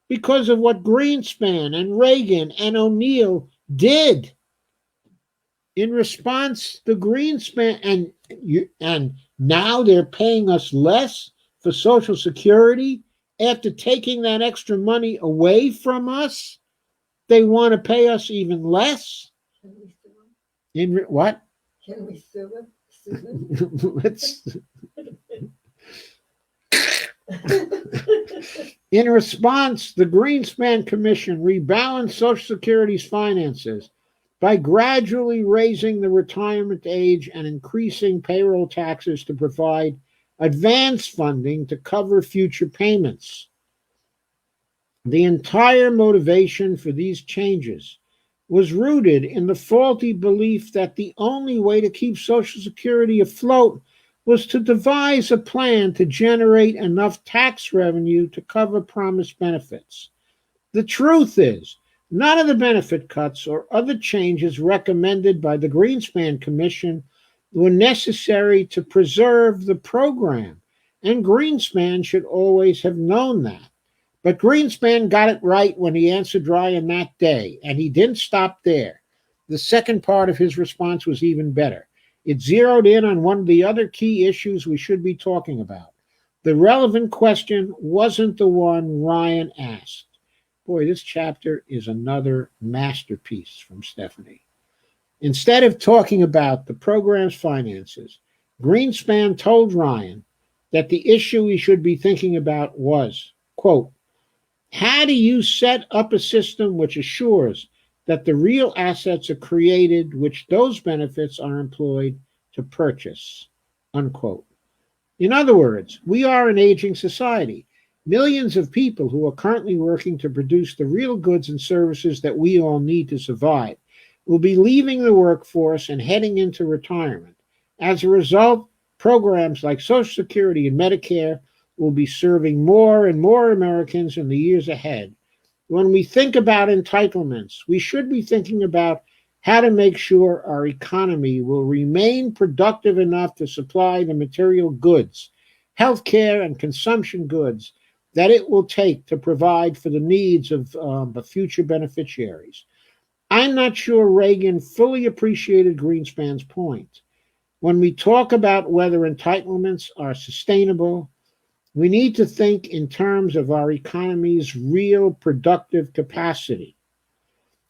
because of what Greenspan and Reagan and O'Neill did. In response to Greenspan, and now they're paying us less for Social Security after taking that extra money away from us. They want to pay us even less. Can we sue them? What? Can we sue them? Let's In response, the Greenspan Commission rebalanced Social Security's finances by gradually raising the retirement age and increasing payroll taxes to provide advance funding to cover future payments. The entire motivation for these changes was rooted in the faulty belief that the only way to keep Social Security afloat was to devise a plan to generate enough tax revenue to cover promised benefits. The truth is, none of the benefit cuts or other changes recommended by the Greenspan Commission were necessary to preserve the program, and Greenspan should always have known that. But Greenspan got it right when he answered Ryan that day, and he didn't stop there. The second part of his response was even better. It zeroed in on one of the other key issues we should be talking about. The relevant question wasn't the one Ryan asked. Boy, this chapter is another masterpiece from Stephanie. Instead of talking about the program's finances, Greenspan told Ryan that the issue he should be thinking about was, quote, how do you set up a system which assures that the real assets are created which those benefits are employed to purchase, unquote. In other words, we are an aging society. Millions of people who are currently working to produce the real goods and services that we all need to survive will be leaving the workforce and heading into retirement. As a result, programs like Social Security and Medicare will be serving more and more Americans in the years ahead. When we think about entitlements, we should be thinking about how to make sure our economy will remain productive enough to supply the material goods, healthcare, and consumption goods that it will take to provide for the needs of the future beneficiaries. I'm not sure Reagan fully appreciated Greenspan's point. When we talk about whether entitlements are sustainable, we need to think in terms of our economy's real productive capacity.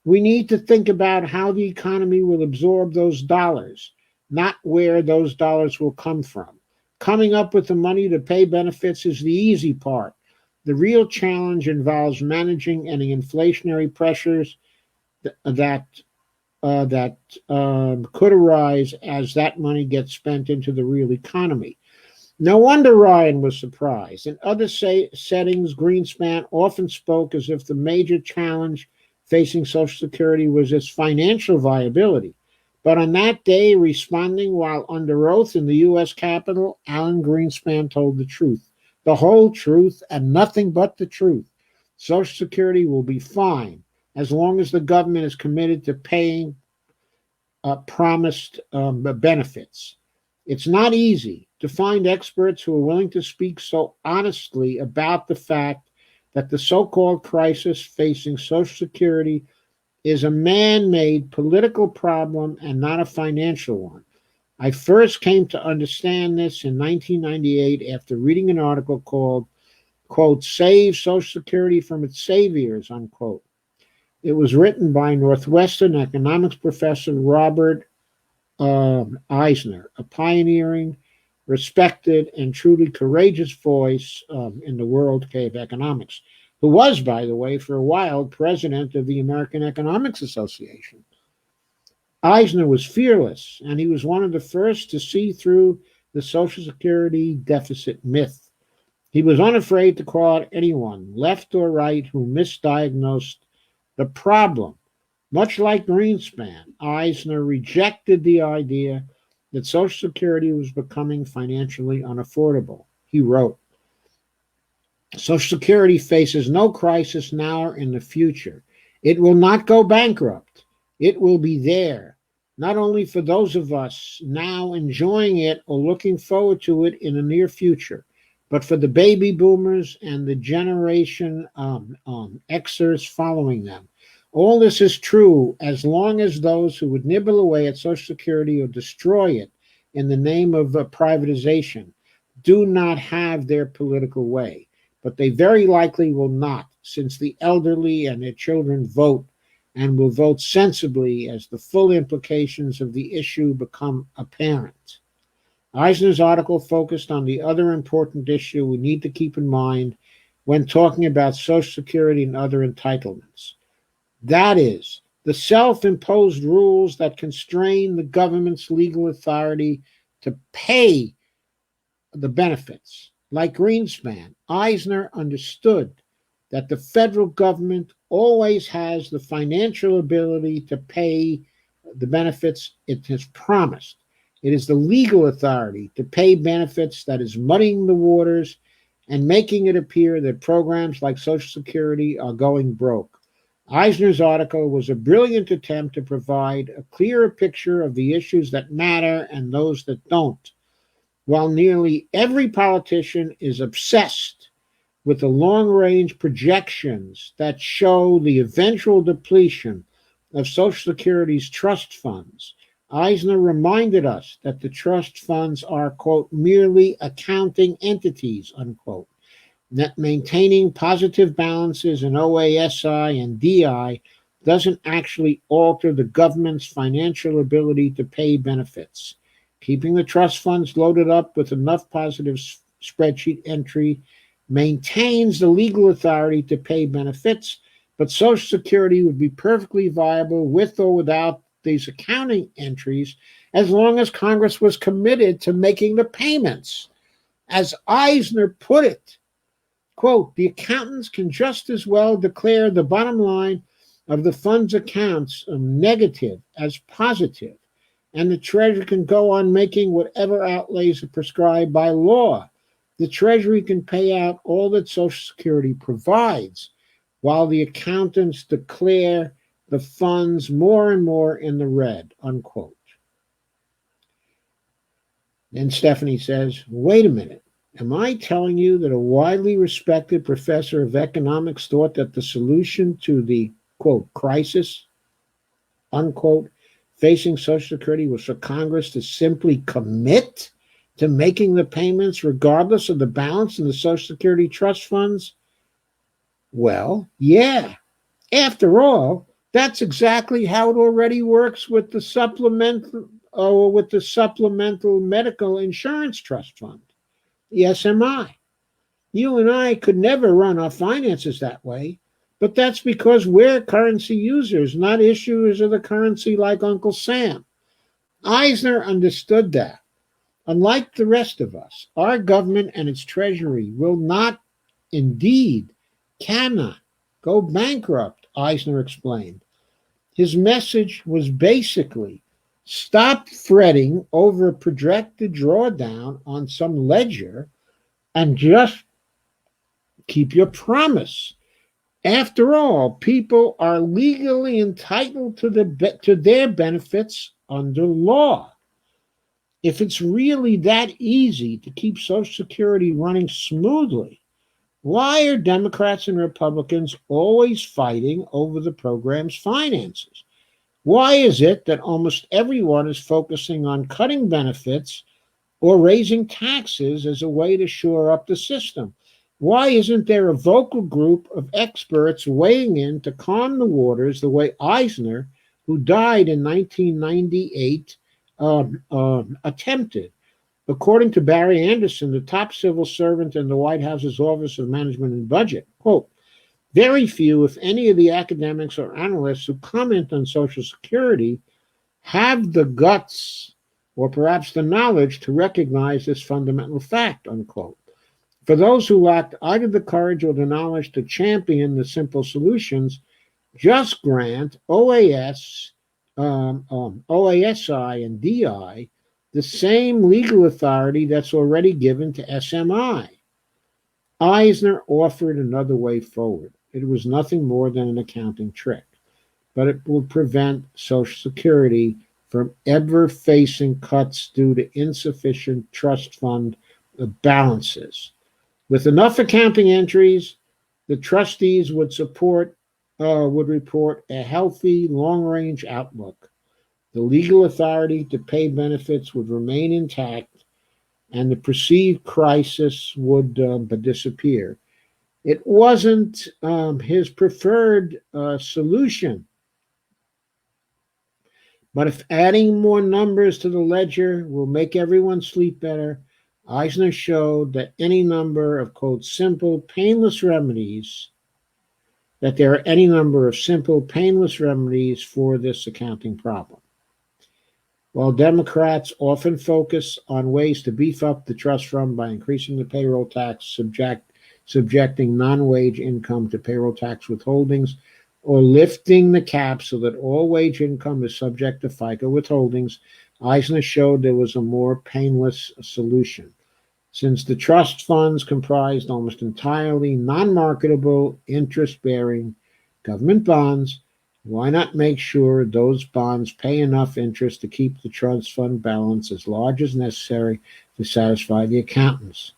We need to think about how the economy will absorb those dollars, not where those dollars will come from. Coming up with the money to pay benefits is the easy part. The real challenge involves managing any inflationary pressures that could arise as that money gets spent into the real economy. No wonder Ryan was surprised. In other settings, Greenspan often spoke as if the major challenge facing Social Security was its financial viability. But on that day, responding while under oath in the U.S. Capitol, Alan Greenspan told the truth, the whole truth, and nothing but the truth. Social Security will be fine as long as the government is committed to paying promised benefits. It's not easy to find experts who are willing to speak so honestly about the fact that the so-called crisis facing Social Security is a man-made political problem and not a financial one. I first came to understand this in 1998 after reading an article called, quote, Save Social Security from Its Saviors, unquote. It was written by Northwestern economics professor Robert Eisner, a pioneering, respected, and truly courageous voice in the world of economics, who was, by the way, for a while, president of the American Economics Association. Eisner was fearless, and he was one of the first to see through the Social Security deficit myth. He was unafraid to call out anyone, left or right, who misdiagnosed the problem. Much like Greenspan, Eisner rejected the idea that Social Security was becoming financially unaffordable. He wrote, Social Security faces no crisis now or in the future. It will not go bankrupt. It will be there, not only for those of us now enjoying it or looking forward to it in the near future, but for the baby boomers and the generation Xers following them. All this is true as long as those who would nibble away at Social Security or destroy it in the name of privatization do not have their political way. But they very likely will not, since the elderly and their children vote and will vote sensibly as the full implications of the issue become apparent. Eisner's article focused on the other important issue we need to keep in mind when talking about Social Security and other entitlements. That is, the self-imposed rules that constrain the government's legal authority to pay the benefits. Like Greenspan, Eisner understood that the federal government always has the financial ability to pay the benefits it has promised. It is the legal authority to pay benefits that is muddying the waters and making it appear that programs like Social Security are going broke. Eisner's article was a brilliant attempt to provide a clearer picture of the issues that matter and those that don't. While nearly every politician is obsessed with the long-range projections that show the eventual depletion of Social Security's trust funds, Eisner reminded us that the trust funds are, quote, merely accounting entities, unquote, that maintaining positive balances in OASI and DI doesn't actually alter the government's financial ability to pay benefits. Keeping the trust funds loaded up with enough positive spreadsheet entry maintains the legal authority to pay benefits, but Social Security would be perfectly viable with or without these accounting entries as long as Congress was committed to making the payments. As Eisner put it, quote, the accountants can just as well declare the bottom line of the fund's accounts negative as positive, and the Treasury can go on making whatever outlays are prescribed by law. The Treasury can pay out all that Social Security provides, while the accountants declare the funds more and more in the red, unquote. Then Stephanie says, wait a minute. Am I telling you that a widely respected professor of economics thought that the solution to the, quote, crisis, unquote, facing Social Security was for Congress to simply commit to making the payments regardless of the balance in the Social Security trust funds? Well, yeah. After all, that's exactly how it already works with the supplemental medical insurance trust fund, the SMI. You and I could never run our finances that way, but that's because we're currency users, not issuers of the currency like Uncle Sam. Eisner understood that. Unlike the rest of us, our government and its treasury will not, indeed, cannot go bankrupt, Eisner explained. His message was basically stop fretting over a projected drawdown on some ledger and just keep your promise. After all, people are legally entitled to their benefits under law. If it's really that easy to keep Social Security running smoothly, why are Democrats and Republicans always fighting over the program's finances? Why is it that almost everyone is focusing on cutting benefits or raising taxes as a way to shore up the system? Why isn't there a vocal group of experts weighing in to calm the waters the way Eisner, who died in 1998, attempted? According to Barry Anderson, the top civil servant in the White House's Office of Management and Budget, quote, very few, if any, of the academics or analysts who comment on Social Security have the guts or perhaps the knowledge to recognize this fundamental fact, unquote. For those who lacked either the courage or the knowledge to champion the simple solutions, just grant OASI and DI the same legal authority that's already given to SMI. Eisner offered another way forward. It was nothing more than an accounting trick, but it would prevent Social Security from ever facing cuts due to insufficient trust fund balances. With enough accounting entries, the trustees would report a healthy, long-range outlook. The legal authority to pay benefits would remain intact, and the perceived crisis would disappear. It wasn't his preferred solution, But if adding more numbers to the ledger will make everyone sleep better, Eisner showed that any number of, quote, simple, painless remedies, that there are any number of simple, painless remedies for this accounting problem. While Democrats often focus on ways to beef up the trust fund by increasing the payroll tax, subjecting non-wage income to payroll tax withholdings, or lifting the cap so that all wage income is subject to FICA withholdings, Eisner showed there was a more painless solution. Since the trust funds comprised almost entirely non-marketable, interest-bearing government bonds, why not make sure those bonds pay enough interest to keep the trust fund balance as large as necessary to satisfy the accountants?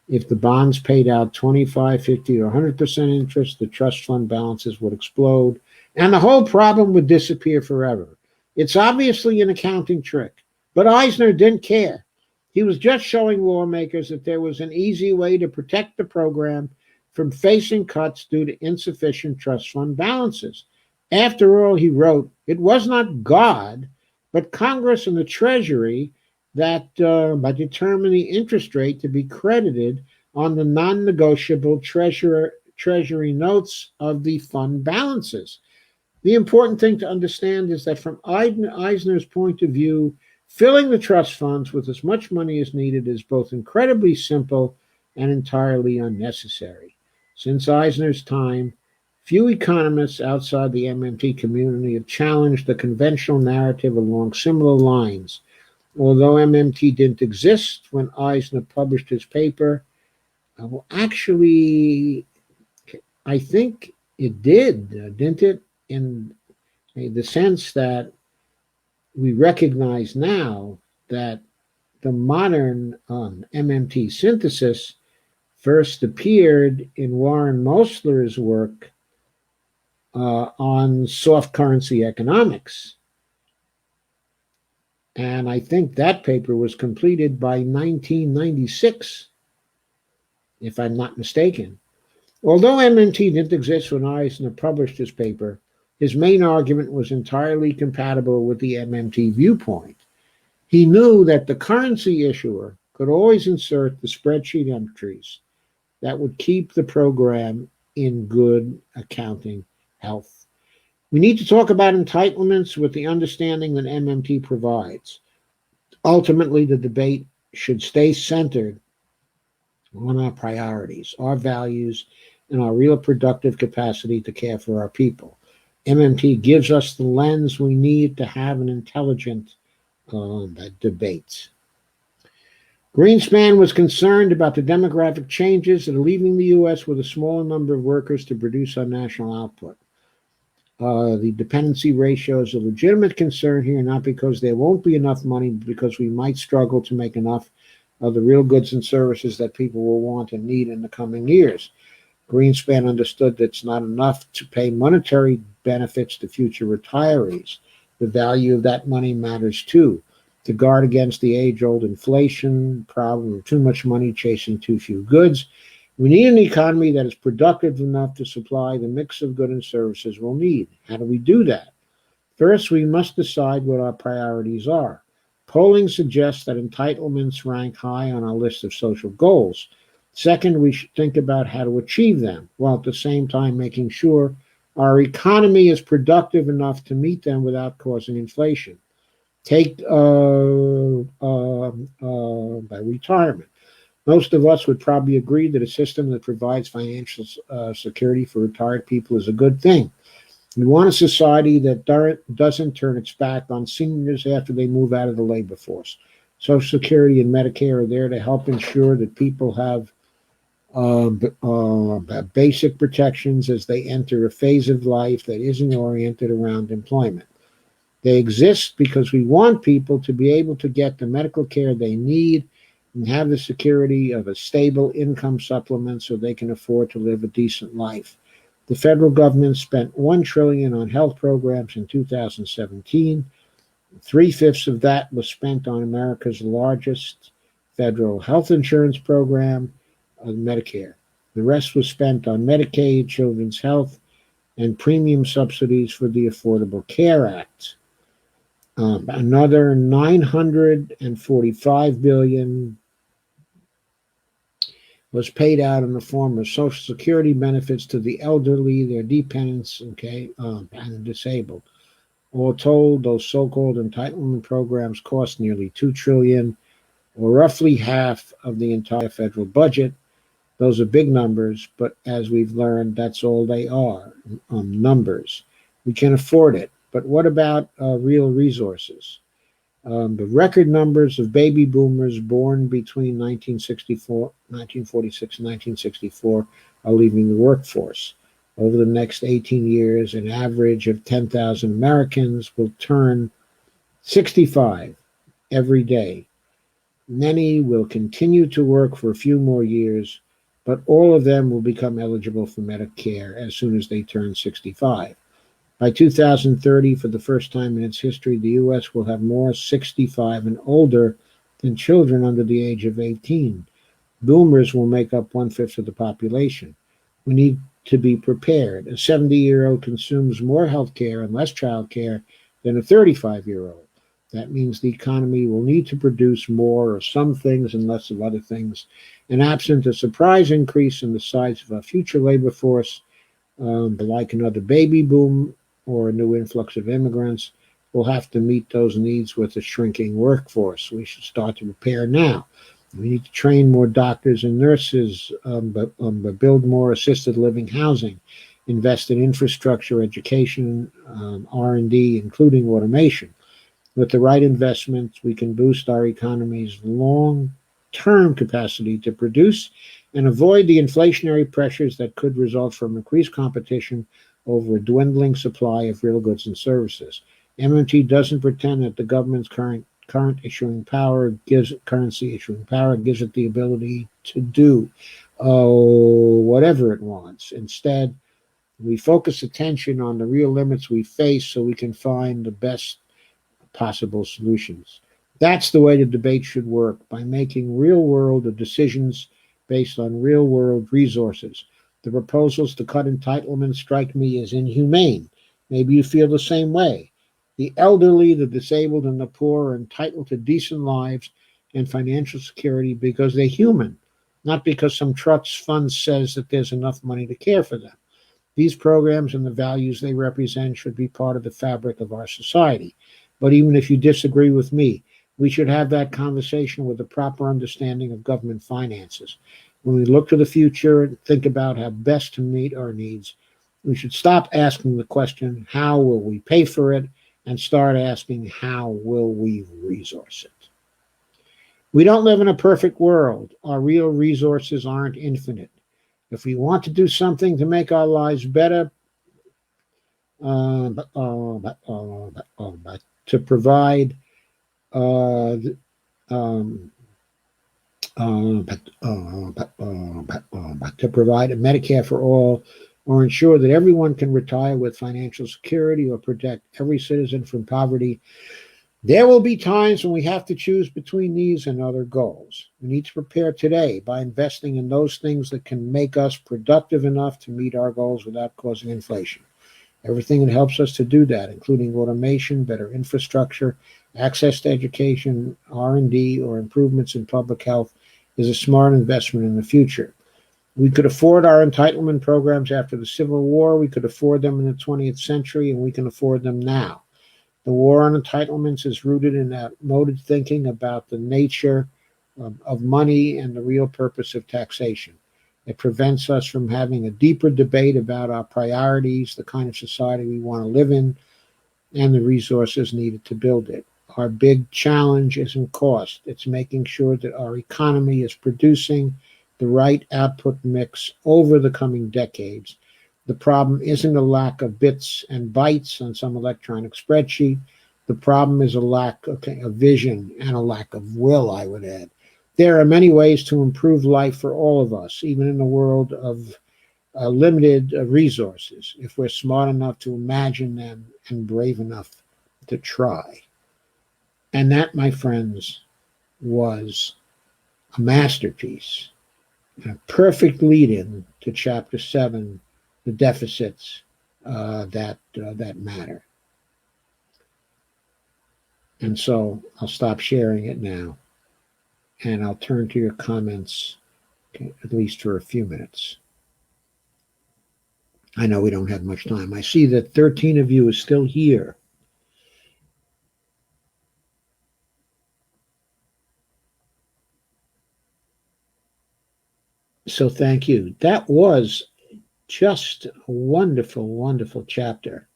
If the bonds paid out 25, 50, or 100% interest, the trust fund balances would explode, and the whole problem would disappear forever. It's obviously an accounting trick, but Eisner didn't care. He was just showing lawmakers that there was an easy way to protect the program from facing cuts due to insufficient trust fund balances. After all, he wrote, it was not God, but Congress and the Treasury that by determining the interest rate to be credited on the non-negotiable treasury notes of the fund balances. The important thing to understand is that from Eisner's point of view, filling the trust funds with as much money as needed is both incredibly simple and entirely unnecessary. Since Eisner's time, few economists outside the MMT community have challenged the conventional narrative along similar lines. Although MMT didn't exist when Eisner published his paper, well, actually, I think it did, didn't it? In the sense that we recognize now that the modern MMT synthesis first appeared in Warren Mosler's work on soft currency economics. And I think that paper was completed by 1996, if I'm not mistaken. Although MMT didn't exist when Eisner published his paper, his main argument was entirely compatible with the MMT viewpoint. He knew that the currency issuer could always insert the spreadsheet entries that would keep the program in good accounting health. We need to talk about entitlements with the understanding that MMT provides. Ultimately, the debate should stay centered on our priorities, our values, and our real productive capacity to care for our people. MMT gives us the lens we need to have an intelligent debate. Greenspan was concerned about the demographic changes that are leaving the U.S. with a smaller number of workers to produce our national output. The dependency ratio is a legitimate concern here, not because there won't be enough money, but because we might struggle to make enough of the real goods and services that people will want and need in the coming years. Greenspan understood that it's not enough to pay monetary benefits to future retirees. The value of that money matters too. To guard against the age-old inflation problem of too much money chasing too few goods, we need an economy that is productive enough to supply the mix of goods and services we'll need. How do we do that? First, we must decide what our priorities are. Polling suggests that entitlements rank high on our list of social goals. Second, we should think about how to achieve them, while at the same time making sure our economy is productive enough to meet them without causing inflation. Take by retirement. Most of us would probably agree that a system that provides financial security for retired people is a good thing. We want a society that doesn't turn its back on seniors after they move out of the labor force. Social Security and Medicare are there to help ensure that people have basic protections as they enter a phase of life that isn't oriented around employment. They exist because we want people to be able to get the medical care they need and have the security of a stable income supplement so they can afford to live a decent life. The federal government spent $1 trillion on health programs in 2017. 3/5 of that was spent on America's largest federal health insurance program, Medicare. The rest was spent on Medicaid, children's health, and premium subsidies for the Affordable Care Act. Another 945 billion was paid out in the form of Social Security benefits to the elderly, their dependents, and the disabled. All told, those so-called entitlement programs cost nearly $2 trillion, or roughly half of the entire federal budget. Those are big numbers, but as we've learned, that's all they are, numbers. We can afford it. But what about real resources? The record numbers of baby boomers born between 1946 and 1964 are leaving the workforce. Over the next 18 years, an average of 10,000 Americans will turn 65 every day. Many will continue to work for a few more years, but all of them will become eligible for Medicare as soon as they turn 65. By 2030, for the first time in its history, the U.S. will have more 65 and older than children under the age of 18. Boomers will make up one-fifth of the population. We need to be prepared. A 70-year-old consumes more health care and less child care than a 35-year-old. That means the economy will need to produce more of some things and less of other things. And absent a surprise increase in the size of our future labor force, like another baby boom or a new influx of immigrants, we'll have to meet those needs with a shrinking workforce. We should start to prepare now. We need to train more doctors and nurses, but build more assisted living housing, invest in infrastructure, education, R&D, including automation. With the right investments, we can boost our economy's long-term capacity to produce and avoid the inflationary pressures that could result from increased competition over a dwindling supply of real goods and services. MMT doesn't pretend that the government's currency issuing power gives it the ability to do whatever it wants. Instead, we focus attention on the real limits we face so we can find the best possible solutions. That's the way the debate should work, by making real-world decisions based on real-world resources. The proposals to cut entitlements strike me as inhumane. Maybe you feel the same way. The elderly, the disabled, and the poor are entitled to decent lives and financial security because they're human, not because some trust fund says that there's enough money to care for them. These programs and the values they represent should be part of the fabric of our society. But even if you disagree with me, we should have that conversation with a proper understanding of government finances. When we look to the future and think about how best to meet our needs, we should stop asking the question, how will we pay for it, and start asking, how will we resource it? We don't live in a perfect world. Our real resources aren't infinite. If we want to do something to make our lives better, to provide uh, to provide a Medicare for all, or ensure that everyone can retire with financial security, or protect every citizen from poverty, there will be times when we have to choose between these and other goals. We need to prepare today by investing in those things that can make us productive enough to meet our goals without causing inflation. Everything that helps us to do that, including automation, better infrastructure, access to education, R&D, or improvements in public health, is a smart investment in the future. We could afford our entitlement programs after the Civil War. We could afford them in the 20th century, and we can afford them now. The war on entitlements is rooted in outmoded thinking about the nature of money and the real purpose of taxation. It prevents us from having a deeper debate about our priorities, the kind of society we want to live in, and the resources needed to build it. Our big challenge isn't cost. It's making sure that our economy is producing the right output mix over the coming decades. The problem isn't a lack of bits and bytes on some electronic spreadsheet. The problem is a lack of vision and a lack of will, I would add. There are many ways to improve life for all of us, even in a world of limited resources, if we're smart enough to imagine them and brave enough to try. And that, my friends, was a masterpiece, a perfect lead-in to Chapter 7, the deficits that matter. And so I'll stop sharing it now, and I'll turn to your comments, okay, at least for a few minutes. I know we don't have much time. I see that 13 of you is still here. So thank you. That was just a wonderful, wonderful chapter.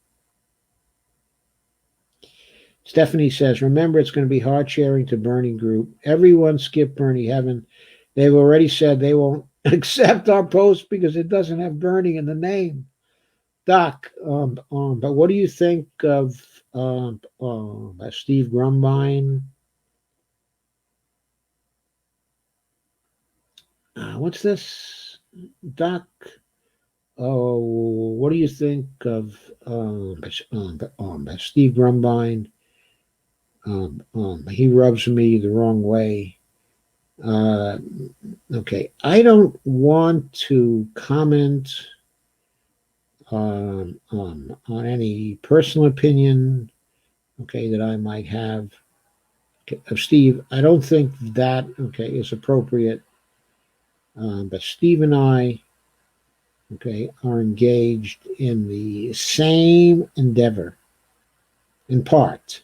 Stephanie says, remember, it's going to be hard sharing to Bernie group. Everyone skip Bernie Heaven. They've already said they won't accept our post because it doesn't have Bernie in the name. Doc, but what do you think of Steve Grumbine? What's this, Doc? Oh, what do you think of Steve Grumbine? He rubs me the wrong way. Okay, I don't want to comment on any personal opinion, okay, that I might have of Steve. I don't think that, okay, is appropriate. But Steve and I, okay, are engaged in the same endeavor, in part.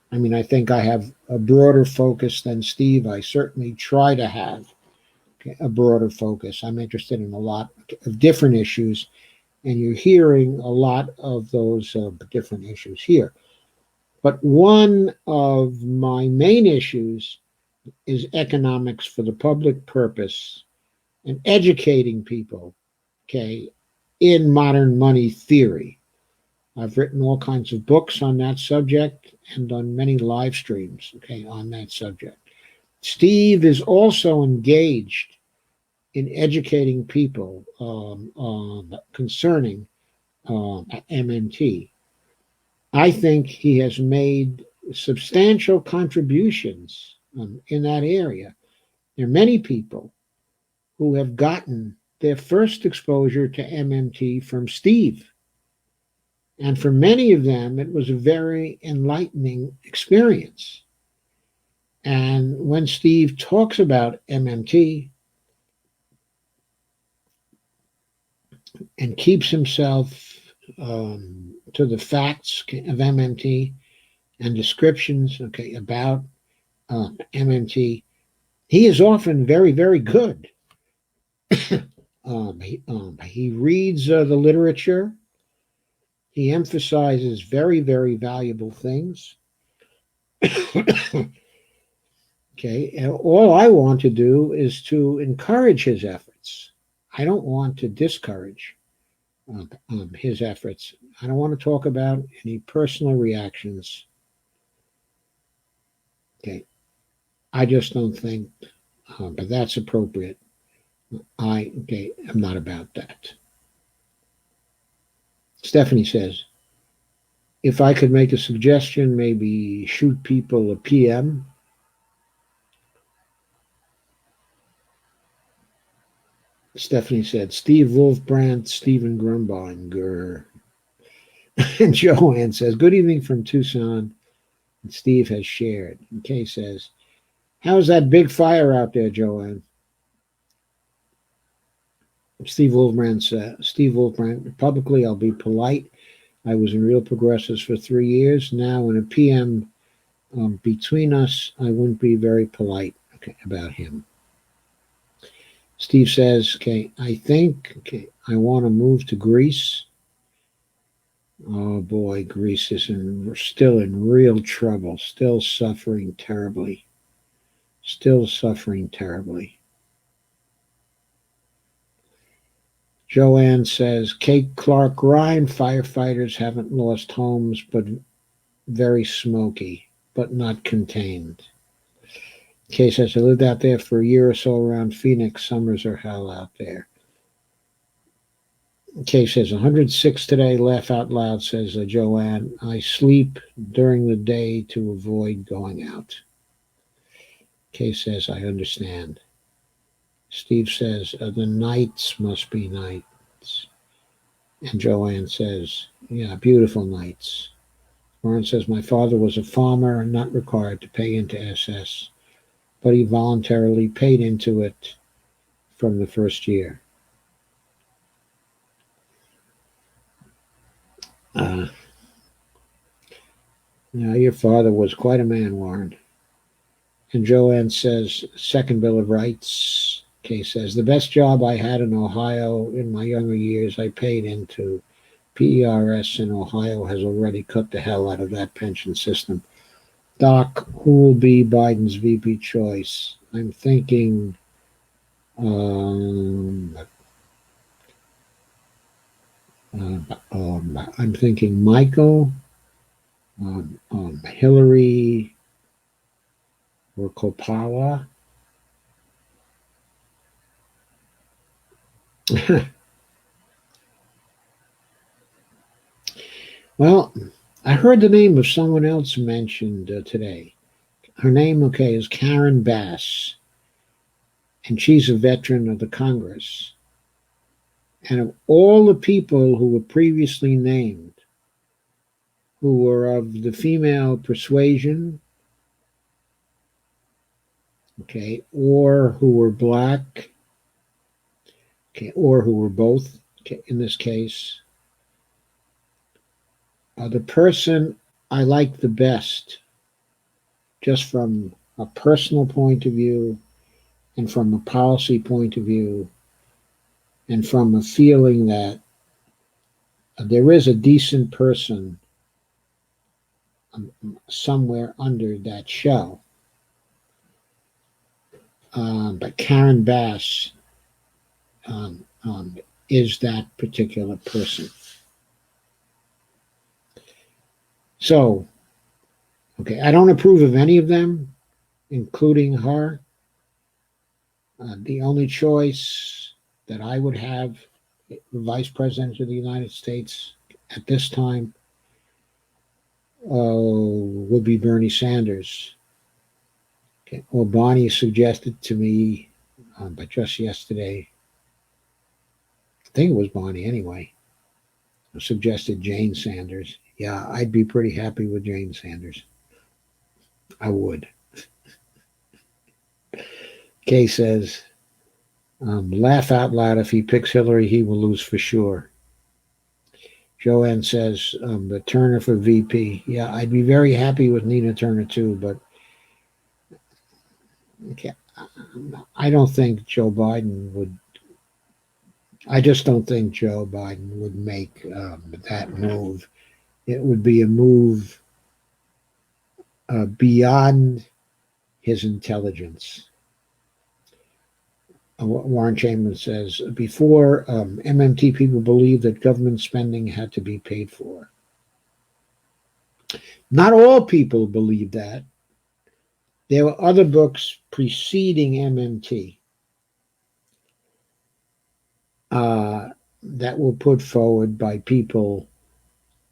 I mean, I think I have a broader focus than Steve. I certainly try to have, okay, a broader focus. I'm interested in a lot of different issues, and you're hearing a lot of those different issues here. But one of my main issues is economics for the public purpose and educating people, okay, in modern money theory. I've written all kinds of books on that subject and done many live streams, okay, on that subject. Steve is also engaged in educating people concerning MMT. I think he has made substantial contributions in that area. There are many people who have gotten their first exposure to MMT from Steve. And for many of them, it was a very enlightening experience. And when Steve talks about MMT and keeps himself to the facts of MMT and descriptions, okay, about MMT, he is often very, very good. He reads the literature. He emphasizes very, very valuable things. Okay, and all I want to do is to encourage his efforts. I don't want to discourage his efforts. I don't want to talk about any personal reactions. Okay, I just don't think, but that's appropriate. I'm not about that. Stephanie says, if I could make a suggestion, maybe shoot people a PM. Stephanie said, Steve Wolfbrandt, Stephen Grumbine, grr. And Joanne says, good evening from Tucson. And Steve has shared. And Kay says, how's that big fire out there, Joanne? Steve Wolfbrandt, publicly, I'll be polite. I was in Real Progressives for 3 years. Now, in a PM between us, I wouldn't be very polite, okay, about him. Steve says, okay, I think, okay, I want to move to Greece. Oh boy, Greece is still in real trouble, still suffering terribly. Still suffering terribly. Joanne says, Kate Clark Ryan, firefighters haven't lost homes, but very smoky, but not contained. Kay says, I lived out there for a year or so around Phoenix. Summers are hell out there. Kay says, 106 today, laugh out loud, says Joanne. I sleep during the day to avoid going out. Kay says, I understand. Steve says, the nights must be nights. And Joanne says, yeah, beautiful nights. Warren says, my father was a farmer and not required to pay into SS, but he voluntarily paid into it from the first year. Now, your father was quite a man, Warren. And Joanne says, second Bill of Rights. Kay says, the best job I had in Ohio in my younger years, I paid into. PERS in Ohio has already cut the hell out of that pension system. Doc, who will be Biden's VP choice? I'm thinking, I'm thinking Michael, Hillary, or Kopala. Well, I heard the name of someone else mentioned today. Her name, is Karen Bass, and she's a veteran of the Congress. And of all the people who were previously named, who were of the female persuasion, or who were black, or who were both, in this case, the person I like the best, just from a personal point of view, and from a policy point of view, and from a feeling that there is a decent person somewhere under that shell. But Karen Bass is that particular person. So, I don't approve of any of them, including her. The only choice that I would have, the Vice President of the United States at this time, would be Bernie Sanders. Well, Bonnie suggested to me, but just yesterday, I think it was Bonnie anyway, suggested Jane Sanders. Yeah, I'd be pretty happy with Jane Sanders. I would. Kay says, laugh out loud. If he picks Hillary, he will lose for sure. Joanne says, the Turner for VP. Yeah, I'd be very happy with Nina Turner too, but I don't think Joe Biden would. I just don't think Joe Biden would make that move. It would be a move beyond his intelligence. Warren Chamberlain says, before MMT people believed that government spending had to be paid for. Not all people believed that. There were other books preceding MMT that were put forward by people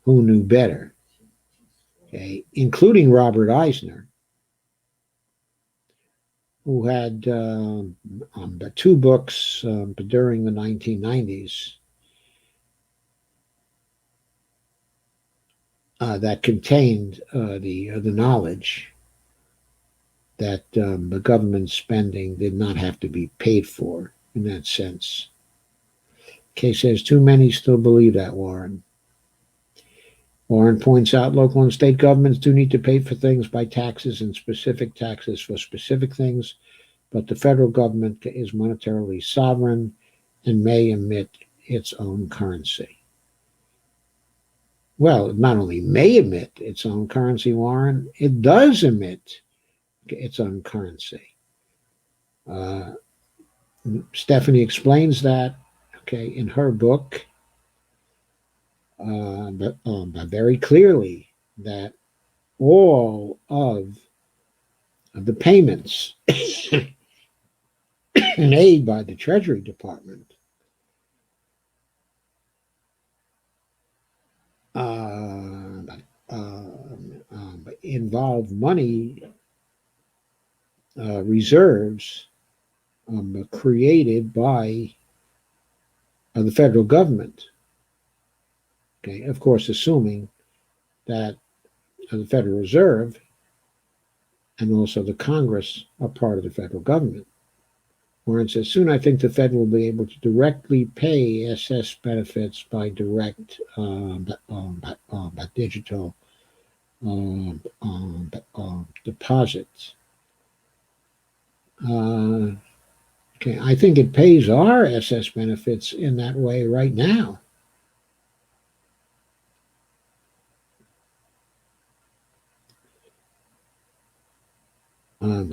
who knew better, including Robert Eisner, who had two books during the 1990s that contained the knowledge that the government spending did not have to be paid for in that sense. Kay says, too many still believe that, Warren. Warren points out local and state governments do need to pay for things by taxes and specific taxes for specific things, but the federal government is monetarily sovereign and may emit its own currency. Well, it not only may emit its own currency, Warren, it does emit its own currency. Stephanie explains that, in her book, but very clearly that all of the payments made by the Treasury Department involve money reserves created by the federal government. Of course, assuming that the Federal Reserve and also the Congress are part of the federal government. Warren says, soon I think the Fed will be able to directly pay SS benefits by direct digital deposits. Okay, I think it pays our SS benefits in that way right now.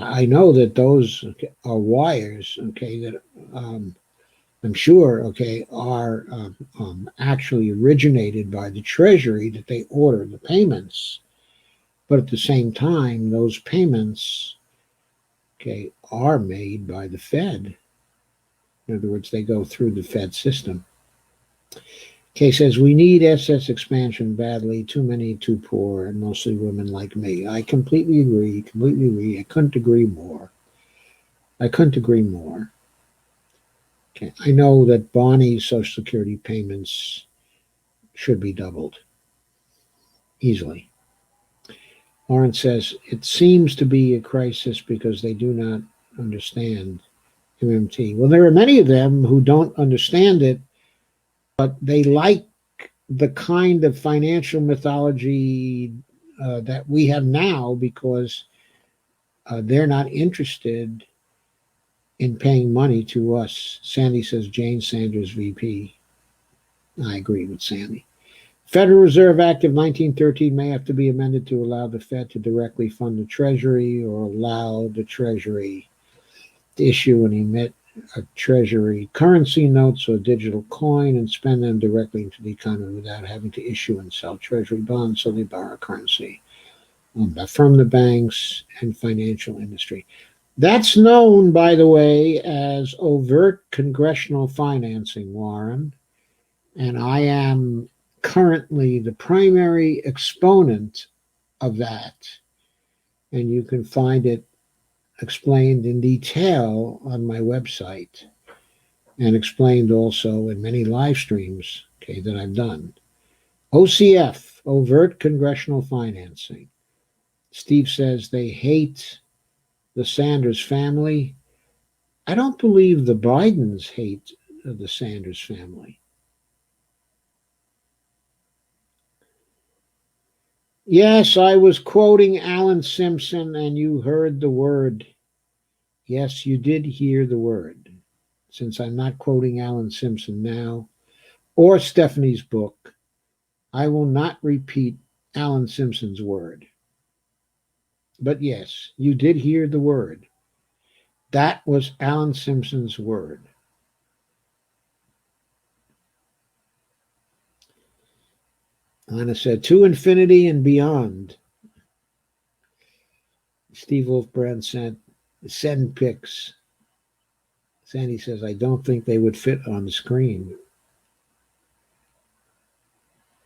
I know that those are wires, okay, that I'm sure, okay, are actually originated by the Treasury, that they order the payments. But at the same time, those payments, okay, are made by the Fed. In other words, they go through the Fed system. Okay, says, we need SS expansion badly. Too many, too poor, and mostly women like me. I completely agree, completely agree. I couldn't agree more. I couldn't agree more. Okay, I know that Bonnie's Social Security payments should be doubled easily. Lawrence says, it seems to be a crisis because they do not understand MMT. Well, there are many of them who don't understand it, but they like the kind of financial mythology that we have now because they're not interested in paying money to us. Sandy says, Jane Sanders, VP. I agree with Sandy. Federal Reserve Act of 1913 may have to be amended to allow the Fed to directly fund the Treasury or allow the Treasury to issue and emit a Treasury currency notes or digital coin and spend them directly into the economy without having to issue and sell Treasury bonds, so they borrow currency from the banks and financial industry. That's known, by the way, as overt congressional financing, Warren, and I am currently the primary exponent of that, and you can find it explained in detail on my website and explained also in many live streams, okay, that I've done. OCF, overt congressional financing. Steve says they hate the Sanders family. I don't believe the Bidens hate the Sanders family. Yes, I was quoting Alan Simpson, and you heard the word. Yes, you did hear the word. Since I'm not quoting Alan Simpson now, or Stephanie's book, I will not repeat Alan Simpson's word. But yes, you did hear the word. That was Alan Simpson's word. Anna said, to infinity and beyond. Steve Wolfbrand send pics. Sandy says, I don't think they would fit on the screen.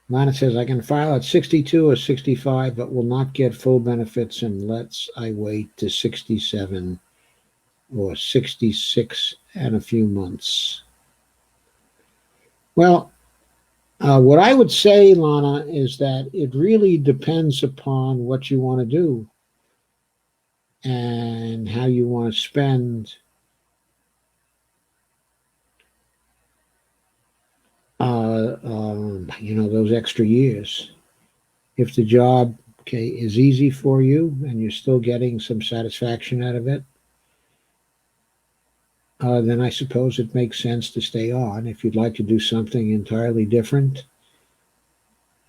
Lana says, I can file at 62 or 65, but will not get full benefits unless I wait to 67 or 66 and a few months. Well, what I would say, Lana, is that it really depends upon what you want to do and how you want to spend those extra years. If the job, okay, is easy for you and you're still getting some satisfaction out of it, then I suppose it makes sense to stay on. If you'd like to do something entirely different,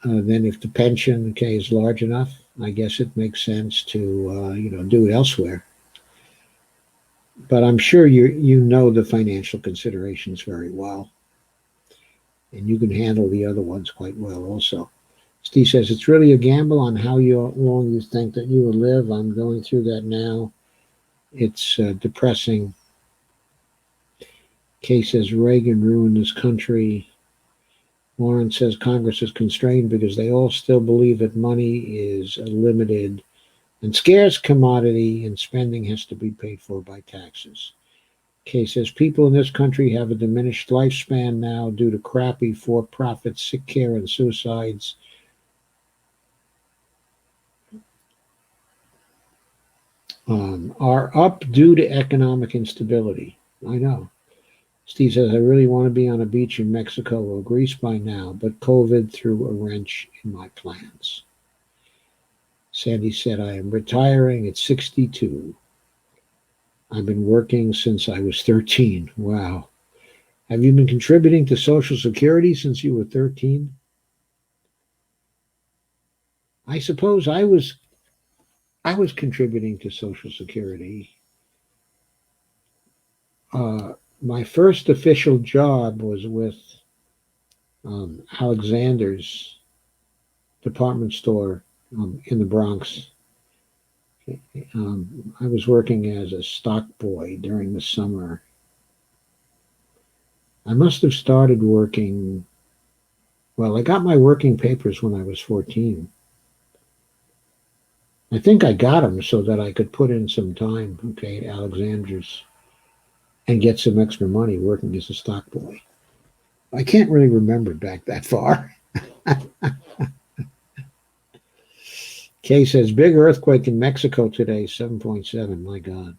then if the pension, okay, is large enough, I guess it makes sense to do it elsewhere. But I'm sure you know the financial considerations very well, and you can handle the other ones quite well also. Steve says, it's really a gamble on how long you think that you will live. I'm going through that now. It's depressing. Kay says, Reagan ruined this country. Warren says, Congress is constrained because they all still believe that money is a limited and scarce commodity and spending has to be paid for by taxes. Kay says, people in this country have a diminished lifespan now due to crappy for-profit sick care and suicides. are up due to economic instability. I know. Steve says, I really want to be on a beach in Mexico or Greece by now, but COVID threw a wrench in my plans. Sandy said, I am retiring at 62. I've been working since I was 13. Wow. Have you been contributing to Social Security since you were 13? I suppose I was contributing to Social Security. My first official job was with Alexander's department store in the Bronx. I was working as a stock boy during the summer. I must have started working, well, I got my working papers when I was 14. I think I got them so that I could put in some time, okay, at Alexander's and get some extra money working as a stock boy. I can't really remember back that far. Kay says, big earthquake in Mexico today, 7.7. My God.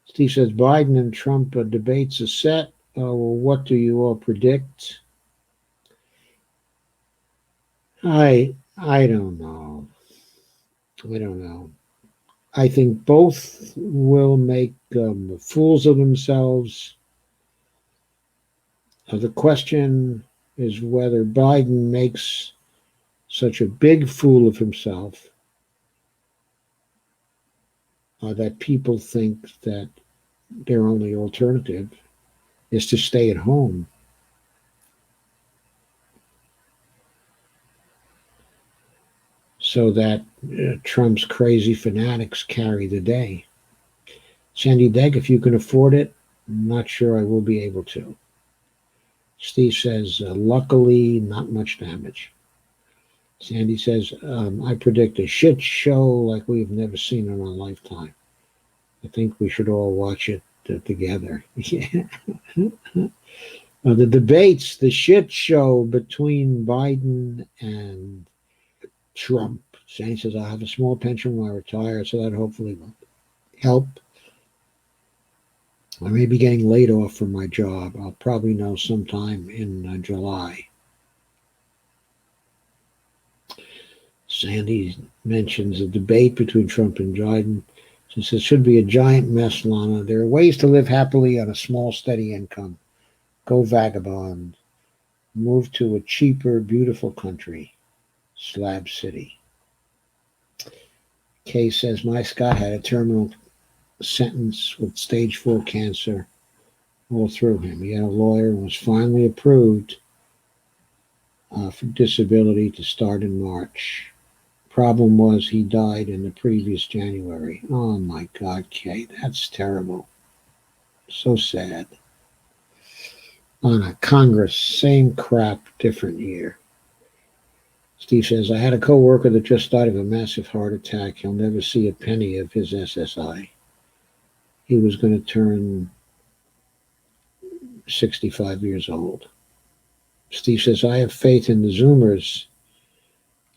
Steve says, Biden and Trump debates are set. Well, what do you all predict? I don't know. I don't know. I think both will make fools of themselves. The question is whether Biden makes such a big fool of himself that people think that their only alternative is to stay at home. So that Trump's crazy fanatics carry the day. Sandy Degg, if you can afford it, I'm not sure I will be able to. Steve says, luckily, not much damage. Sandy says, I predict a shit show like we've never seen in our lifetime. I think we should all watch it together. Yeah. The debates, the shit show between Biden and Trump. Sandy says, I have a small pension when I retire, so that hopefully will help. I may be getting laid off from my job. I'll probably know sometime in July. Sandy mentions a debate between Trump and Biden. She says, it should be a giant mess, Lana. There are ways to live happily on a small, steady income. Go vagabond. Move to a cheaper, beautiful country. Slab City. Kay says, my Scott had a terminal sentence with stage 4 cancer all through him. He had a lawyer and was finally approved for disability to start in March. Problem was he died in the previous January. Oh my God, Kay, that's terrible. So sad. On a Congress, same crap, different year. Steve says, I had a coworker that just died of a massive heart attack. He'll never see a penny of his SSI. He was going to turn 65 years old. Steve says, I have faith in the Zoomers.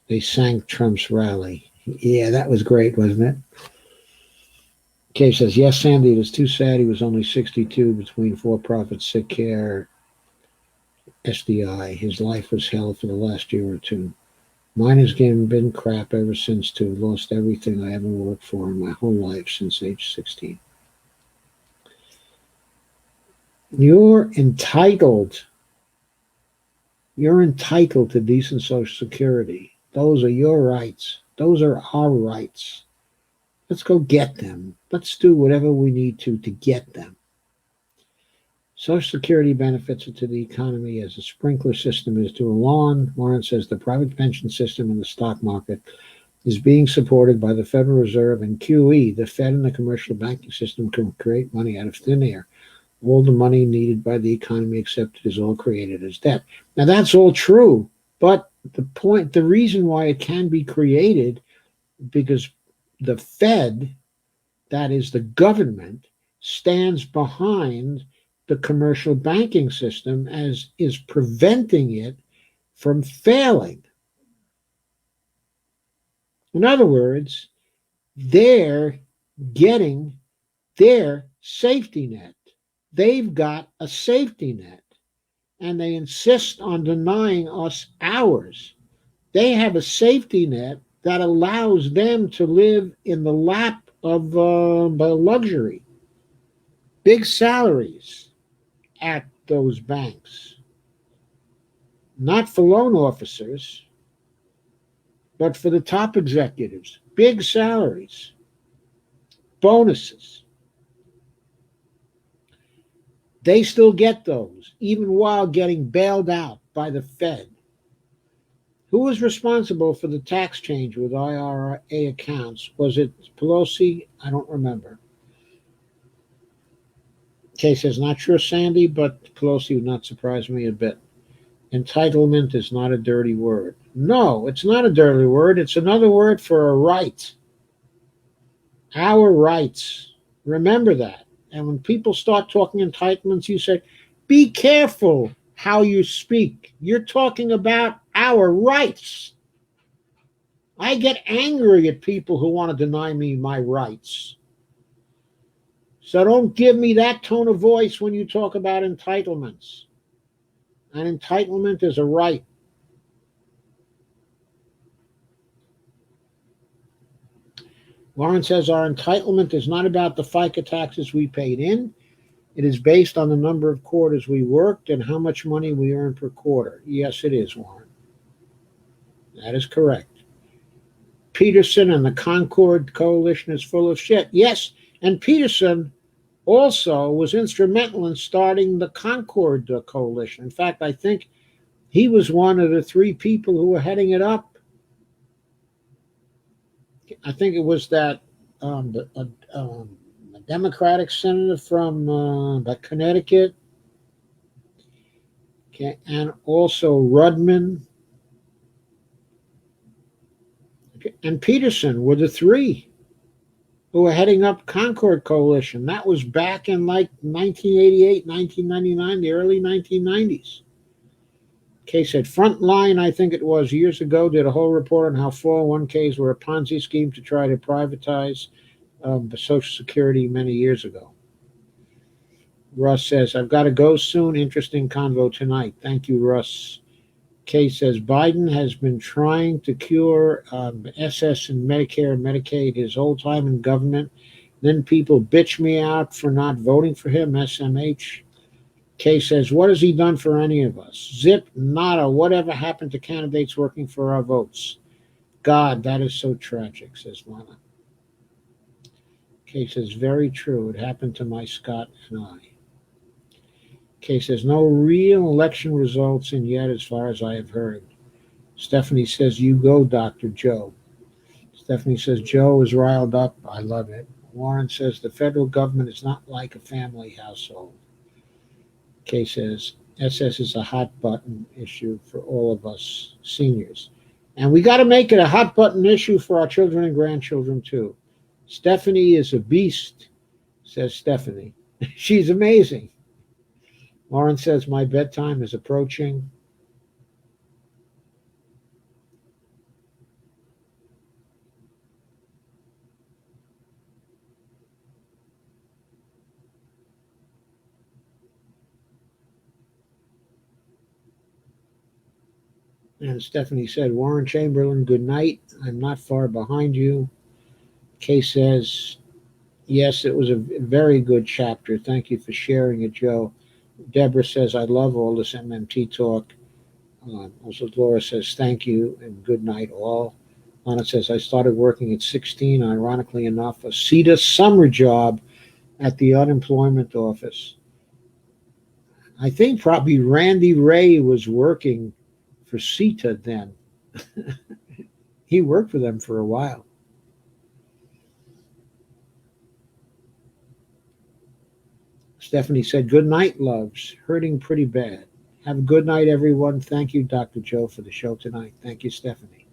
They sank Trump's rally. Yeah, that was great, wasn't it? Kay says, yes, Sandy, it is too sad. He was only 62 between for-profit sick care, SDI. His life was hell for the last year or two. Mine has been crap ever since, too. Lost everything I ever worked for in my whole life since age 16. You're entitled. You're entitled to decent Social Security. Those are your rights. Those are our rights. Let's go get them. Let's do whatever we need to get them. Social Security benefits are to the economy as a sprinkler system is to a lawn. Warren says the private pension system in the stock market is being supported by the Federal Reserve and QE. The Fed and the commercial banking system can create money out of thin air. All the money needed by the economy accepted is all created as debt. Now that's all true, but the reason why it can be created, because the Fed, that is the government, stands behind the commercial banking system as is preventing it from failing. In other words, they're getting their safety net. They've got a safety net, and they insist on denying us ours. They have a safety net that allows them to live in the lap of luxury, big salaries at those banks, not for loan officers, but for the top executives, big salaries, bonuses. They still get those, even while getting bailed out by the Fed. Who was responsible for the tax change with IRA accounts? Was it Pelosi? I don't remember. Kay says, not sure, Sandy, but Pelosi would not surprise me a bit. Entitlement is not a dirty word. No, it's not a dirty word. It's another word for a right. Our rights. Remember that. And when people start talking entitlements, you say, be careful how you speak. You're talking about our rights. I get angry at people who want to deny me my rights. So don't give me that tone of voice when you talk about entitlements. An entitlement is a right. Lauren says our entitlement is not about the FICA taxes we paid in. It is based on the number of quarters we worked and how much money we earned per quarter. Yes, it is, Warren. That is correct. Peterson and the Concord Coalition is full of shit. Yes, and Peterson also was instrumental in starting the Concord Coalition. In fact, I think he was one of the three people who were heading it up. I think it was that a Democratic senator from Connecticut, and also Rudman and Peterson were the three who were heading up Concord Coalition. That was back in like 1988, 1999, the early 1990s. Kay said, Frontline, I think it was, years ago, did a whole report on how 401ks were a Ponzi scheme to try to privatize Social Security many years ago. Russ says, I've got to go soon. Interesting convo tonight. Thank you, Russ. Kay says, Biden has been trying to cure SS and Medicare and Medicaid his whole time in government. Then people bitch me out for not voting for him, SMH. Kay says, what has he done for any of us? Zip, nada. Whatever happened to candidates working for our votes? God, that is so tragic, says Lana. Kay says, very true. It happened to my Scott and I. Kay says, no real election results in yet as far as I have heard. Stephanie says, you go, Dr. Joe. Stephanie says, Joe is riled up. I love it. Warren says, the federal government is not like a family household. Kay says, SS is a hot button issue for all of us seniors. And we got to make it a hot button issue for our children and grandchildren, too. Stephanie is a beast, says Stephanie. She's amazing. Lauren says, my bedtime is approaching. And Stephanie said, Warren Chamberlain, good night. I'm not far behind you. Kay says, yes, it was a very good chapter. Thank you for sharing it, Joe. Deborah says, I love all this MMT talk. Also, Laura says, thank you and good night all. Lana says, I started working at 16, ironically enough, a CETA summer job at the unemployment office. I think probably Randy Ray was working for CETA then. He worked for them for a while. Stephanie said, good night, loves. Hurting pretty bad. Have a good night, everyone. Thank you, Dr. Joe, for the show tonight. Thank you, Stephanie.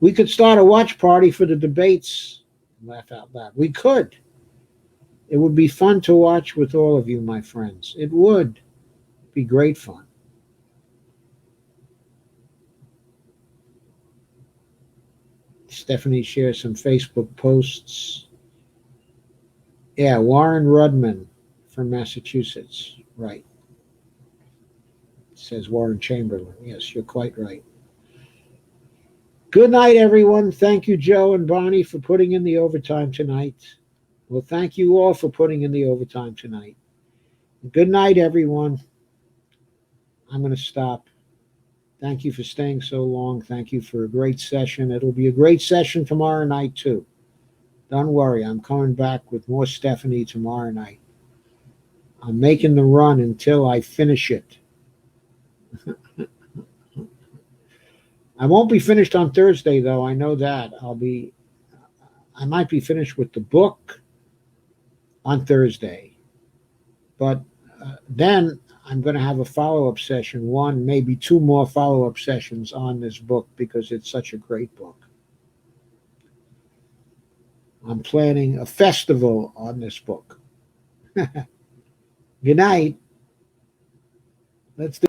We could start a watch party for the debates. Laugh out loud. We could. It would be fun to watch with all of you, my friends. It would be great fun. Stephanie shares some Facebook posts. Yeah, Warren Rudman from Massachusetts. Right. It says Warren Chamberlain. Yes, you're quite right. Good night, everyone. Thank you, Joe and Bonnie, for putting in the overtime tonight. Well, thank you all for putting in the overtime tonight. Good night, everyone. I'm going to stop. Thank you for staying so long. Thank you for a great session. It'll be a great session tomorrow night, too. Don't worry. I'm coming back with more Stephanie tomorrow night. I'm making the run until I finish it. I won't be finished on Thursday, though. I know that. I might be finished with the book on Thursday. But then I'm going to have a follow-up session, one, maybe two more follow-up sessions on this book because it's such a great book. I'm planning a festival on this book. Good night. Let's do